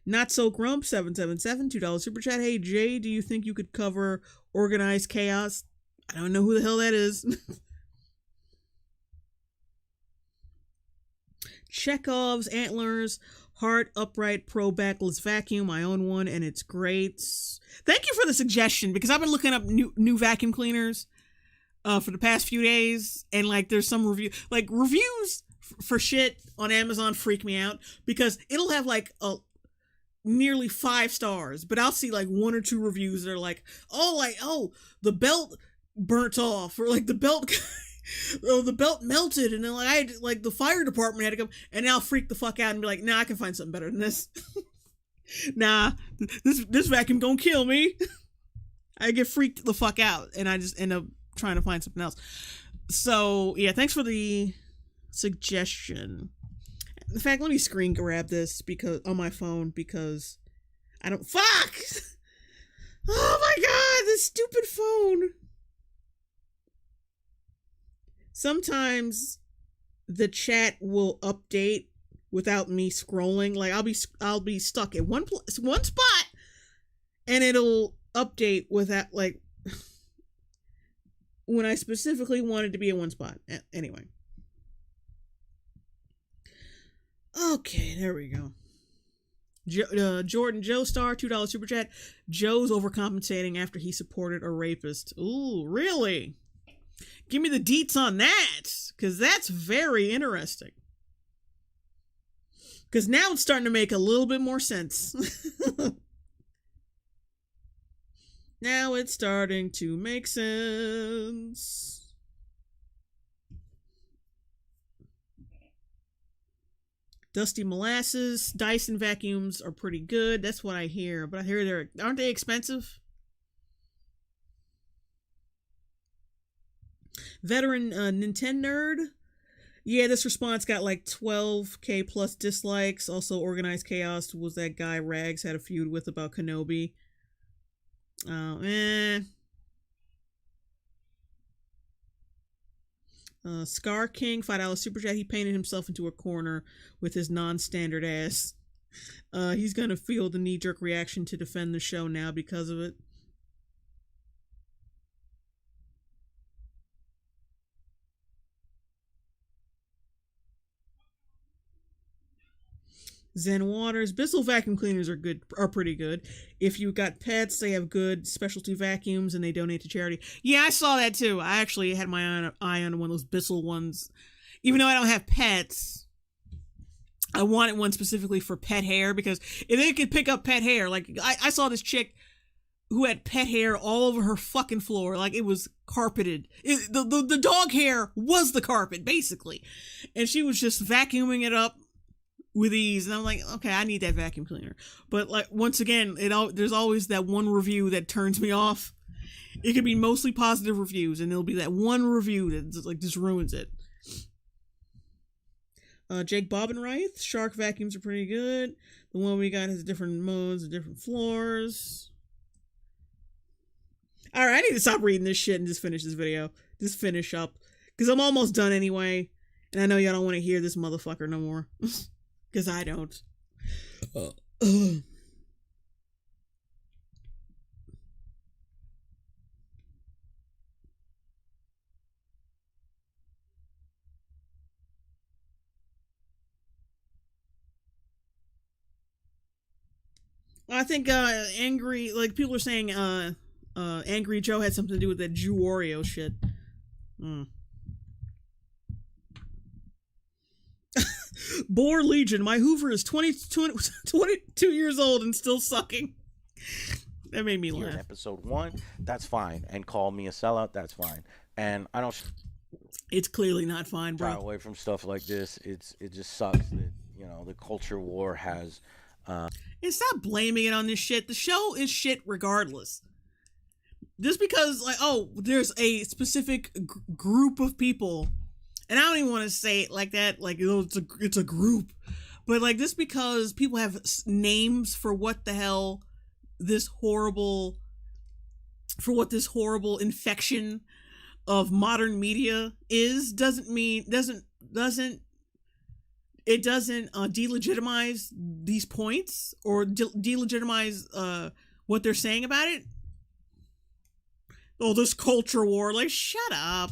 Not So Grump 777 $2 super chat. Hey Jay, do you think you could cover organized chaos? I don't know who the hell that is. Chekhov's Antlers Heart Upright Pro Backless Vacuum. I own one and it's great. Thank you for the suggestion, because I've been looking up new vacuum cleaners for the past few days, and like there's some reviews for shit on Amazon freak me out, because it'll have like nearly 5 stars, but I'll see like 1 or 2 reviews that are like, oh, the belt burnt off, or like the belt the belt melted, and then like the fire department had to come, and I'll freak the fuck out and be like, nah, I can find something better than this. Nah, this vacuum gonna kill me. I get freaked the fuck out, and I just end up trying to find something else. So yeah, thanks for the suggestion. In fact, let me screen grab this on my phone, because I don't fuck. Oh my god, this stupid phone. Sometimes the chat will update without me scrolling. Like I'll be stuck at one spot, and it'll update without, like, when I specifically wanted to be in one spot. Anyway. Okay, there we go. Jordan Joe Star, $2 super chat. Joe's overcompensating after he supported a rapist. Ooh, really? Give me the deets on that, because that's very interesting. Because now it's starting to make a little bit more sense. Now it's starting to make sense. Dusty Molasses. Dyson vacuums are pretty good. That's what I hear. But I hear aren't they expensive? Veteran Nintendo Nerd. Yeah, this response got like 12k plus dislikes. Also, Organized Chaos was that guy Rags had a feud with about Kenobi. Scar King, $5 super chat. He painted himself into a corner with his non-standard ass. He's gonna feel the knee-jerk reaction to defend the show now because of it. Zen Waters. Bissell vacuum cleaners are pretty good. If you got pets, they have good specialty vacuums and they donate to charity. Yeah, I saw that too. I actually had my eye on one of those Bissell ones. Even though I don't have pets, I wanted one specifically for pet hair, because if they could pick up pet hair, like I saw this chick who had pet hair all over her fucking floor, like it was carpeted. The dog hair was the carpet, basically. And she was just vacuuming it up with ease, and I'm like, okay, I need that vacuum cleaner. But like, once again, there's always that one review that turns me off. It could be mostly positive reviews, and there'll be that one review that just ruins it. Jake Bobenreith. Shark vacuums are pretty good. The one we got has different modes and different floors. Alright, I need to stop reading this shit and just finish this video. Just finish up. Because I'm almost done anyway. And I know y'all don't want to hear this motherfucker no more. Because I don't. I think angry, like people are saying Angry Joe had something to do with that Jew Oreo shit. Boar Legion. My Hoover is 22 years old and still sucking. That made me laugh. In episode 1, that's fine. And call me a sellout, that's fine. And I don't... It's clearly not fine, bro. Try away from stuff like this. It just sucks that, the culture war has... And stop blaming it on this shit. The show is shit regardless. Just because, like, there's a specific group of people, and I don't even want to say it like that, like, it's a group, but like, just because people have names for what the hell this horrible infection of modern media doesn't delegitimize these points or delegitimize what they're saying about it. Oh, this culture war, like, shut up.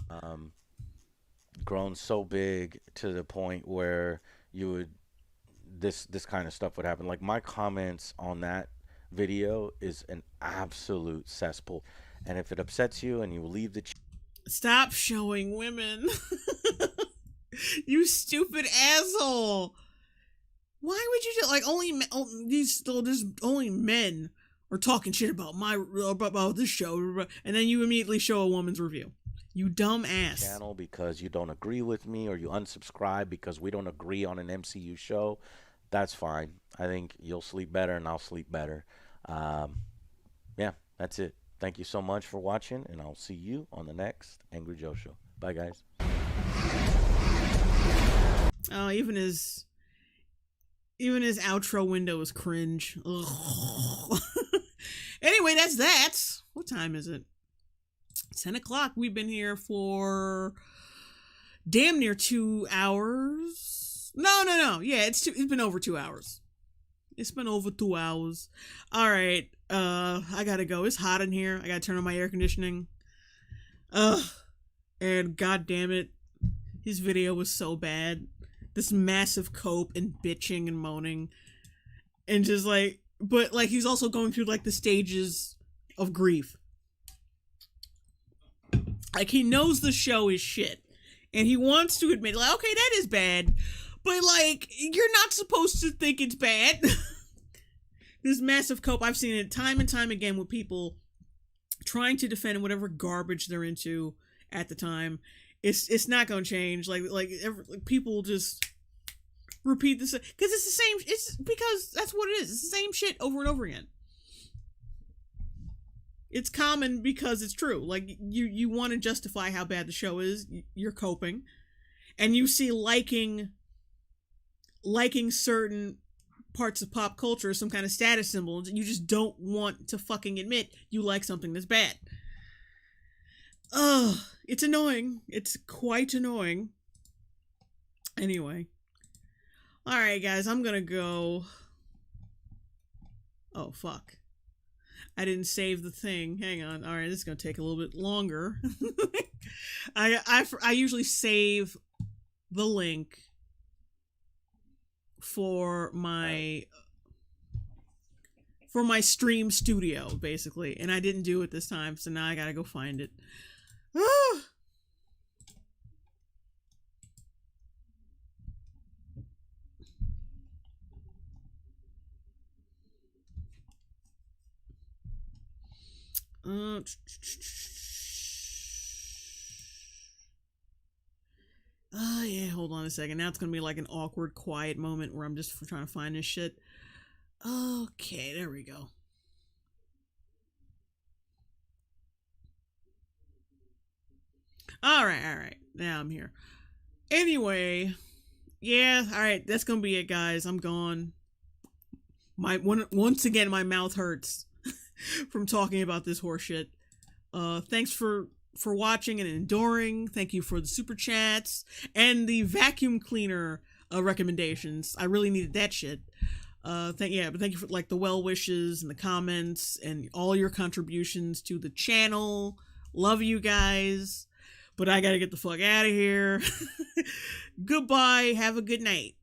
Grown so big to the point where you would this kind of stuff would happen. Like, my comments on that video is an absolute cesspool, and if it upsets you and you leave the stop showing women. You stupid asshole. Why would you do, like, only men are talking shit about about this show, and then you immediately show a woman's review? You dumb ass. Channel because you don't agree with me, or you unsubscribe because we don't agree on an MCU show. That's fine. I think you'll sleep better and I'll sleep better. Yeah, that's it. Thank you so much for watching, and I'll see you on the next Angry Joe Show. Bye, guys. Oh, even his outro window is cringe. Ugh. Anyway, that's that. What time is it? 10 o'clock. We've been here for damn near 2 hours. No. Yeah, it's been over 2 hours. It's been over 2 hours. All right. I gotta go. It's hot in here. I gotta turn on my air conditioning. And god damn it, his video was so bad. This massive cope and bitching and moaning, and just like, but like, he's also going through like the stages of grief. Like, he knows the show is shit, and he wants to admit, like, okay, that is bad, but like, you're not supposed to think it's bad. This massive cope, I've seen it time and time again with people trying to defend whatever garbage they're into at the time. It's not gonna change. Like people just repeat this because it's the same. It's because that's what it is. It's the same shit over and over again. It's common because it's true. Like, you want to justify how bad the show is. You're coping, and you see liking certain parts of pop culture, some kind of status symbol. You just don't want to fucking admit you like something that's bad. Ugh, it's annoying. It's quite annoying. Anyway. Alright, guys, I'm gonna go. Oh, fuck. I didn't save the thing. Hang on. Alright, this is gonna take a little bit longer. I usually save the link for my stream studio, basically, and I didn't do it this time, so now I gotta go find it. Yeah, hold on a second. Now it's gonna be like an awkward, quiet moment where I'm just trying to find this shit. Okay, there we go. Alright. Now I'm here. Anyway, yeah, alright, that's gonna be it, guys. I'm gone. Once again, my mouth hurts from talking about this horseshit. Thanks for watching and enduring. Thank you for the super chats and the vacuum cleaner recommendations. I really needed that shit. But thank you for like the well wishes and the comments and all your contributions to the channel. Love you guys. But I gotta get the fuck out of here. Goodbye. Have a good night.